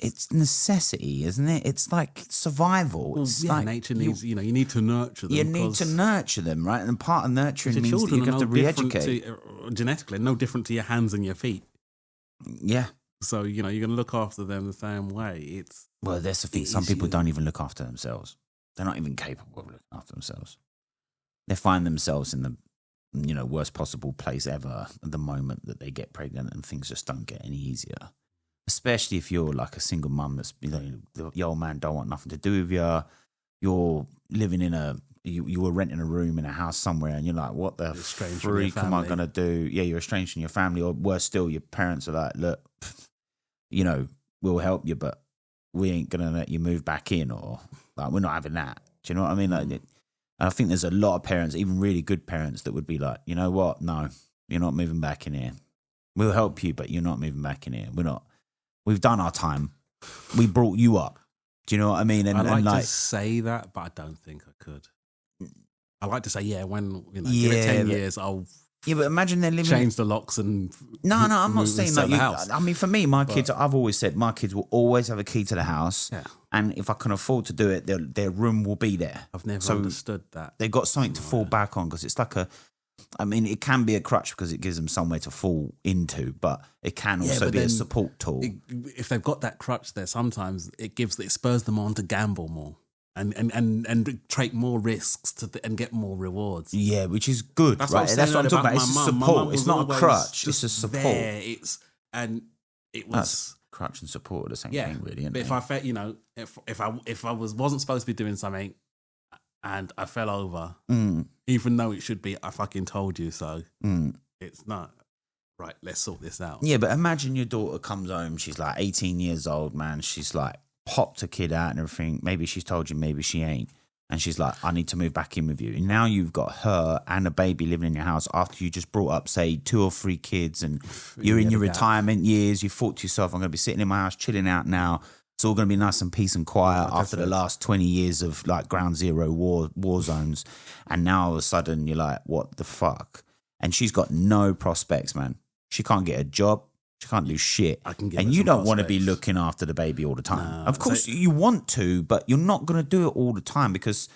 It's necessity, isn't it? It's like survival. It's like nature needs, you need to nurture them. You need to nurture them, right? And part of nurturing means that you have to re-educate. Genetically, no different to your hands and your feet. Yeah. So, you're going to look after them the same way. Well, that's the thing. Some people don't even look after themselves. They're not even capable of looking after themselves. They find themselves in the, worst possible place ever at the moment that they get pregnant, and things just don't get any easier. Especially if you're like a single mum that's, the old man don't want nothing to do with you. You're living in you were renting a room in a house somewhere, and you're like, what the freak am I going to do? Yeah, you're estranged from your family, or worse still, your parents are like, look, we'll help you, but we ain't going to let you move back in, or like, we're not having that. Do you know what I mean? Like, I think there's a lot of parents, even really good parents, that would be like, you know what? No, you're not moving back in here. We'll help you, but you're not moving back in here. We're not. We've done our time. We brought you up. Do you know what I mean? And, I like to say that, but I don't think I could. I like to say, when give it 10 years, I'll but imagine they're living... change the locks and... No, I'm not saying that. I mean, for me, my kids, I've always said my kids will always have a key to the house. Yeah. And if I can afford to do it, their room will be there. I've never understood that. They've got something to fall back on, because it's like it can be a crutch because it gives them somewhere to fall into, but it can also be a support tool. If they've got that crutch there, sometimes it spurs them on to gamble more and take more risks and get more rewards. Yeah, which is good. That's what I'm talking about. It's a support. It's not a crutch. It's a support. That's crutch and support are the same thing, really. But if I felt, if I wasn't supposed to be doing something, and I fell over, even though it should be, I fucking told you so. It's not. Right, let's sort this out. Yeah, but imagine your daughter comes home, she's like 18 years old, man. She's like popped a kid out and everything. Maybe she's told you, maybe she ain't. And she's like, I need to move back in with you. And now you've got her and a baby living in your house after you just brought up, say, 2 or 3 kids, and you're in your retirement years. You thought to yourself, I'm going to be sitting in my house, chilling out now. It's all going to be nice and peace and quiet after the last 20 years of like ground zero war zones. And now all of a sudden you're like, what the fuck? And she's got no prospects, man. She can't get a job. She can't do shit. And you don't want to be looking after the baby all the time. Of course you want to, but you're not going to do it all the time, because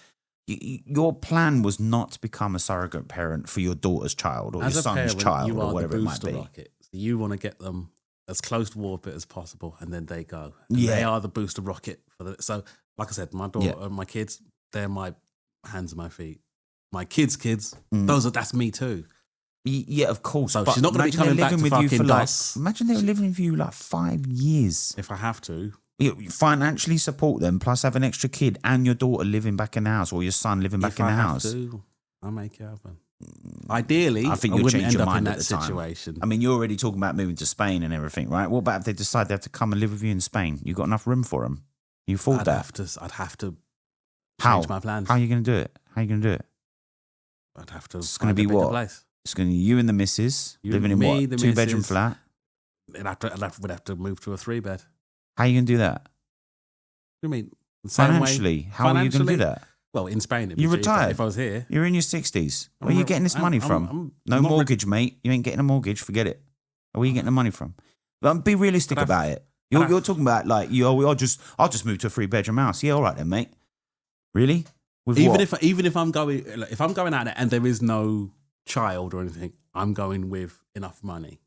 your plan was not to become a surrogate parent for your daughter's child or your son's child or whatever it might be. Rocket. So you want to get them as close to orbit as possible, and then they go. They are the booster rocket for so, like I said, my daughter, my kids, they're my hands and my feet. My kids, that's me too. Yeah, of course. So she's not going to be coming back to fucking DOS. Imagine they were living with you like 5 years. If I have to. You financially support them, plus have an extra kid and your daughter living back in the house, or your son living back in the house. If I have to, I'll make it happen. Ideally, I think you'll change end your up mind in at that the situation. I mean, you're already talking about moving to Spain and everything, right? What about if they decide they have to come and live with you in Spain? You got enough room for them? You afford that? I'd have to How? change my plans. How are you going to do it? How are you going to do it? I'd have to. It's going to be what? Place. It's going to be you and the missus living in what? 2-bedroom flat? We'd have to move to a 3-bed. How are you going to do that? What do you mean? Financially? How are you going to do that? Well, in Spain, it'd be you're retired. If I was here. You're in your 60s. Where are you getting this money from? No mortgage, mate. You ain't getting a mortgage. Forget it. Where are you getting the money from? But be realistic about it. You're talking about like, I'll just move to a 3-bedroom house. Yeah, all right then, mate. Really? With even what? if I'm going, like, if I'm going out there and there is no child or anything, I'm going with enough money.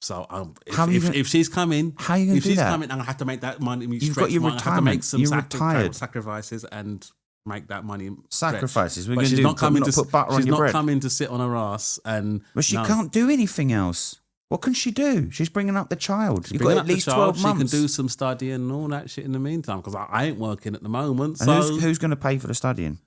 So if she's coming, how are you going to do she's that? coming, I'm gonna have to make that money. You've got your I have to make retirement. some You're retired. sacrifices and make that money. Sacrifices. We're But going to she's do. not coming not to put butter on she's your not bread. coming to sit on her ass and. But she no. can't do anything else. What can she do? She's bringing up the child. You've got Bringing at up the least child, 12 months. She can do some studying and all that shit in the meantime because I ain't working at the moment. And So who's going to pay for the studying?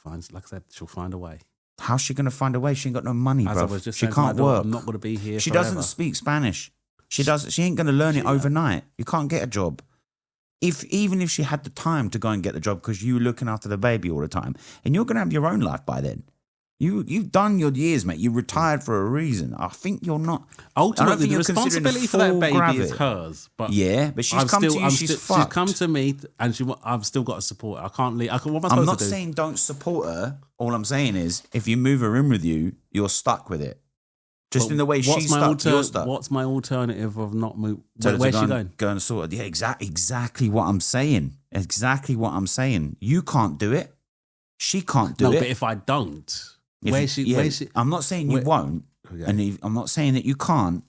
like I said, she'll find a way. How's she going to find a way? She ain't got no money, As bro. I was just She saying to my can't daughter, work. I'm not going to be here. She forever. doesn't speak Spanish. She ain't going to learn it overnight. You can't get a job. Even if she had the time to go and get the job because you were looking after the baby all the time, and you're going to have your own life by then. You've done your years, mate. You retired for a reason. I think you're not. Ultimately, the you're considering responsibility for that baby gravity. is hers. But Yeah, but she's come to you. She's fucked. She's come to me, and I've still got to support her. I can't leave. What am I I'm supposed not to do? saying don't support her. All I'm saying is, if you move her in with you, you're stuck with it. Just But in the way she's stuck, you're stuck. What's my alternative of not moving? So Where's to she go going? and- Go and sort of, yeah, exactly what I'm saying. Exactly what I'm saying. You can't do it. She can't do No, it. but if I don't, If- where's she? yeah, Where's she? I'm not saying you where- won't, Okay. and I'm not saying that you can't.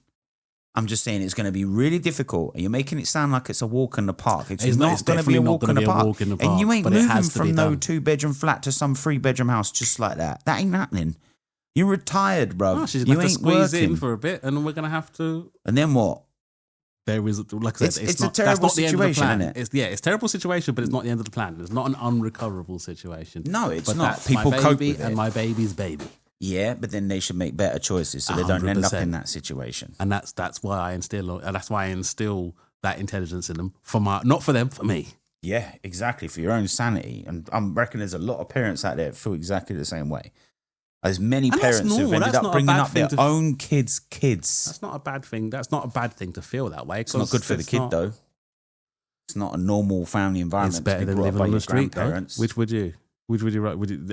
I'm just saying it's going to be really difficult. And you're making it sound like it's a walk in the park. It's It's not going to be definitely a not walk in gonna the be a park. walk in the And park, you ain't but it moving has to be from no done. 2-bedroom flat to some 3-bedroom house just like that. That ain't happening. You're retired, bro. No, she's You going to ain't squeeze working. in for a bit, and we're going to have to. And then what? There is, like I said, It's not, a terrible that's not the end of the situation, plan. isn't it? It's a terrible situation, but it's not the end of the plan. It's not an unrecoverable situation. No, it's but not. That's People my cope baby with it. and my baby's baby, Yeah, but then they should make better choices so they don't end up 100%. in that situation. and that's why I instill that intelligence in them not for them, for me. Yeah, exactly, for your own sanity. And I reckon there's a lot of parents out there that feel exactly the same way. There's many And that's parents who've normal. ended That's up not a bringing bad up their thing to- own kids' kids. That's not a bad thing. That's not a bad thing to feel that way. It's not good for the kid, though. It's not a normal family environment. It's to better be than brought up living by on your the street. Though. grandparents. Which would you? Would you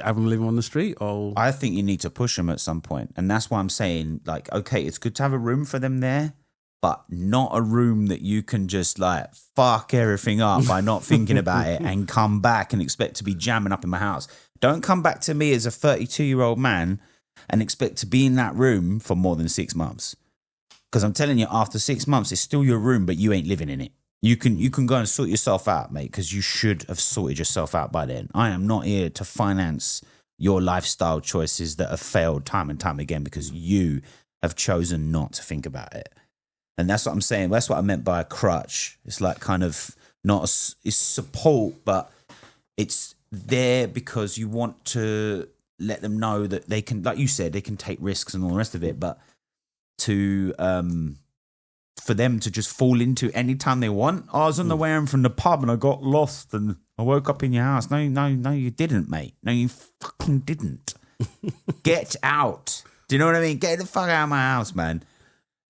have them living on the street or? I think you need to push them at some point. And that's why I'm saying, like, okay, it's good to have a room for them there, but not a room that you can just, like, fuck everything up by not thinking about it and come back and expect to be jamming up in my house. Don't come back to me as a 32-year-old man and expect to be in that room for more than 6 months. Because I'm telling you, after 6 months, it's still your room, but you ain't living in it. You can go and sort yourself out, mate, because you should have sorted yourself out by then. I am not here to finance your lifestyle choices that have failed time and time again because you have chosen not to think about it. And that's what I'm saying. That's what I meant by a crutch. It's like kind of it's support, but it's there because you want to let them know that they can, like you said, they can take risks and all the rest of it, but to for them to just fall into any time they want. I was on the way home from the pub and I got lost and I woke up in your house. No, you didn't, mate. No, you fucking didn't. Get out. Do you know what I mean? Get the fuck out of my house, man.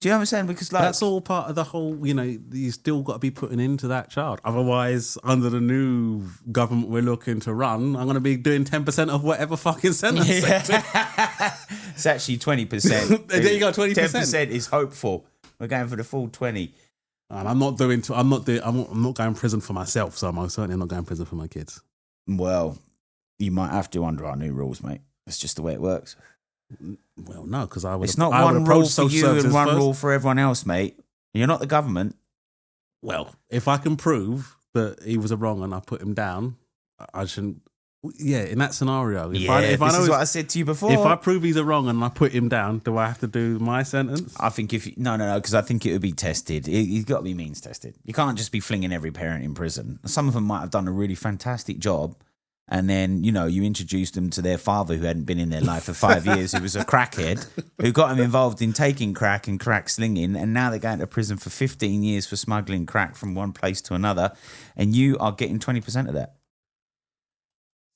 Do you know what I'm saying? Because like That's all part of the whole, you still got to be putting into that child. Otherwise, under the new government we're looking to run, I'm going to be doing 10% of whatever fucking sentence. Yeah. It's actually 20%. There you go, 20%. 10% is hopeful. We're going for the full 20. And I'm not going prison for myself, so I'm certainly not going to prison for my kids. Well, you might have to under our new rules, mate. That's just the way it works. Well, no, because I would. It's not one rule for you and one rule for everyone else, mate. You're not the government. Well, if I can prove that he was a wrong and I put him down, I shouldn't. Yeah, in that scenario, This is what I said to you before. If I prove he's a wrong and I put him down, do I have to do my sentence? I think no, because I think it would be tested. You've got to be means tested. You can't just be flinging every parent in prison. Some of them might have done a really fantastic job, and then you introduced them to their father who hadn't been in their life for 5 years, who was a crackhead, who got them involved in taking crack and crack slinging, and now they're going to prison for 15 years for smuggling crack from one place to another, and you are getting 20% of that.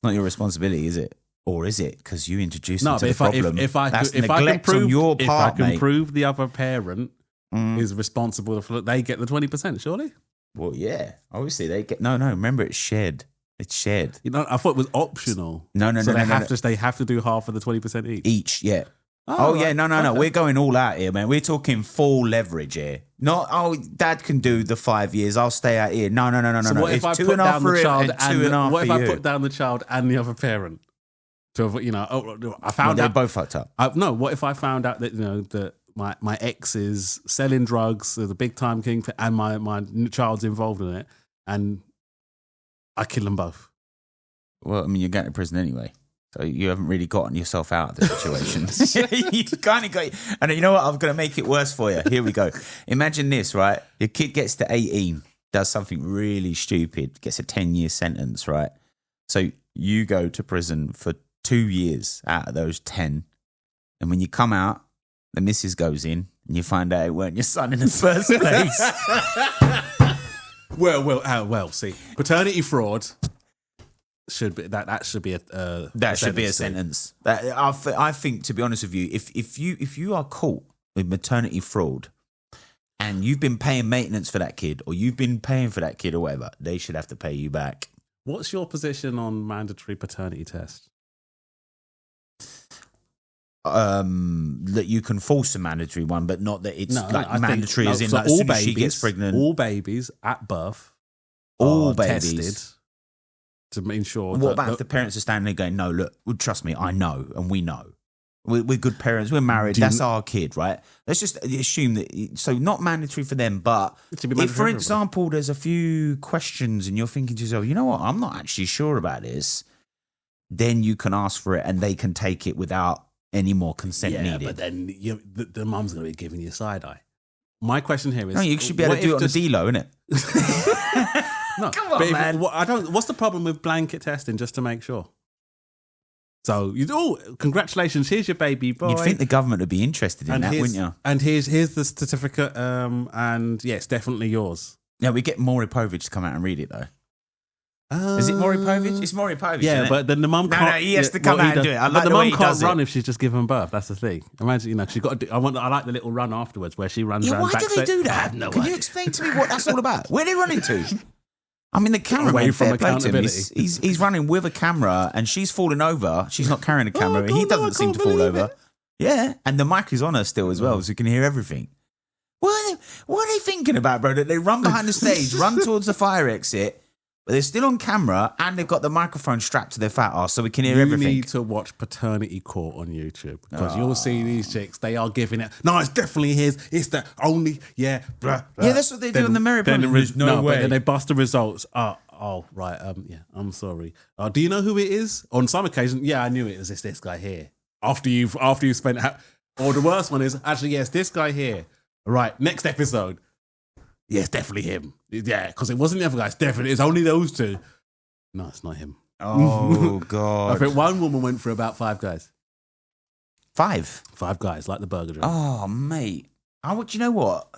Not your responsibility, is it? Or is it? Because you introduced them to the problem. If I can prove the other parent is responsible for it, they get the 20%, surely? Well, yeah. Obviously, they get... No, remember, it's shared. It's shared. I thought it was optional. No. They have to do half of the 20% each. Each, yeah. Oh, yeah, no. We're going all out here, man. We're talking full leverage here. Not, dad can do the 5 years. I'll stay out here. No. So what if I It's put down the child what if I put down the child and the other parent? To avoid, I found they're out both fucked up. No, what if I found out that that my ex is selling drugs, there's a big time king, and my child's involved in it, and I kill them both? Well, I mean, you're going to prison anyway. So you haven't really gotten yourself out of the situation. You kind of got, and you know what? I'm going to make it worse for you. Here we go. Imagine this, right? Your kid gets to 18, does something really stupid, gets a 10-year sentence, right? So you go to prison for 2 years out of those 10. And when you come out, the missus goes in and you find out it weren't your son in the first place. Well, see, paternity fraud should be that should be a sentence. I think, to be honest with you, if you are caught with maternity fraud and you've been paying maintenance for that kid, or you've been paying for that kid or whatever, they should have to pay you back. What's your position on mandatory paternity test? That you can force a mandatory one, but not that it's mandatory as in so like, as soon as she gets pregnant. All babies at birth are tested to ensure. What about if the parents are standing there going, no, look, trust me, I know, and we know. We're good parents, we're married, that's our kid, right? Let's just assume that, so not mandatory for them, but if, for example, there's a few questions and you're thinking to yourself, you know what, I'm not actually sure about this, then you can ask for it and they can take it without any more consent needed. But then the mum's going to be giving you a side eye. My question here is... No, you should be able to do it on the D-Lo, innit? No, come on, man. What's the problem with blanket testing just to make sure? So, congratulations, here's your baby boy. You'd think the government would be interested in that, wouldn't you? And here's the certificate, and yeah, it's definitely yours. Yeah, we get Maury Povich to come out and read it, though. Is it Maury Povich? It's Maury Povich. Yeah, isn't but then the mum can't. No, he has to come out and do it. I like the way mum he can't does run it. if she's just given birth. That's the thing. Imagine, she's got to do. I like the little run afterwards where she runs around. Why do they do that? I have no Can idea. you explain to me what that's all about? Where are they running to? I mean, the cameraman, Away from fair play to him. accountability. He's running with a camera and she's falling over. She's not carrying a camera. He doesn't seem to fall over. Yeah, and the mic is on her still as well, so you can hear everything. What are they thinking about, bro? That they run behind the stage, run towards the fire exit, but they're still on camera and they've got the microphone strapped to their fat ass so we can hear everything. You need to watch Paternity Court on YouTube because you'll see these chicks, they are giving it. No, it's definitely his. It's the only, blah, blah. Yeah, that's what they do on the merit program. No way. But then they bust the results. Right. Yeah, I'm sorry. Do you know who it is? On some occasions, yeah, I knew it was this guy here. After you spent, or the worst one is actually, yes, this guy here. Right, next episode. Yeah, it's definitely him. Yeah, because it wasn't the other guy. It's only those two. No, it's not him. Oh, God. I think one woman went through about 5 guys. 5? 5 guys, like the burger joint. Oh, mate. Do you know what?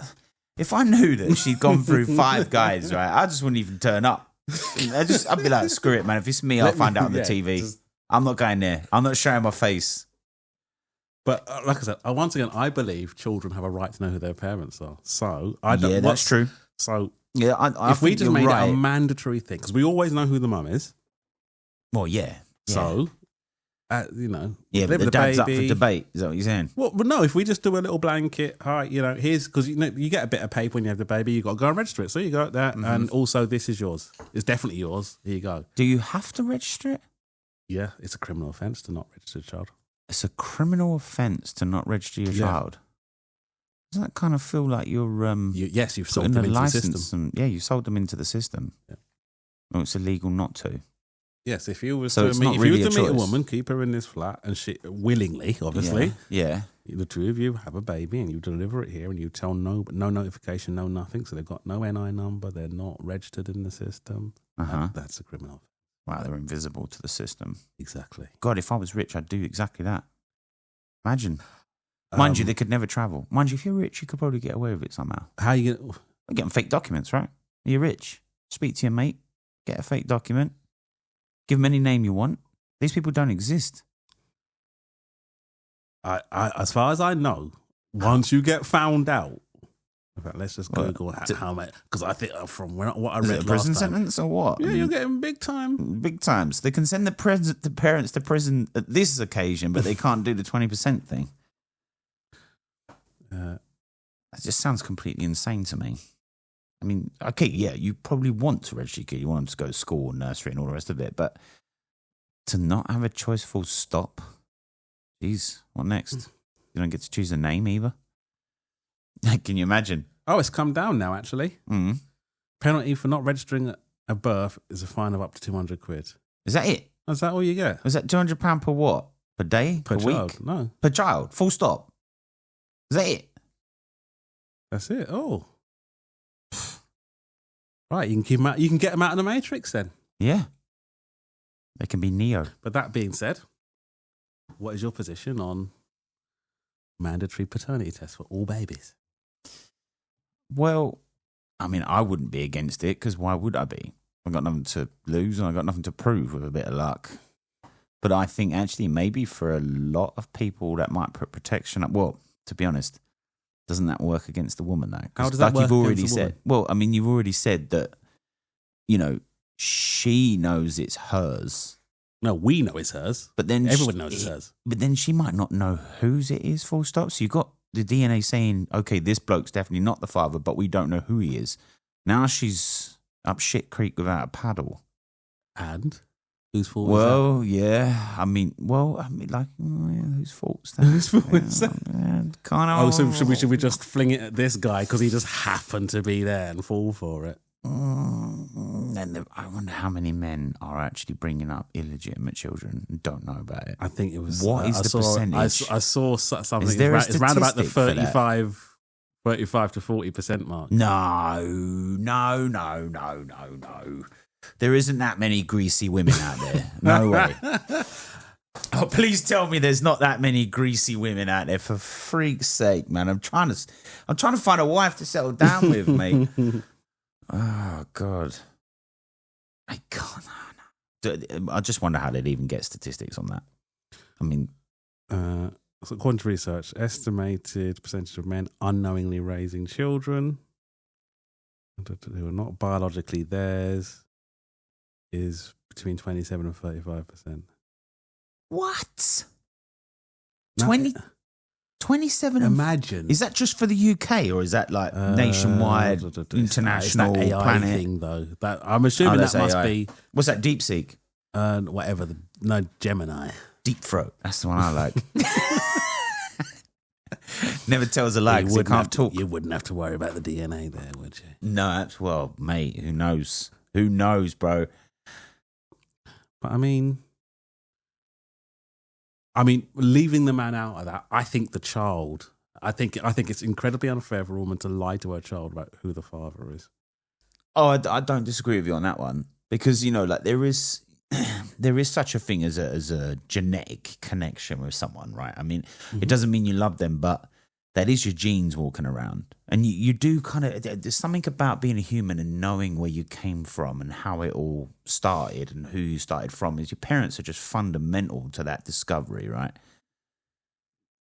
If I knew that she'd gone through 5 guys, right, I just wouldn't even turn up. I'd be like, screw it, man. If it's me, I'll find out on the TV. I'm not going there. I'm not showing my face. But like I said, once again, I believe children have a right to know who their parents are. So I don't. Yeah, that's true. So yeah, if we just made it a mandatory thing, because we always know who the mum is. Well, yeah. So, yeah, but the dad's up for debate. Is that what you're saying? Well, but no. If we just do a little blanket, here's because you get a bit of paper when you have the baby. You got to go and register it. So you got that, and also this is yours. It's definitely yours. Here you go. Do you have to register it? Yeah, it's a criminal offence to not register a child. It's a criminal offence to not register your child. Doesn't that kind of feel like you're you've sold them into the system. You sold them into the system. Yeah. Well, it's illegal not to. Yes, if you was to meet a woman, keep her in this flat, and she willingly, obviously, the two of you have a baby, and you deliver it here, and you tell no notification, no nothing, so they've got no NI number, they're not registered in the system. That's a criminal. Wow, they're invisible to the system. Exactly. God, if I was rich, I'd do exactly that. Imagine. Mind you, they could never travel. Mind you, if you're rich, you could probably get away with it somehow. How are you going to... Get them fake documents, right? You're rich. Speak to your mate. Get a fake document. Give them any name you want. These people don't exist. As far as I know, once you get found out, in fact, let's just Google how much, because I think from what I read, a prison sentence or what? Yeah, you're getting big time. Big times. They can send the parents to prison at this occasion, but they can't do the 20% thing. That just sounds completely insane to me. I mean, okay, yeah, you probably want to register your kid. You want them to go to school and nursery and all the rest of it. But to not have a choice, full stop. Jeez, what next? You don't get to choose a name either? Can you imagine? Oh, it's come down now, actually. Mm. Penalty for not registering a birth is a fine of up to 200 quid. Is that it? Is that all you get? Was that £200 per what? Per day? Per child. week? No. Per child? Full stop? Is that it? That's it. Oh. Right, you can keep 'em out, you can get them out of the Matrix then. Yeah. They can be Neo. But that being said, what is your position on mandatory paternity tests for all babies? Well, I mean, I wouldn't be against it because why would I be? I've got nothing to lose and I've got nothing to prove with a bit of luck. But I think actually maybe for a lot of people that might put protection up. Well, to be honest, doesn't that work against the woman though? How does that work you've already against the said? woman? Well, I mean, you've already said that, you know, she knows it's hers. No, we know it's hers. But then everyone knows it's hers. But then she might not know whose it is, full stop. So you've got the DNA saying, okay, this bloke's definitely not the father, but we don't know who he is. Now she's up shit creek without a paddle. And whose fault is Well, yeah. I mean, like, whose fault's that? Whose fault is that? Kind of. Oh, so should we just fling it at this guy because he just happened to be there and fall for it? And I wonder how many men are actually bringing up illegitimate children and don't know about it. I think it was. What is the percentage? I saw something. Is there a it's around about the statistic for that? 35 to 40% mark. No. There isn't that many greasy women out there. No way. Oh, please tell me there's not that many greasy women out there. For freak's sake, man. I'm trying to find a wife to settle down with, mate. Oh God. I can't. I just wonder how they'd even get statistics on that. I mean, so according to research, estimated percentage of men unknowingly raising children who are not biologically theirs is between 27 and 35%. what? Now, 27. Imagine. Is that just for the UK or is that like nationwide, international, it's that AI planet thing though? That I'm assuming that must AI. be What's that? DeepSeek, whatever. No, Gemini. Deep Throat. That's the one I like. Never tells a lie because it can't talk. You wouldn't have to worry about the DNA there, would you? No, that's well, mate. Who knows? Who knows, bro? But I mean, leaving the man out of that, I think the child. I think it's incredibly unfair for a woman to lie to her child about who the father is. Oh, I don't disagree with you on that one because like there is such a thing as a genetic connection with someone, right? I mean, It doesn't mean you love them, but that is your genes walking around, and you do kind of. There's something about being a human and knowing where you came from and how it all started and who you started from. Is your parents are just fundamental to that discovery, right?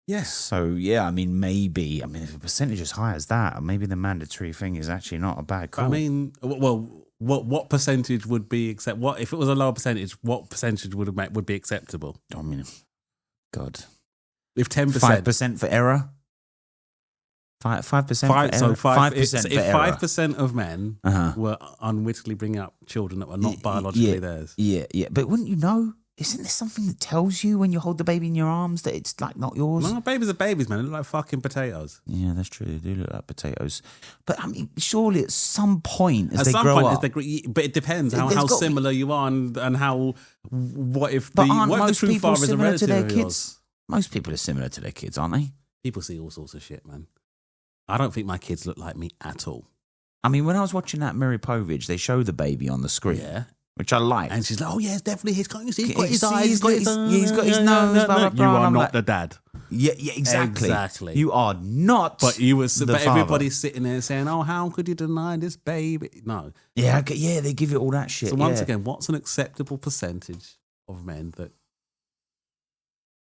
Yes. So yeah, I mean, maybe if the percentage is high as that, maybe the mandatory thing is actually not a bad call. I mean, well, what percentage would be accept? What if it was a lower percentage? What percentage would be acceptable? I mean, God, If 10%, 5% for error. 5% for error. So 5%. If error. 5% of men were unwittingly bringing up children that were not biologically theirs. Yeah. But wouldn't you know? Isn't there something that tells you when you hold the baby in your arms that it's like not yours? No, babies are babies, man. They look like fucking potatoes. Yeah, that's true. They do look like potatoes. But I mean, surely at some point as they grow up. But it depends how similar you are and how. What if but the aren't what if most the true people father is a similar to relative their of kids? yours? Most people are similar to their kids, aren't they? People see all sorts of shit, man. I don't think my kids look like me at all. I mean, when I was watching that Mary Povich, they show the baby on the screen. Yeah. Which I like. And she's like, oh, yeah, it's definitely his. Can't you see? He's got You his see, eyes. he's got his nose. Blah, blah, blah. You are And I'm not like, the dad. Yeah, exactly. Exactly. You are not. But but everybody's sitting there saying, oh, how could you deny this baby? No. Yeah, they give it all that shit. So once again, what's an acceptable percentage of men that...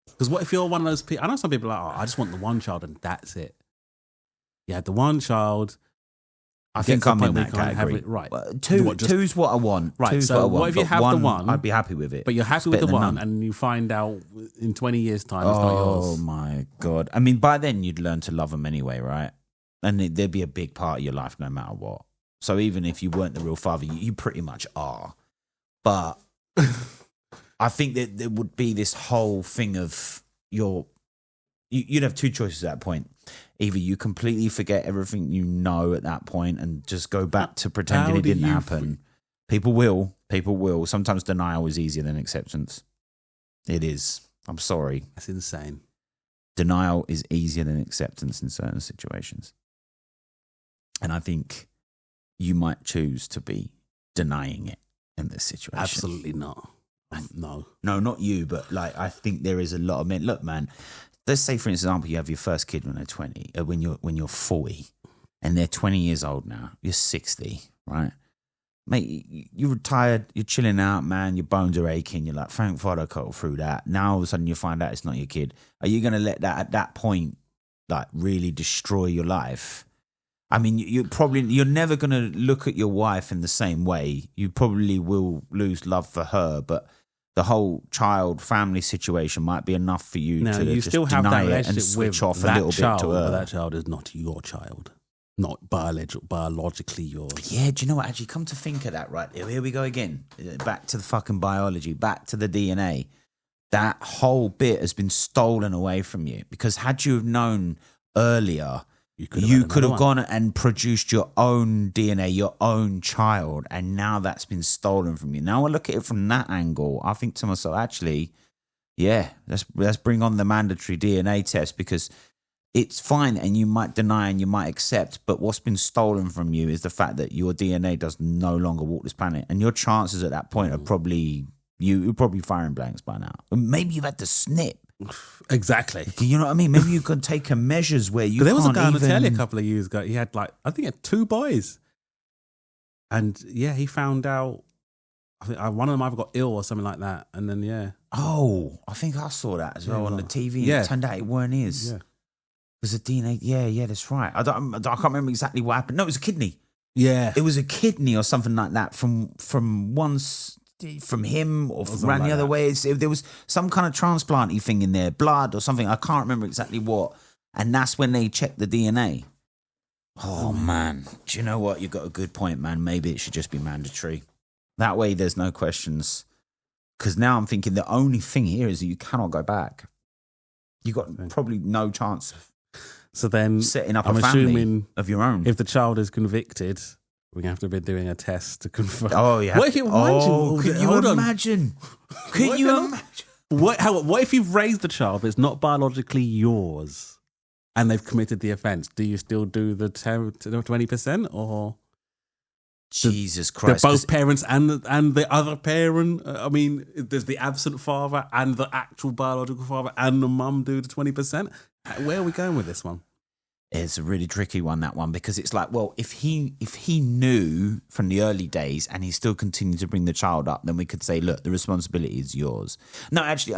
Because what if you're one of those people... I know some people are like, I just want the one child and that's it. You had the one child... I think I'm in that category. Right. Well, two's what I want. Right. Two's So what if you have the one... I'd be happy with it. But you're happy with the one and you find out in 20 years' time it's not yours. Oh, my God. I mean, by then you'd learn to love them anyway, right? and there'd be a big part of your life no matter what. So even if you weren't the real father, you pretty much are. But I think that there would be this whole thing of you'd have two choices at that point. Either you completely forget everything you know at that point and just go back to pretending it didn't happen. People will. Sometimes denial is easier than acceptance. It is. I'm sorry. That's insane. Denial is easier than acceptance in certain situations. And I think you might choose to be denying it in this situation. Absolutely not. No, not you, but like I think there is a lot of men. Look, man, let's say for example you have your first kid when they're 20, when you're 40, and they're 20 years old now. You're 60, right? Mate, you're retired, you're chilling out, man, your bones are aching, you're like, thank God I got through that. Now all of a sudden you find out it's not your kid. Are you going to let that at that point like really destroy your life? I mean, you're never going to look at your wife in the same way. You probably will lose love for her, but the whole child family situation might be enough for you to you just still have deny that it and relationship switch with off a that little child, bit to but her. that child is not your child. Not biologically yours. Yeah, do you know what? Actually, come to think of that, right? Here we go again. Back to the fucking biology, back to the DNA. That whole bit has been stolen away from you because had you have known earlier, you could have gone and produced your own DNA, your own child, and now that's been stolen from you. Now I look at it from that angle. I think to myself, actually, yeah, let's bring on the mandatory DNA test because it's fine and you might deny and you might accept, but what's been stolen from you is the fact that your DNA does no longer walk this planet. And your chances at that point are probably, you're probably firing blanks by now. Maybe you've had to snip. Exactly. You know what I mean? Maybe you could take measures where you there was a can't guy on the telly a even... couple of years ago. He had I think he had 2 boys. And yeah, he found out, I think one of them either got ill or something like that. And then, yeah. Oh, I think I saw that as well on the TV. Yeah. It turned out it weren't his. Yeah. It was a DNA. Yeah, that's right. I can't remember exactly what happened. No, it was a kidney. Yeah. It was a kidney or something like that from him or ran the other way. There was some kind of transplant-y thing in there, blood or something. I can't remember exactly what. And that's when they checked the DNA. Oh, man. Do you know what? You've got a good point, man. Maybe it should just be mandatory. That way there's no questions. Because now I'm thinking the only thing here is that you cannot go back. You've got probably no chance of setting up a family of your own. If the child is convicted, we're going to have to be doing a test to confirm. Oh, yeah. What if you imagine? Could you imagine? What if you've raised the child, but it's not biologically yours, and they've committed the offence? Do you still do the 20%, or Jesus Christ? Both parents and the other parent. I mean, there's the absent father and the actual biological father, and the mum do the 20%. Where are we going with this one? It's a really tricky one, that one, because it's like, well, if he knew from the early days and he still continued to bring the child up, then we could say, look, the responsibility is yours. No, actually,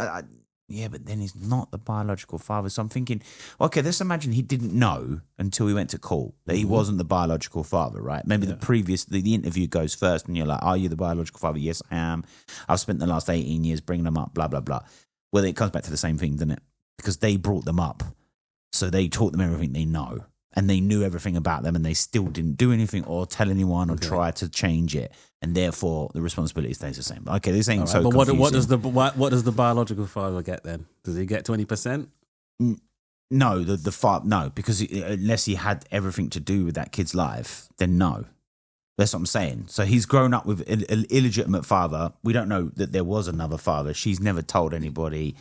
yeah, but then he's not the biological father. So I'm thinking, okay, let's imagine he didn't know until he went to court that he wasn't the biological father, right? Maybe the interview goes first and you're like, are you the biological father? Yes, I am. I've spent the last 18 years bringing them up, blah, blah, blah. Well, it comes back to the same thing, doesn't it? Because they brought them up. So they taught them everything they know. And they knew everything about them and they still didn't do anything or tell anyone or try to change it. And therefore, the responsibility stays the same. Okay, this ain't so confusing. But what does the biological father get then? Does he get 20%? No, the father, no, because unless he had everything to do with that kid's life, then no. That's what I'm saying. So he's grown up with an illegitimate father. We don't know that there was another father. She's never told anybody.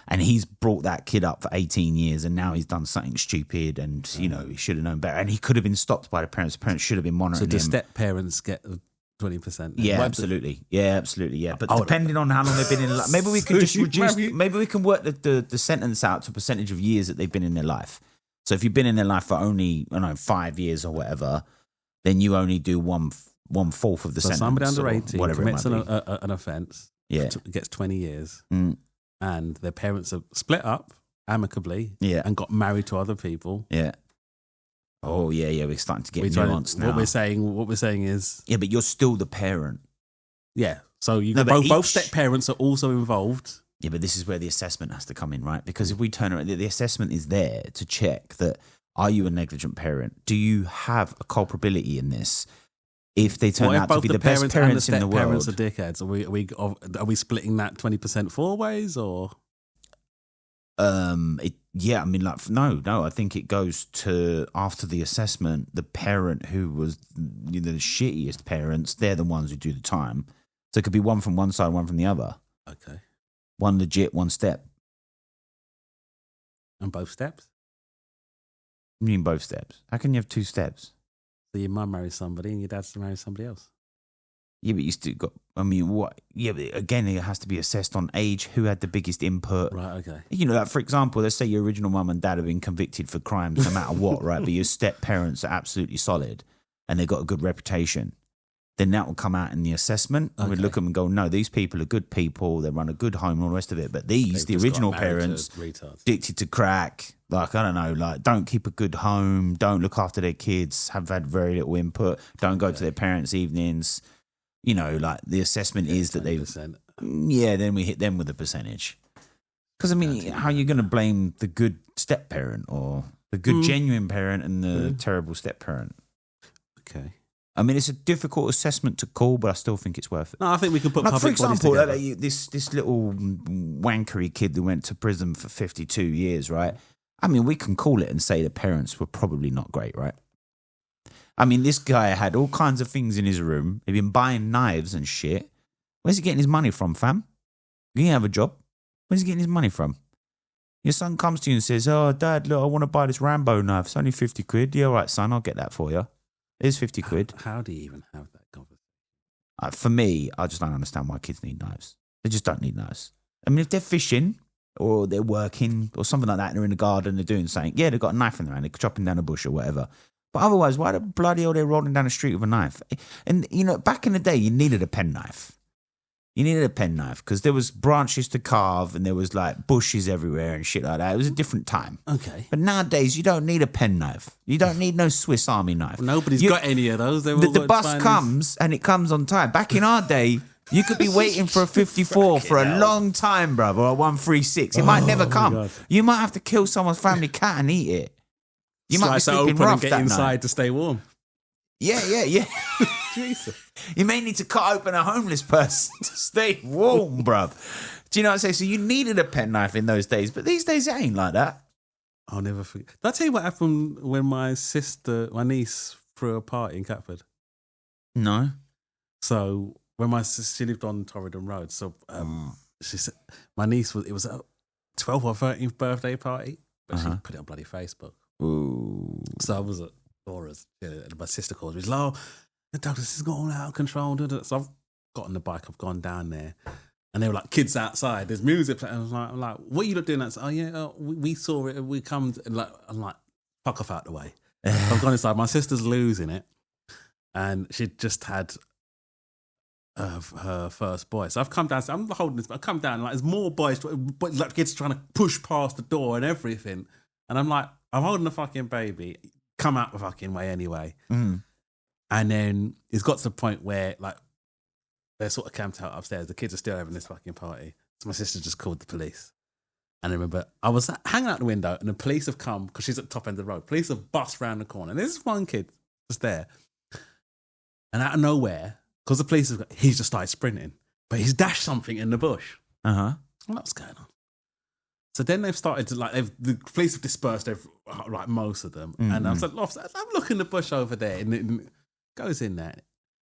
And he's brought that kid up for 18 years and now he's done something stupid and, you know, he should have known better. And he could have been stopped by the parents. The parents should have been monitoring him. So do step-parents get 20%? Yeah, absolutely. Yeah, absolutely. Yeah. But depending on how long they've been in life, maybe we could just reduce, maybe we can work the sentence out to a percentage of years that they've been in their life. So if you've been in their life for only, 5 years or whatever, then you only do one fourth of the sentence. Somebody under 18 commits an offence, gets 20 years, and their parents are split up amicably and got married to other people. Yeah. Oh, yeah, we're starting to get nuanced now. What we're saying is... Yeah, but you're still the parent. Yeah, so both step-parents are also involved. Yeah, but this is where the assessment has to come in, right? Because if we turn around, the assessment is there to check that Are you a negligent parent? Do you have a culpability in this? If they turn out to be the best parents in the world, parents are dickheads. Are we splitting that 20% 4 ways or? I mean, like, no. I think it goes to after the assessment, the parent who was the shittiest parents, they're the ones who do the time. So it could be one from one side, one from the other. Okay. One legit, one step. And both steps? You mean both steps? How can you have 2 steps? So your mum marries somebody and your dad's marries somebody else. Yeah, but you still got. I mean, what? Yeah, but again, it has to be assessed on age. Who had the biggest input? Right. Okay. Like, for example, let's say your original mum and dad have been convicted for crimes, no matter what, right? But your step parents are absolutely solid, and they got a good reputation. Then that will come out in the assessment. And we'd look at them and go, no, these people are good people. They run a good home and all the rest of it. But these, the original parents, addicted to crack. Like, I don't know, like, don't keep a good home. Don't look after their kids. Have had very little input. Don't go to their parents' evenings. Like, the assessment is that they've... Yeah, then we hit them with a percentage. Because, I mean, how are you going to blame the good step-parent or the good genuine parent and the terrible step-parent? Okay. I mean, it's a difficult assessment to call, but I still think it's worth it. No, I think we can put like, public for example, bodies together. this little wankery kid that went to prison for 52 years, right? I mean, we can call it and say the parents were probably not great, right? I mean, this guy had all kinds of things in his room. He'd been buying knives and shit. Where's he getting his money from, fam? You have a job. Where's he getting his money from? Your son comes to you and says, oh, Dad, look, I want to buy this Rambo knife. It's only 50 quid. Yeah, all right, son, I'll get that for you. It's 50 quid. How do you even have that conversation? For me, I just don't understand why kids need knives. They just don't need knives. I mean, if they're fishing or they're working or something like that and they're in the garden, they're doing something, yeah, they've got a knife in their hand, they're chopping down a bush or whatever. But otherwise, why the bloody hell they're rolling down the street with a knife? And, back in the day, you needed a penknife. You needed a penknife because there was branches to carve and there was like bushes everywhere and shit like that. It was a different time. Okay. But nowadays, you don't need a penknife. You don't need no Swiss Army knife. Well, nobody's got any of those. The bus comes and it comes on time. Back in our day, you could be waiting for a 54 for a long time, bruv, or a 136. It might never come. God. You might have to kill someone's family cat and eat it. You might be sleeping rough and get that inside night. to stay warm. Yeah. Jesus. You may need to cut open a homeless person to stay warm, bruv. Do you know what I'm saying? So you needed a penknife in those days, but these days it ain't like that. I'll never forget. Did I tell you what happened when my niece threw a party in Catford? No. So when my sister, she lived on Torridon Road, so she said my niece it was a 12th or 13th birthday party, but she put it on bloody Facebook. Ooh. So I was at Laura's, and my sister called me. She's like, the Douglas is going out of control. So I've got on the bike, I've gone down there, and they were like kids outside. There's music playing. I'm like, what are you doing? That's we saw it. We come. I'm like, fuck off out the way. I've gone inside. My sister's losing it, and she just had her first boy. So I've come down. I'm holding this. I come down. Like there's more boys, but like kids trying to push past the door and everything. And I'm like, I'm holding the fucking baby. Come out the fucking way anyway. Mm. And then it's got to the point where like they're sort of camped out upstairs. The kids are still having this fucking party. So my sister just called the police. And I remember I was hanging out the window and the police have come because she's at the top end of the road. Police have bust round the corner. And there's one kid just there. And out of nowhere, because the police he's just started sprinting. But he's dashed something in the bush. Uh-huh. What's going on? So then they've started to the police have dispersed like most of them. Mm-hmm. And I was like, I'm looking at the bush over there. And it goes in there,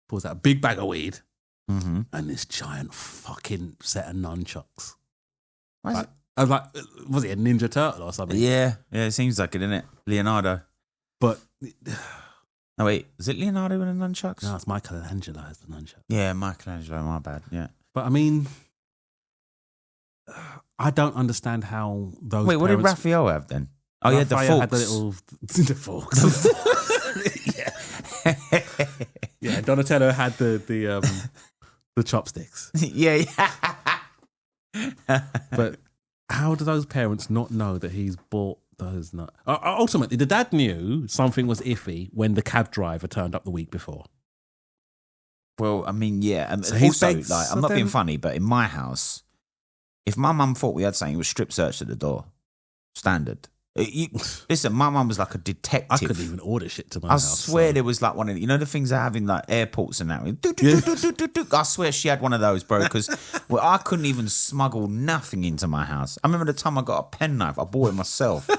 pulls out a big bag of weed and this giant fucking set of nunchucks. I was like, was it a Ninja Turtle or something? Yeah, it seems like it, isn't it? Leonardo. But no, wait, is it Leonardo with the nunchucks? No, it's Michelangelo has the nunchucks. Yeah, Michelangelo, my bad, yeah. But I mean, I don't understand how those. Wait, what did Raphael have then? Oh, yeah, the forks. Had the forks. Yeah, Donatello had the chopsticks. Yeah. But how do those parents not know that he's bought those nuts? Ultimately, the dad knew something was iffy when the cab driver turned up the week before. Well, I mean, yeah. And so also, like, I'm not being funny, but in my house, if my mum thought we had something, it was strip searched at the door. Standard. Listen, my mum was like a I detective. couldn't even order shit to my I house. swear there was like one of the, the things they have in like airports and that. I swear she had one of those, bro, because I couldn't even smuggle nothing into my house. I remember the time I got a penknife. I bought it myself.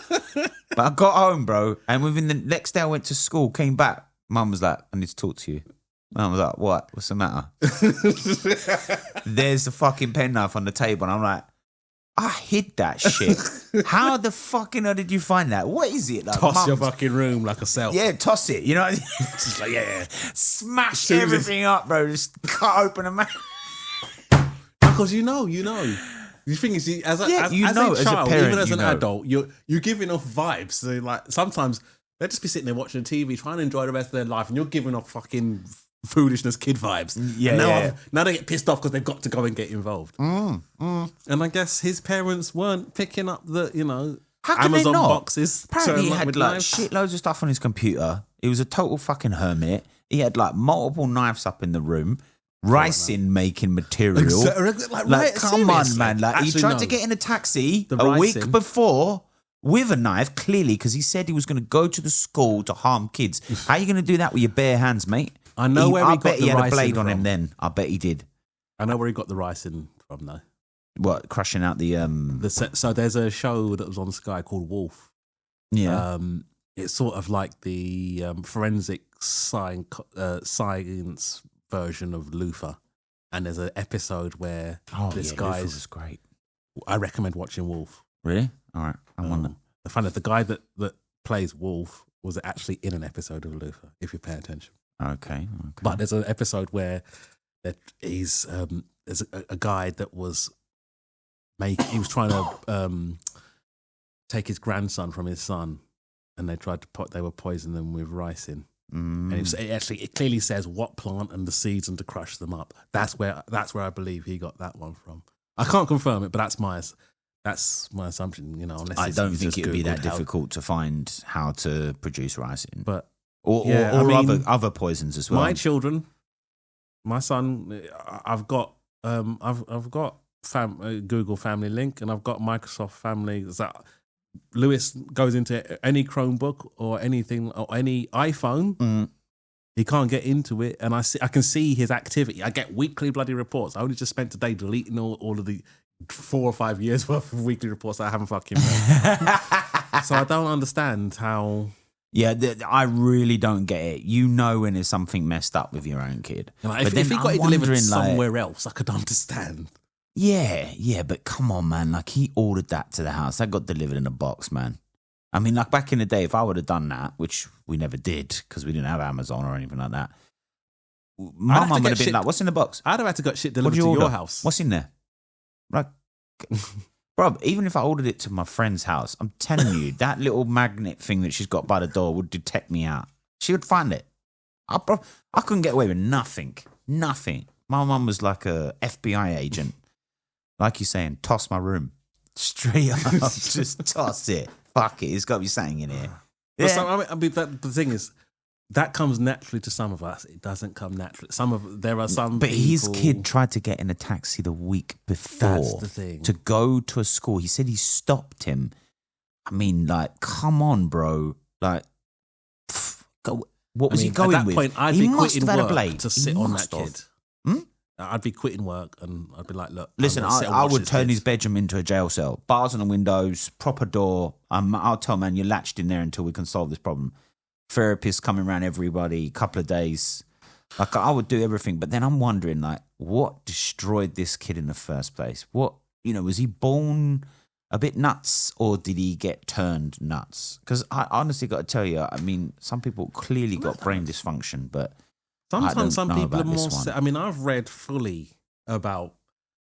But I got home, bro, and within the next day I went to school, came back. Mum was like, I need to talk to you. Mum was like, what? What's the matter? There's the fucking penknife on the table, and I'm like, I hid that shit. How the fucking hell did you find that? What is it? Like, Toss your fucking room like a cell. Yeah, toss it. You know, just like smash everything up, bro. Just cut open a mouth. Because you know. The thing is, as a child, parent, even as an adult, you're giving off vibes. So like sometimes they'll just be sitting there watching TV, trying to enjoy the rest of their life, and you're giving off fucking foolishness kid vibes. Now they get pissed off because they've got to go and get involved. And I guess his parents weren't picking up the How can Amazon they not? boxes. Apparently he had like knives. shitloads of stuff on his computer. He was a total fucking hermit. He had like multiple knives up in the room. Ricin making material. Like, come on, man. Like, he tried to get in a taxi a week before with a knife, clearly, because he said he was going to go to the school to harm kids. How are you going to do that with your bare hands, mate? I know where he got the bet he had a blade ricin on him from. then. I bet he did. I know where he got the ricin from, though. What, crushing out the... So there's a show that was on Sky called Wolf. Yeah. It's sort of like the forensic science version of Luther. And there's an episode where this guy's... Luther was great. I recommend watching Wolf. Really? All right. I'm on them. The fun is the guy that plays Wolf was actually in an episode of Luther, if you pay attention. Okay. But there's an episode where there's a guy that was he was trying to take his grandson from his son, and they were poisoning them with ricin. And it clearly says what plant and the seeds and to crush them up. That's where I believe he got that one from. I can't confirm it, but that's my assumption. Unless I don't think it would be that difficult to find how to produce ricin, but or other poisons as well. My children, my son, I've got Google Family Link, and I've got Microsoft Family. That Lewis goes into any Chromebook or anything or any iPhone. He can't get into it, and I can see his activity. I get weekly bloody reports. I only just spent today deleting all of the 4 or 5 years worth of weekly reports that I haven't fucking read. So I don't understand how. Yeah, I really don't get it. When there's something messed up with your own kid. If he got it delivered somewhere else, I could understand. Yeah, but come on, man. Like, he ordered that to the house. That got delivered in a box, man. I mean, like, back in the day, if I would have done that, which we never did because we didn't have Amazon or anything like that, my mum would have been like, what's in the box? I'd have had to get shit delivered to your house. What's in there? Like, bro, even if I ordered it to my friend's house, I'm telling you, that little magnet thing that she's got by the door would detect me out. She would find it. I couldn't get away with nothing. Nothing. My mum was like a FBI agent. Like you're saying, toss my room. Straight up. Just toss it. Fuck it. It's got to be something in here. Yeah. The thing is, that comes naturally to some of us. It doesn't come naturally. There are some But people, his kid tried to get in a taxi the week before. That's the thing. To go to a school. He said he stopped him. I mean, like, come on, bro. Like, what was he going at that with? point, I'd he be must quitting have had work a blade to sit He on must that have. kid. Hmm? I'd be quitting work and I'd be like, look. Listen, I would turn his bedroom into a jail cell. Bars on the windows, proper door. I'll tell man, you're latched in there until we can solve this problem. Therapists coming around everybody, couple of days. Like, I would do everything. But then I'm wondering, like, what destroyed this kid in the first place? What, was he born a bit nuts or did he get turned nuts? Because I honestly got to tell you, I mean, some people clearly got brain dysfunction, but sometimes some people are more. One. I've read fully about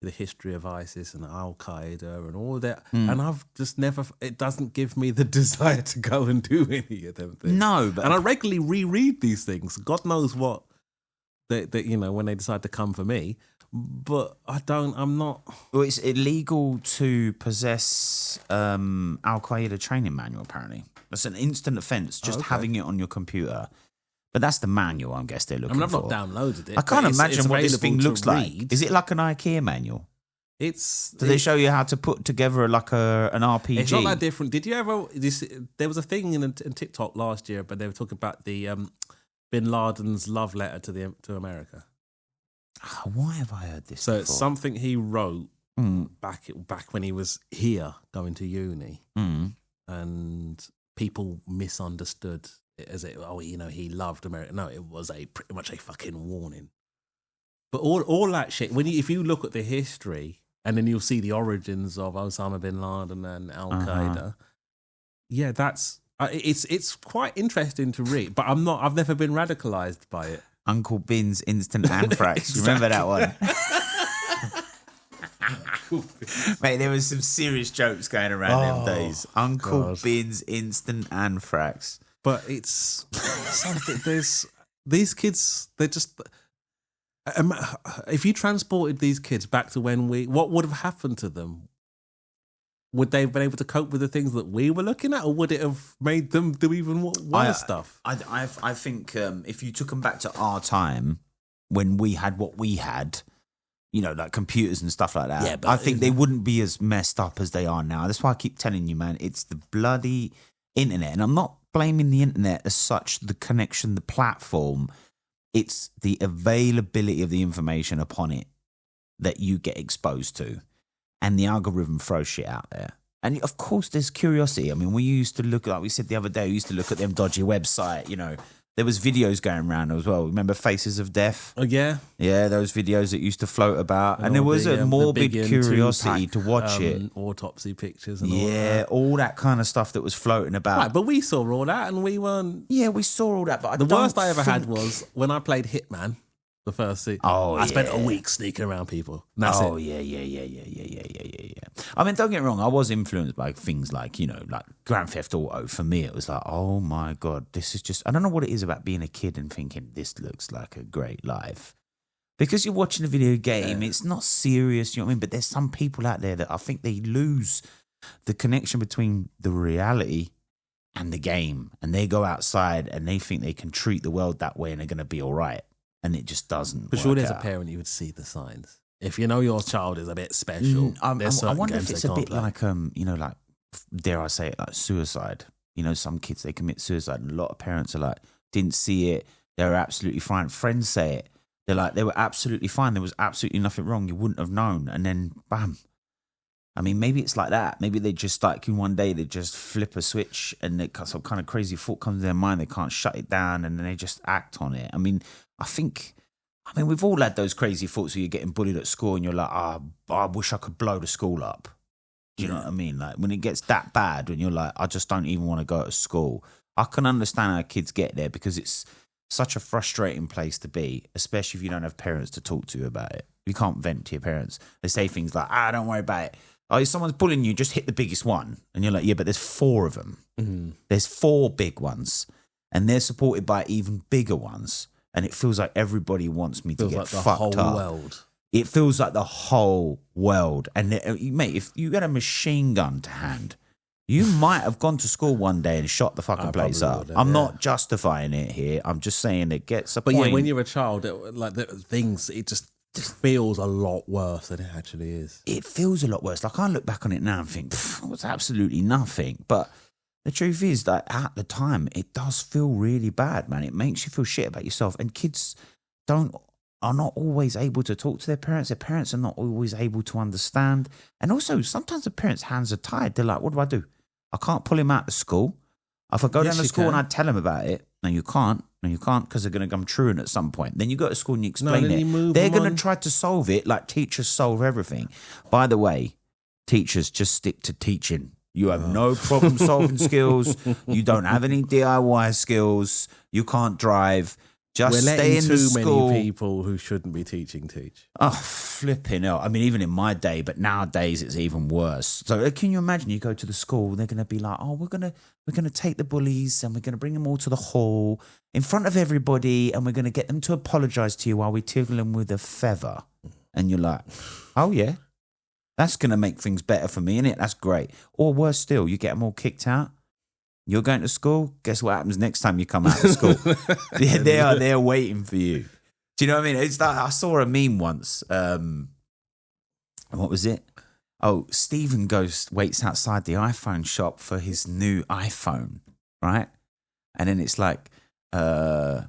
the history of ISIS and Al Qaeda and all that, and I've just never. It doesn't give me the desire to go and do any of them things. No, but and I regularly reread these things. God knows what that when they decide to come for me. But I'm not. Well, it's illegal to possess Al Qaeda training manual. Apparently, it's an instant offence just having it on your computer. But that's the manual, I guess they're looking for. I've not downloaded it. I can't imagine what this thing looks like. read. Is it like an IKEA manual? Do they show you how to put together like an RPG? It's not that different. Did you ever? There was a thing in TikTok last year, but they were talking about the Bin Laden's love letter to America. Oh, why have I heard this? So before? it's something he wrote back when he was here going to uni, and people misunderstood it as he loved America. No, it was pretty much a fucking warning. But all that shit, if you look at the history, and then you'll see the origins of Osama bin Laden and Al Qaeda. Yeah, that's it's quite interesting to read. But I've never been radicalized by it. Uncle Bin's instant anthrax. You remember that one? Mate, there was some serious jokes going around them days. Uncle Bin's instant anthrax. But it's something. These kids. They're just. If you transported these kids back to what would have happened to them? Would they have been able to cope with the things that we were looking at, or would it have made them do even worse stuff? I think if you took them back to our time when we had what we had, like computers and stuff like that, yeah, but I think they wouldn't be as messed up as they are now. That's why I keep telling you, man, it's the bloody internet. And I'm not blaming the internet as such, the connection, the platform. It's the availability of the information upon it that you get exposed to. And the algorithm throws shit out there. And of course, there's curiosity. I mean, we used to look, like we said the other day, we used to look at them dodgy website, There was videos going around as well. Remember Faces of Death? Oh, yeah. Yeah, those videos that used to float about. And there was a morbid curiosity to watch it. Autopsy pictures and all that. Yeah, all that kind of stuff that was floating about. Right, but we saw all that and we weren't... Yeah, we saw all that, but the worst I ever had was when I played Hitman, the first season. I spent a week sneaking around people. That's it. Yeah. I mean, don't get me wrong, I was influenced by things like, like Grand Theft Auto. For me, it was like, oh my God, this is just, I don't know what it is about being a kid and thinking this looks like a great life. Because you're watching a video game, it's not serious, you know what I mean? But there's some people out there that I think they lose the connection between the reality and the game. And they go outside and they think they can treat the world that way and they're going to be all right. And it just doesn't. But surely as a parent, you would see the signs. If you know your child is a bit special, I wonder if it's a bit like, like, dare I say it, like suicide. Some kids, they commit suicide, and a lot of parents are like, didn't see it. They were absolutely fine. Friends say it. They're like, they were absolutely fine. There was absolutely nothing wrong. You wouldn't have known. And then, bam. I mean, maybe it's like that. Maybe they just one day they just flip a switch and some kind of crazy thought comes to their mind. They can't shut it down and then they just act on it. I mean, we've all had those crazy thoughts where you're getting bullied at school and you're like, I wish I could blow the school up. Do you know what I mean? Like when it gets that bad, when you're like, I just don't even want to go to school. I can understand how kids get there because it's such a frustrating place to be, especially if you don't have parents to talk to about it. You can't vent to your parents. They say things like, don't worry about it. Oh, if someone's bullying you, just hit the biggest one. And you're like, yeah, but there's 4 of them. Mm-hmm. There's 4 big ones. And they're supported by even bigger ones. And it feels like everybody wants me to get fucked up. World. It feels like the whole world. And mate, if you had a machine gun to hand, you might have gone to school one day and shot the fucking place up. I'm not justifying it here. I'm just saying it gets a point. But yeah, when you're a child, it just feels a lot worse than it actually is. It feels a lot worse. Like I look back on it now and think, it was absolutely nothing. But the truth is that at the time, it does feel really bad, man. It makes you feel shit about yourself. And kids are not always able to talk to their parents. Their parents are not always able to understand. And also, sometimes the parents' hands are tied. They're like, what do I do? I can't pull him out of school. If I go down to school and I tell him about it, no, you can't because they're going to come truant at some point. Then you go to school and you explain it. They're going to try to solve it like teachers solve everything. By the way, teachers, just stick to teaching. You have no problem solving skills. You don't have any DIY skills. You can't drive. Just stay in the school. Too many people who shouldn't be teaching teach. Oh, flipping hell. I mean, even in my day, but nowadays it's even worse. So can you imagine you go to the school, they're going to be like, we're going to take the bullies and we're going to bring them all to the hall in front of everybody and we're going to get them to apologize to you while we tickle them with a feather. And you're like, oh yeah, that's going to make things better for me, innit? That's great. Or worse still, you get them all kicked out. You're going to school. Guess what happens next time you come out of school? They are there waiting for you. Do you know what I mean? It's like I saw a meme once. What was it? Oh, Stephen waits outside the iPhone shop for his new iPhone, right? And then it's like, Tyrone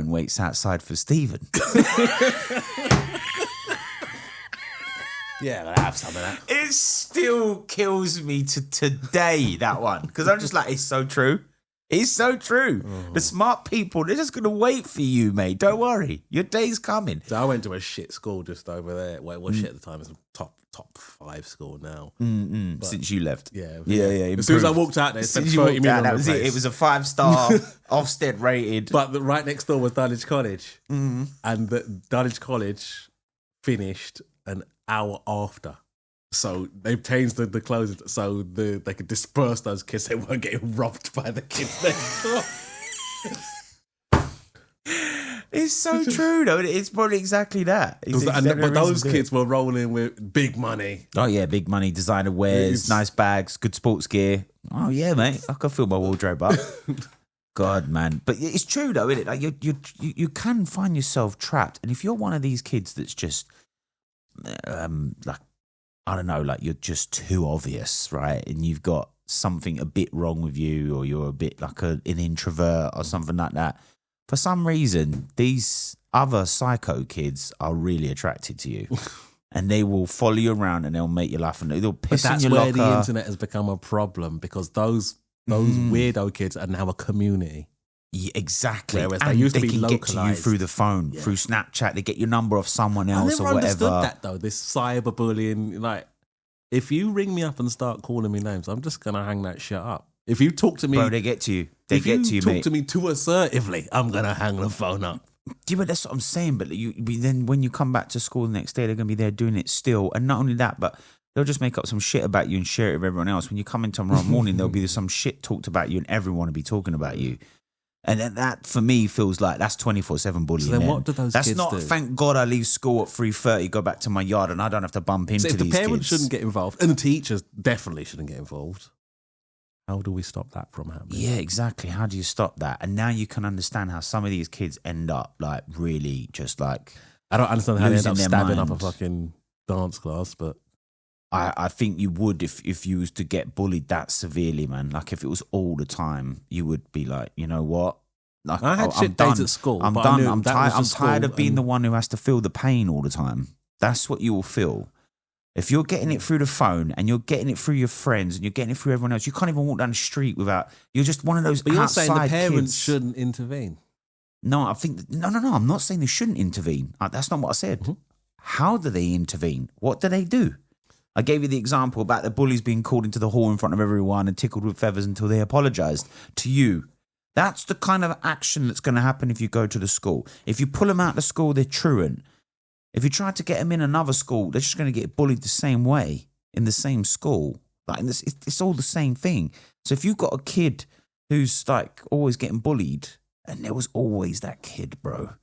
waits outside for Stephen. Yeah, I have some of that. It still kills me to today, that one. Because I'm just like, it's so true. It's so true. The smart people, they're just going to wait for you, mate. Don't worry. Your day's coming. So I went to a shit school just over there. Well, it was shit at the time. It's a top 5 school now. Since you left. Yeah. Yeah. As soon as I walked out there, spent 30 minutes on that the was place. it. It was a 5-star, Ofsted rated. But right next door was Dulwich College. And the Dulwich College finished an hour after. So they've changed the closing so they could disperse those kids. They weren't getting robbed by the kids next door. It's so true, though. It's probably exactly that. But those kids were rolling with big money. Oh, yeah, big money, designer wares, nice bags, good sports gear. Oh, yeah, mate. I can fill my wardrobe up. God, man. But it's true, though, isn't it? Like you can find yourself trapped. And if you're one of these kids that's just, like, I don't know, like you're just too obvious, right? And you've got something a bit wrong with you, or you're a bit like an introvert or something like that. For some reason, these other psycho kids are really attracted to you. And they will follow you around and they'll make you laugh and they'll piss in your locker. That's where the internet has become a problem, because those weirdo kids are now a community. Yeah, exactly. Whereas and they used to be can get to you localised. through the phone, through Snapchat. They get your number off someone I else never or whatever. understood that though. This cyberbullying, like, if you ring me up and start calling me names, I'm just gonna hang that shit up. If you talk to me, Bro, they get to you. They get to you, talk mate. to me too assertively, I'm gonna hang the phone up. Yeah, but that's what I'm saying. But then when you come back to school the next day, they're gonna be there doing it still. And not only that, but they'll just make up some shit about you and share it with everyone else. When you come in tomorrow morning, there'll be some shit talked about you and everyone will be talking about you. And that, for me, feels like that's 24/7 bullying. So then what do those that's kids not, do? thank God I leave school at 3:30, go back to my yard and I don't have to bump into So if these the parents kids. shouldn't get involved, and the teachers definitely shouldn't get involved, how do we stop that from happening? Yeah, exactly. How do you stop that? And now you can understand how some of these kids end up like really just like... I don't understand how they end up losing their stabbing up a mind. fucking dance class, but... I think you would if you was to get bullied that severely, man. Like if it was all the time, you would be like, you know what? Like, I had shit days at school. I'm but I done. knew I'm that tired. was I'm just tired school of being and- the one who has to feel the pain all the time. That's what you will feel. If you're getting it through the phone and you're getting it through your friends and you're getting it through everyone else, you can't even walk down the street without. You're just one of those. But you're saying the outside parents kids. shouldn't intervene. No, I think no. I'm not saying they shouldn't intervene. That's not what I said. Mm-hmm. How do they intervene? What do they do? I gave you the example about the bullies being called into the hall in front of everyone and tickled with feathers until they apologised to you. That's the kind of action that's going to happen if you go to the school. If you pull them out of the school, they're truant. If you try to get them in another school, they're just going to get bullied the same way in the same school. Like it's all the same thing. So if you've got a kid who's like always getting bullied, and there was always that kid, bro.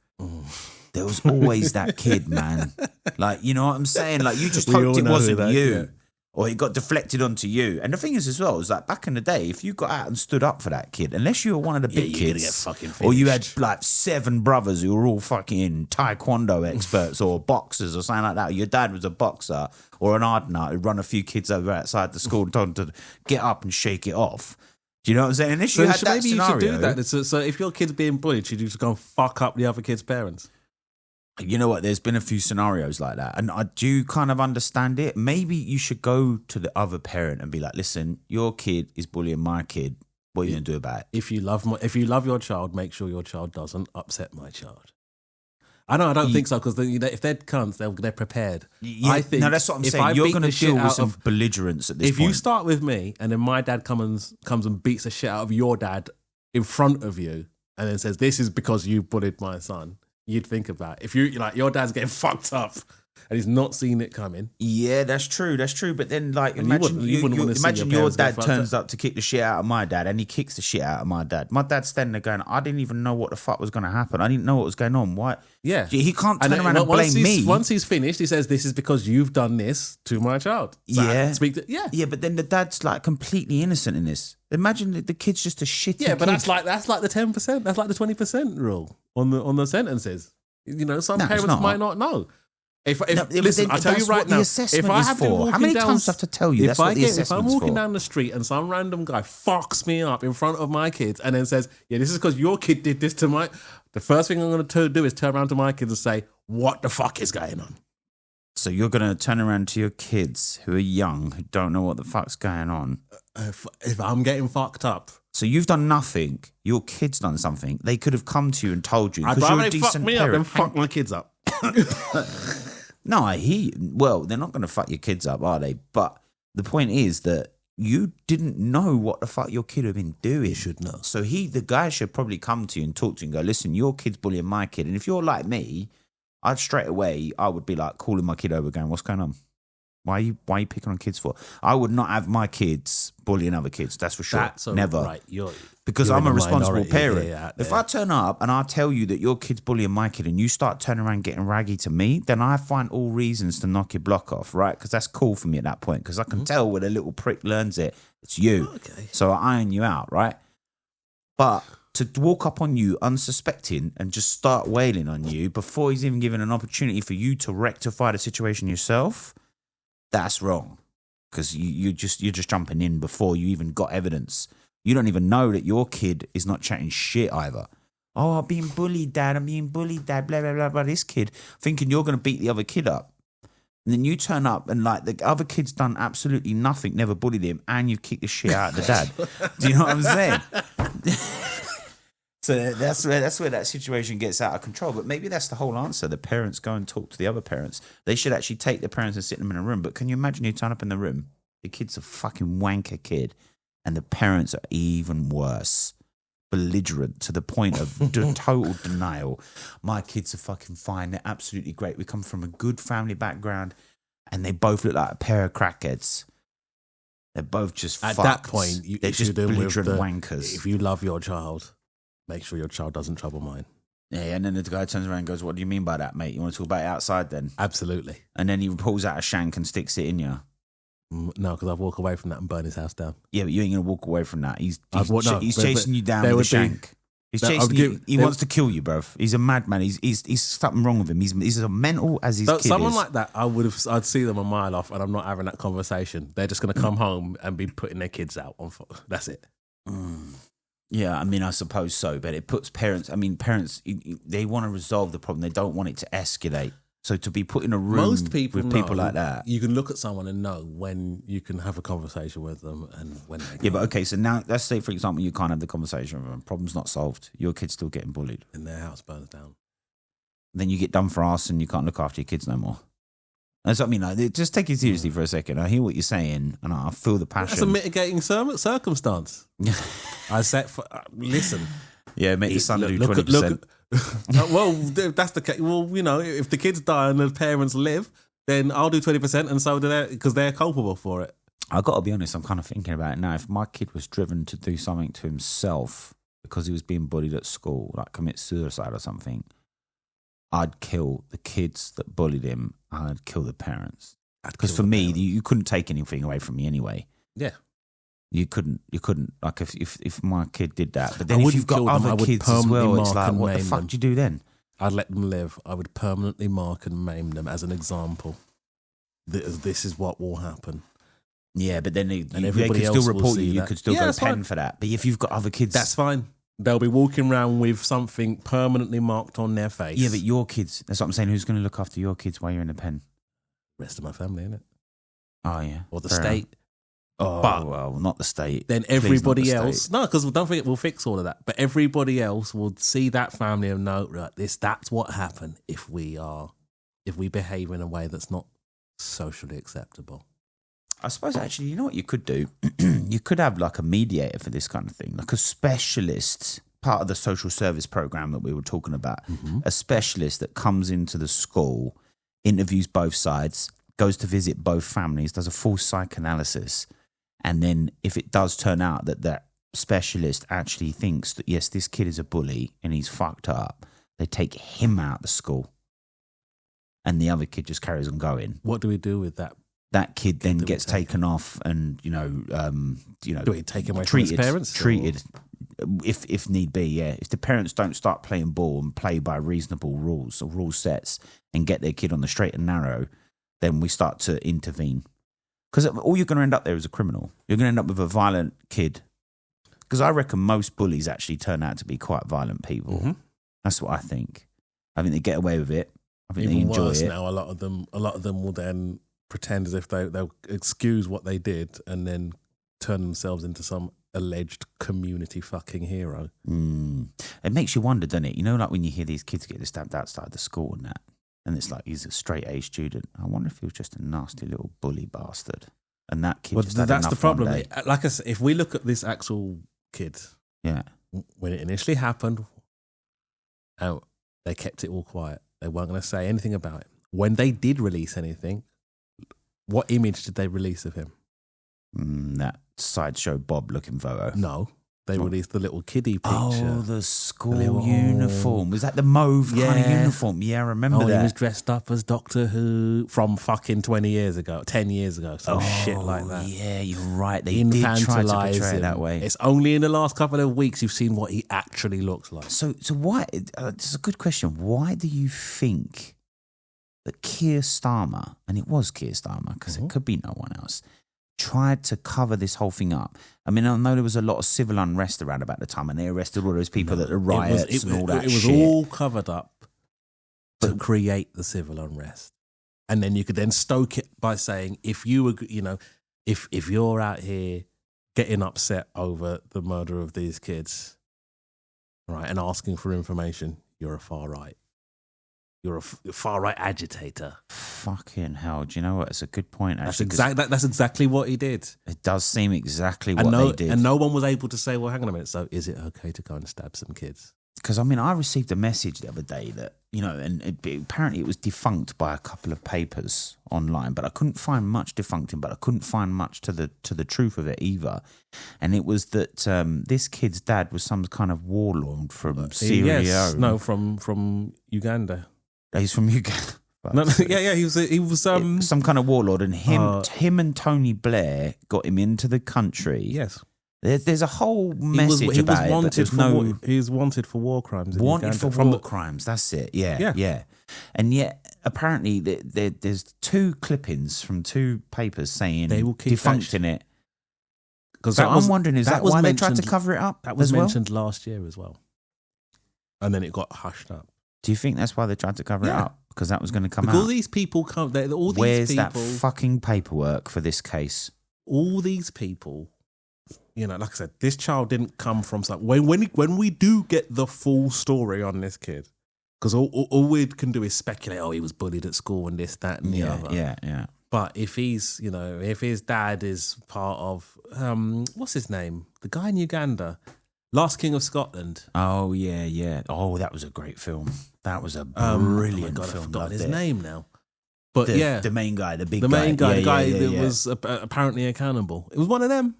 There was always that kid, man. Like, you know what I'm saying? Like, you just We hoped all it know wasn't that, you. yeah. Or it got deflected onto you. And the thing is as well, is like back in the day, if you got out and stood up for that kid, unless you were one of the big you're gonna kids, get fucking or you had finished. like 7 brothers who were all fucking taekwondo experts or boxers or something like that, or your dad was a boxer or an Ardnut who run a few kids over outside the school and told them to get up and shake it off. Do you know what I'm saying? Unless you So had that maybe scenario, you should do that. So if your kid's being bullied, should you just go and fuck up the other kid's parents? you know what? There's been a few scenarios like that, and I do kind of understand it. Maybe you should go to the other parent and be like, "Listen, your kid is bullying my kid. What are you gonna do about it?" If you love your child, make sure your child doesn't upset my child. I don't think so, because if they're cunts, they're prepared. Yeah, I think no, that's what I'm if saying. I You're beat going to the shit deal with out some of- belligerence at this If point. you start with me and then my dad comes and beats the shit out of your dad in front of you and then says, "This is because you bullied my son," you'd think about it. If you like your dad's getting fucked up and he's not seen it coming. Yeah, that's true. That's true. But then, like, And you imagine wouldn't wanna see imagine your your parents get dad fucked turns up. up to kick the shit out of my dad, and he kicks the shit out of my dad. My dad's standing there going, "I didn't even know what the fuck was going to happen. I didn't know what was going on. Why?" Yeah. He can't turn then around and once blame he's- me. Once he's finished, he says, "This is because you've done this to my child." So Yeah. yeah. Yeah, but then the dad's like completely innocent in this. Imagine the kid's just a shitty Yeah, but kid. that's like the 10%. That's like the 20% rule on the sentences. You know, some No, it's parents not. might not know. Listen, I tell you that's right what the now, assessment if I is have for. been How walking many down, times do I have to tell you that's what the if I'm assessment's walking for? down the street and some random guy fucks me up in front of my kids and then says, "Yeah, this is because your kid did this to my," the first thing I'm going to do is turn around to my kids and say, "What the fuck is going on?" So you're going to turn around to your kids who are young, who don't know what the fuck's going on. If I'm getting fucked up, So you've done nothing. Your kid's done something. They could have come to you and told you. I'd Because rather you're a they fuck decent me up than parent. fuck my kids up. No, well, they're not going to fuck your kids up, are they? But the point is that you didn't know what the fuck your kid had been doing. You should know. So the guy should probably come to you and talk to you and go, listen, your kid's bullying my kid. And if you're like me, I would be like calling my kid over going, what's going on? Why are you picking on kids for? I would not have my kids bullying other kids, that's for sure. That's Never. right. Because you're I'm in a the responsible minority parent. here, out If there. I turn up and I tell you that your kid's bullying my kid and you start turning around getting raggy to me, then I find all reasons to knock your block off, right? Because that's cool for me at that point because I can tell when a little prick learns it, it's you. Okay. So I iron you out, right? But to walk up on you unsuspecting and just start wailing on you before he's even given an opportunity for you to rectify the situation yourself, that's wrong. Because you're just jumping in before you even got evidence. You don't even know that your kid is not chatting shit either. Oh, I'm being bullied, Dad. Blah, blah, blah, blah. This kid thinking you're going to beat the other kid up. And then you turn up and like the other kid's done absolutely nothing, never bullied him, and you've kicked the shit out of the dad. Do you know what I'm saying? So that's where that situation gets out of control. But maybe that's the whole answer. The parents go and talk to the other parents. They should actually take the parents and sit them in a room. But can you imagine you turn up in the room? The kid's a fucking wanker kid. And the parents are even worse. Belligerent to the point of total denial. My kids are fucking fine. They're absolutely great. We come from a good family background. And they both look like a pair of crackheads. They're both just At fucked. that point, They're just belligerent wankers. If you love your child, make sure your child doesn't trouble mine. Yeah, and then the guy turns around and goes, what do you mean by that, mate? You want to talk about it outside then? Absolutely. And then he pulls out a shank and sticks it in you. No, because I'd walk away from that and burn his house down. Yeah, but you ain't going to walk away from that. He's But chasing you down there with a would be- shank. He's chasing you. He there- wants to kill you, bruv. He's a madman. He's something wrong with him. He's as mental as his So kid someone is. like that, I'd see them a mile off, and I'm not having that conversation. They're just going to come home and be putting their kids out on. That's it. Yeah, I mean, I suppose so, but it puts parents. They want to resolve the problem. They don't want it to escalate. So to be put in a room Most people with people know like that. you can look at someone and know when you can have a conversation with them and when they Yeah, but can't. okay, so now let's say, for example, you can't have the conversation with them. Problem's not solved. Your kid's still getting bullied. And their house burns down. Then you get done for arse and you can't look after your kids no more. That's what I mean. Like, just take it seriously for a second. I hear what you're saying and I feel the passion. That's a mitigating circumstance. I said, listen. Yeah, make the son do Look 20%. well, if that's the case. Well, you know, if the kids die and the parents live, then I'll do 20%, and so do they, because they're culpable for it. I got to be honest, I'm kind of thinking about it now. If my kid was driven to do something to himself because he was being bullied at school, like commit suicide or something, I'd kill the kids that bullied him and I'd kill the parents. Because for me, you couldn't take anything away from me anyway. Yeah. You couldn't like if my kid did that. But I then if wouldn't you've got kill them, I other would kids as well, permanently it's mark like, and what the maim fuck them. do you do then? I'd let them live. I would permanently mark and maim them as an example. This is what will happen. Yeah, but then they everybody could else still will report see you. You that. could still Yeah, go that's pen fine. for that. But if you've got other kids, That's fine. They'll be walking around with something permanently marked on their face. yeah, but your kids. That's what I'm saying. Who's going to look after your kids while you're in the pen? Rest of my family, innit? Oh yeah, Or the Fair state. enough. Oh But well, not the state. Then Please, not everybody the else, state. no, because don't forget, we'll fix all of that. But everybody else will see that family and know, right, that's what happened if we behave in a way that's not socially acceptable. I suppose actually, you know what you could do? You could have like a mediator for this kind of thing, like a specialist, part of the social service program that we were talking about. A specialist that comes into the school, interviews both sides, goes to visit both families, does a full psychoanalysis. And then if it does turn out that that specialist actually thinks that, yes, this kid is a bully and he's fucked up, they take him out of the school and the other kid just carries on going. What do we do with that? That kid then Do we gets take taken off and, Do we take him away from his treated, parents? treated if need be, yeah. If the parents don't start playing ball and play by reasonable rules or rule sets and get their kid on the straight and narrow, then we start to intervene. Because all you're going to end up there is a criminal. You're going to end up with a violent kid. Because I reckon most bullies actually turn out to be quite violent people. Mm-hmm. That's what I think. I think they get away with it. I think Even they enjoy worse it. now, a lot of them will then pretend as if they'll excuse what they did and then turn themselves into some alleged community fucking hero. It makes you wonder, doesn't it? You know, like when you hear these kids get stabbed outside the school and that, and it's like he's a straight A student. I wonder if he was just a nasty little bully bastard. And that kid just had that's enough the problem. one day. Like I said, if we look at this actual kid, Yeah. when it initially happened, they kept it all quiet. They weren't going to say anything about it. When they did release anything, what image did they release of him? That sideshow Bob looking photo. No, they released the little kiddie picture. Oh, the school uniform. Was that the mauve kind of uniform? Yeah, I remember that. He was dressed up as Doctor Who from fucking 10 years ago, some shit like that. Yeah, you're right. They did try to portray it that way. It's only in the last couple of weeks you've seen what he actually looks like. So why? It's a good question. Why do you think that Keir Starmer, and it was Keir Starmer because it could be no one else, tried to cover this whole thing up? I mean, I know there was a lot of civil unrest around about the time, and they arrested all those people that the riots and all that shit. It was all covered up to create the civil unrest, and then you could then stoke it by saying, if you were, if you're out here getting upset over the murder of these kids, right, and asking for information, you're a far right. You're a far right agitator. Fucking hell! Do you know what? It's a good point. Actually, That's exactly what he did. It does seem exactly what they did, and no one was able to say, "Well, hang on a minute. So, is it okay to go and stab some kids?" Because I mean, I received a message the other day that and apparently it was defunct by a couple of papers online, but I couldn't find much defuncting. But I couldn't find much to the truth of it either. And it was that this kid's dad was some kind of warlord from Sierra Leone. No, from Uganda. He's from Uganda. He was some kind of warlord, and him and Tony Blair got him into the country. Yes, there's a whole message about it. But he was wanted for war crimes. Wanted for war crimes. That's it. Yeah. And yet, apparently, there's two clippings from two papers saying they will keep defuncting it. So I'm wondering, is that why they tried to cover it up? That was mentioned last year as well, and then it got hushed up. Do you think that's why they tried to cover it up? Because that was going to come out. All these people come. Where's that fucking paperwork for this case? All these people, like I said, this child didn't come from something. When we do get the full story on this kid, because all we can do is speculate. Oh, he was bullied at school and this, that, and the other. Yeah. But if he's, if his dad is part of, what's his name? The guy in Uganda. Last King of Scotland. Oh, yeah. Oh, that was a great film. That was a brilliant film. I forgot his name now. But the main guy, the big guy. The main guy, the guy that was apparently a cannibal. It was one of them.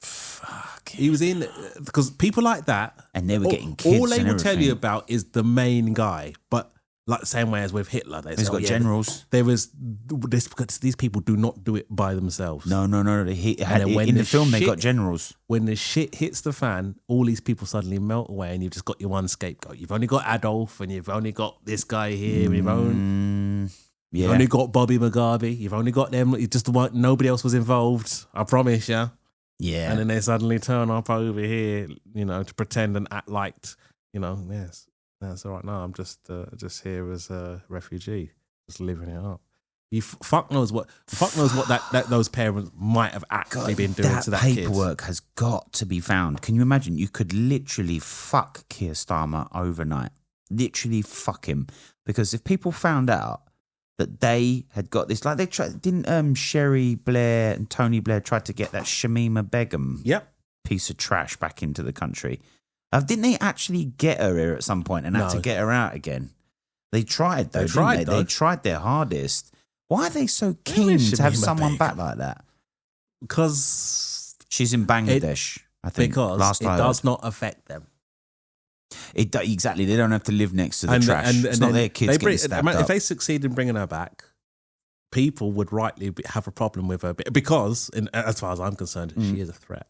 Fuck. He was in, because people like that. And they were getting kids. All they will tell you about is the main guy. But like the same way as with Hitler. He's got generals. There was this, because these people do not do it by themselves. No. In the film, they got generals. When the shit hits the fan, all these people suddenly melt away, and you've just got your one scapegoat. You've only got Adolf, and you've only got this guy here. You've only got Bobby Mugabe. You've only got them. You just want, nobody else was involved. I promise you. Yeah. And then they suddenly turn up over here, to pretend and act like, yes. That's all right. No, I'm just here as a refugee, just living it up. Fuck knows what that those parents might have actually been doing to that kid. That paperwork has got to be found. Can you imagine? You could literally fuck Keir Starmer overnight. Literally fuck him, because if people found out that they had got this, like didn't Sherry Blair and Tony Blair tried to get that Shamima Begum piece of trash back into the country. Didn't they actually get her here at some point and had to get her out again? They tried, though, didn't they? They tried their hardest. Why are they so keen to have someone back like that? Because she's in Bangladesh, I think. Because it does not affect them. Exactly. They don't have to live next to the trash. It's not their kids getting stabbed up. If they succeed in bringing her back, people would rightly have a problem with her. Because, as far as I'm concerned, she is a threat.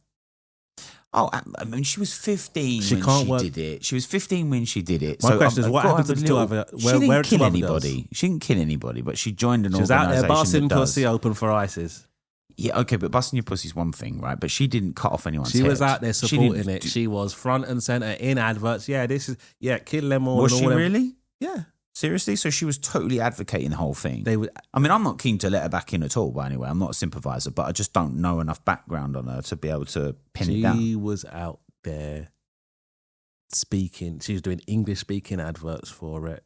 Oh, I mean, she was 15 She when can't she work- did it. She was 15 when she did it. My question is, I've what got happened to have a the two little- other- She where didn't are kill two other girls? anybody. She didn't kill anybody, but she joined an She was out organisation there busting that does. pussy open for ISIS. Yeah, okay, but busting your pussy is one thing, right? But she didn't cut off anyone's She head. was out there She supporting didn't it. do- She was front and center in adverts. Yeah, this is kill them all. Was and she all them. really? Yeah, Seriously? So she was totally advocating the whole thing. they would. I mean, I'm not keen to let her back in at all, but anyway, I'm not a sympathiser, but I just don't know enough background on her to be able to pin it down. She was out there speaking. She was doing English speaking adverts for it.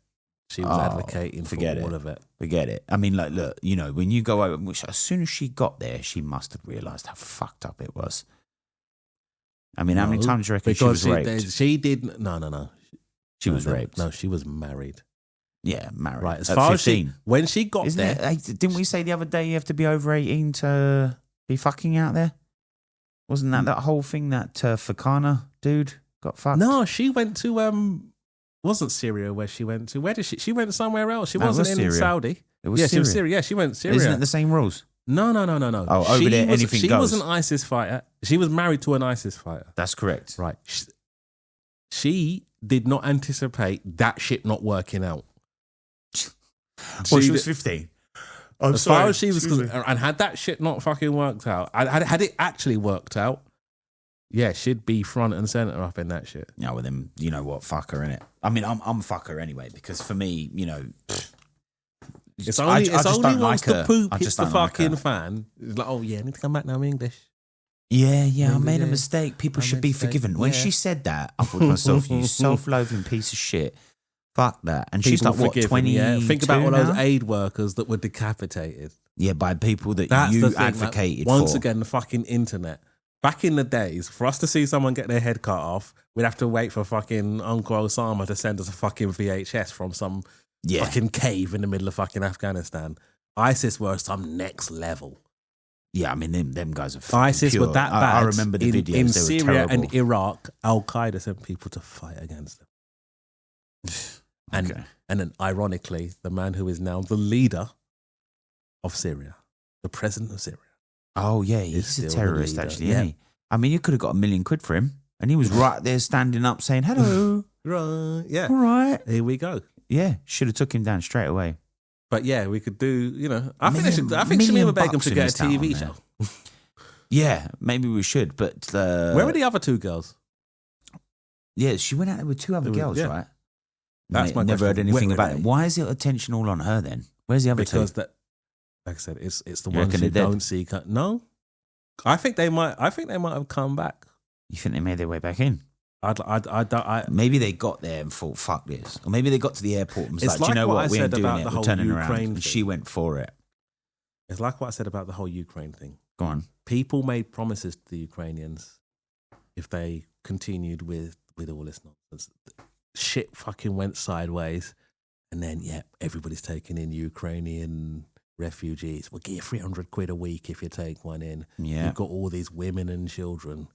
She was advocating for all of it. Forget it. I mean, like, look, you know, when you go over, which as soon as she got there, she must have realised how fucked up it was. I mean, how many times do you reckon she was raped? She did no. She was raped. No, she was married. Yeah, married. Right, as At far 15. as when she got Isn't there, it? Didn't we say the other day you have to be over 18 to be fucking out there? Wasn't that whole thing that Fakana dude got fucked? no, she went to wasn't Syria where she went to. Where did she? She went somewhere else. She No, it wasn't was in Syria. Saudi. It was Yeah, Syria. she was Syria. Yeah, she went Syria. Isn't it the same rules? No. Oh, over there, anything She goes. was an ISIS fighter. She was married to an ISIS fighter. That's correct. Right. She did not anticipate that shit not working out. Well, she was 15. As far as she was, and had that shit not fucking worked out, had it actually worked out, yeah, she'd be front and center up in that shit. Yeah, well then, you know what, fuck her, innit? I mean, I'm fuck her anyway, because for me, you know, It's only just once don't the like her. poop I hits just the don't like fucking her. fan. It's like, oh yeah, I need to come back now. I'm English. Yeah, I made a Yeah. mistake. People I should made be a mistake. forgiven. When Yeah. she said that, I thought to myself, you self-loathing piece of shit. Fuck that. And she's People like, what, forgiven, 20? yeah. Think about all those now? aid workers that were decapitated. Yeah, by people that That's the you thing, like, advocated once for. again, the fucking internet. Back in the days, for us to see someone get their head cut off, we'd have to wait for fucking Uncle Osama to send us a fucking VHS from some Yeah. fucking cave in the middle of fucking Afghanistan. ISIS were some next level. Yeah, I mean, them guys are fucking ISIS pure. were that bad. I remember the videos. In They Syria were terrible. and Iraq, Al Qaeda sent people to fight against them. And Okay. and then, ironically, the man who is now the leader of Syria, the president of Syria. Oh, yeah, He's he's still a the terrorist, leader, actually, yeah. isn't he? I mean, you could have got £1 million for him. And he was right there standing up saying, hello. Right, yeah. All right. Here we go. Yeah, should have took him down straight away. But yeah, we could do, you know, I think Million Shamima Begum bucks should in get a this town, TV man. show. Yeah, maybe we should, but... Where are the other two girls? Yeah, she went out there with two other girls, yeah. right? That's my Never heard question. anything Where about were it. they? Why is the attention all on her then? Where's the other Because two? that, like I said, it's the You ones reckon who they're dead? don't see. No, I think they might have come back. You think they made their way back in? I Maybe they got there and thought, fuck this. Or maybe they got to the airport and was It's like, do you like know what what? I We ain't said doing about it. the We're whole turning around. Ukraine And thing. she went for it. It's like what I said about the whole Ukraine thing. Go on. People made promises to the Ukrainians if they continued with all this nonsense. Shit fucking went sideways, and then everybody's taking in Ukrainian refugees. We'll give you 300 quid a week if you take one in. Yeah. You've got all these women and children,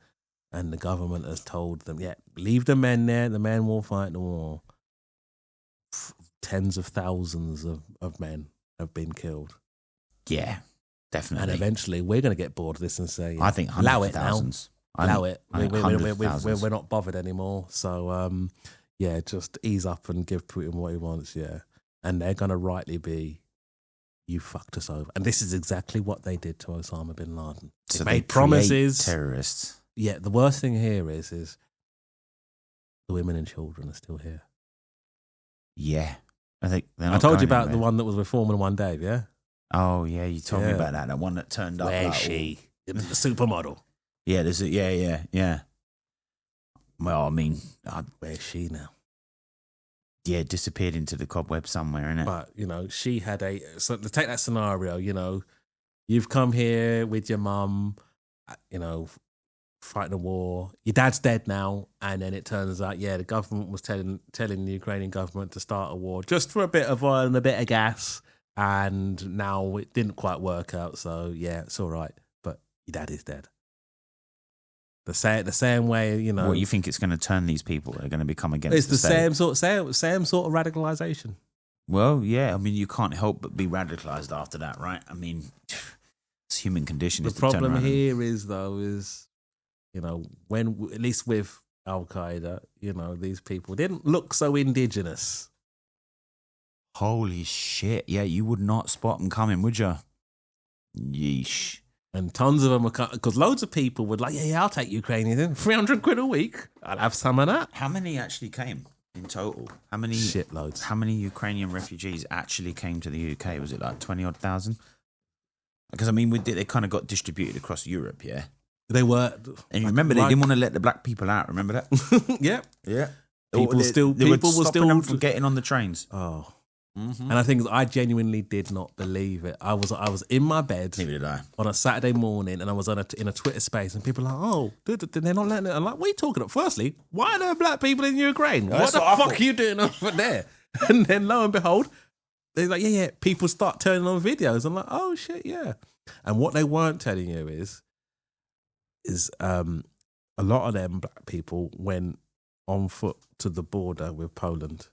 and the government has told them, leave the men there. The men will fight the war. Tens of thousands of men have been killed. Yeah, definitely. And eventually we're going to get bored of this and say, I think allow hundreds it of now. thousands. Allow it. I think hundreds of thousands. We're not bothered anymore. So, just ease up and give Putin what he wants, And they're going to rightly be, you fucked us over. And this is exactly what they did to Osama bin Laden. So They they made promises. create terrorists. Yeah, the worst thing here is the women and children are still here. Yeah. I think they're I not told going you about the anywhere. one that was with Formula One Dave, yeah? Oh, yeah, you told me Yeah. about that. That one that turned up. Where's like, she? The supermodel. Yeah, there's a, yeah. Well, I mean, Where's she now? yeah, disappeared into the cobweb somewhere, innit? But, she had so to take that scenario, you've come here with your mum, fighting a war. Your dad's dead now. And then it turns out, the government was telling the Ukrainian government to start a war just for a bit of oil and a bit of gas. And now it didn't quite work out. So, it's all right. But your dad is dead. The same way, What, you think it's going to turn these people? They're going to become against it's the state? same sort of radicalization. Well, yeah. I mean, you can't help but be radicalized after that, right? I mean, it's human condition. The is to turn problem around and- here is You know, when at least with Al Qaeda, you know, these people didn't look so indigenous. Holy shit. Yeah, you would not spot them coming, would you? Yeesh. And tons of them were, because loads of people would like, yeah, I'll take Ukrainians in. 300 quid a week. I'll have some of that. How many actually came in total? How many? Shitloads. How many Ukrainian refugees actually came to the UK? Was it like 20-odd thousand? Because, I mean, they kind of got distributed across Europe, yeah? They were. And you remember, they didn't want to let the black people out, remember that? Yeah. Yeah. People They were were stopping still them from getting on the trains. Oh. Mm-hmm. And I think I genuinely did not believe it. I was in my bed Neither did I. on a Saturday morning, and I was in a Twitter space, and people were like, "Oh, they're not letting it." I'm like, "What are you talking about?" Firstly, why are there black people in Ukraine? What the fuck are you doing over there? And then lo and behold, they're like, "Yeah." People start turning on videos. I'm like, "Oh shit, yeah." And what they weren't telling you is a lot of them black people went on foot to the border with Poland.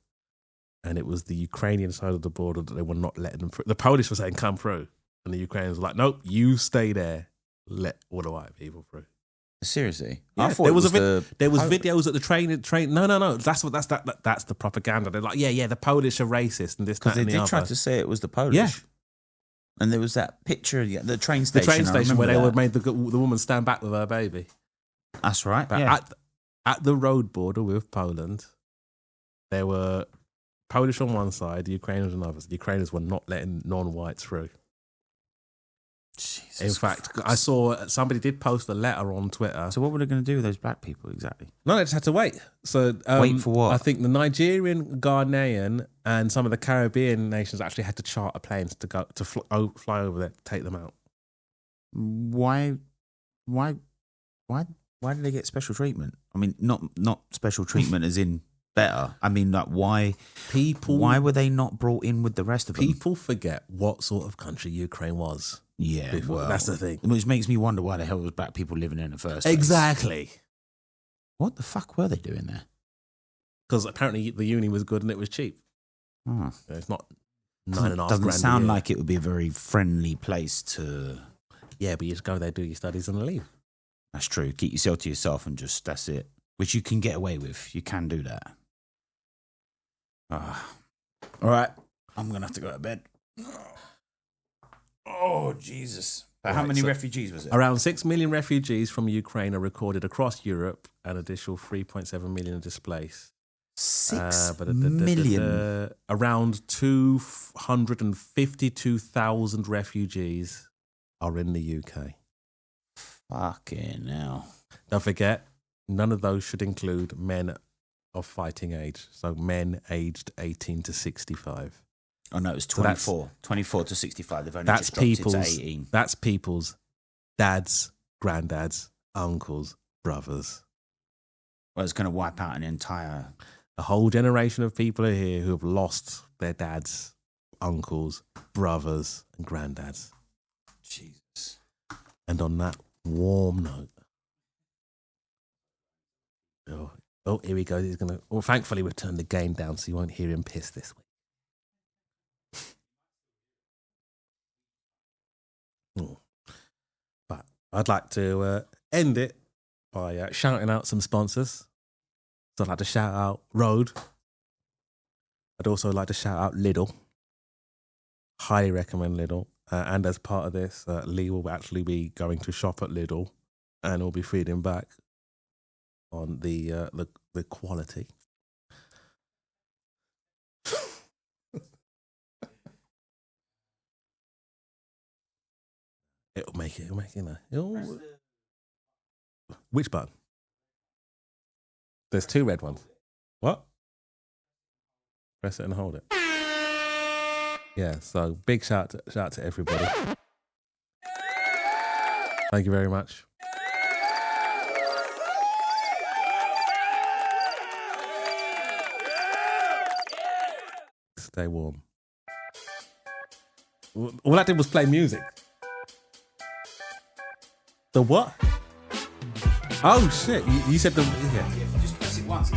And it was the Ukrainian side of the border that they were not letting them through. The Polish were saying, come through. And the Ukrainians were like, nope, you stay there. Let all the white people through. Seriously? Yeah, I thought there was the videos at the train. No. That's the propaganda. They're like, yeah, the Polish are racist and this, that, Because they and the did other. try to say it was the Polish. Yeah. And there was that picture, the train The station. train I station where remember they that. made the woman stand back with her baby. That's right. But Yeah. at the road border with Poland, there were Polish on one side, the Ukrainians on the other. The Ukrainians were not letting non-whites through. Jesus In fact, Christ. I saw somebody did post a letter on Twitter. So what were they going to do with those black people exactly? No, they just had to wait. So Wait for what? I think the Nigerian, Ghanaian, and some of the Caribbean nations actually had to charter planes to go to fly over there to take them out. Why did they get special treatment? I mean, not special treatment as in better. I mean, like why were they not brought in with the rest of them? People forget what sort of country Ukraine was. Yeah, Before. well, That's the thing. Which makes me wonder why the hell was black people living in the first place. Exactly. What the fuck were they doing there? Because apparently the uni was good and it was cheap. Oh. It's not $9.5 grand. Doesn't a sound year. like it would be a very friendly place to. Yeah, but you just go there, do your studies, and leave. That's true. Keep yourself to yourself and just that's it. Which you can get away with. You can do that. All right. I'm gonna have to go to bed. Oh Jesus! But how Right, many so- refugees was it? Around 6 million refugees from Ukraine are recorded across Europe, and additional 3.7 million are displaced. 6 million. Around 252,000 refugees are in the UK. Fucking hell. Don't forget, none of those should include men of fighting age. So men aged 18 to 65. Oh no, it was So that's- 24. 24 to 65. They've only That's just dropped it to people's. 18. That's people's dads, granddads, uncles, brothers. Well, it's going to wipe out an entire. A whole generation of people are here who have lost their dads, uncles, brothers, and granddads. Jesus. And on that warm note, oh, here he goes. He's gonna. Well, thankfully we've turned the gain down, so you won't hear him piss this week. But I'd like to end it by shouting out some sponsors. So I'd like to shout out Rode. I'd also like to shout out Lidl. Highly recommend Lidl. And as part of this, Leigh will actually be going to shop at Lidl, and we'll be feeding back on the quality. It'll make it, Which button? There's 2 red ones. What? Press it and hold it. Yeah, so big shout out to everybody. Thank you very much. Stay warm. All I did was play music. The what? Oh shit! You said the. Yeah. Just press it once.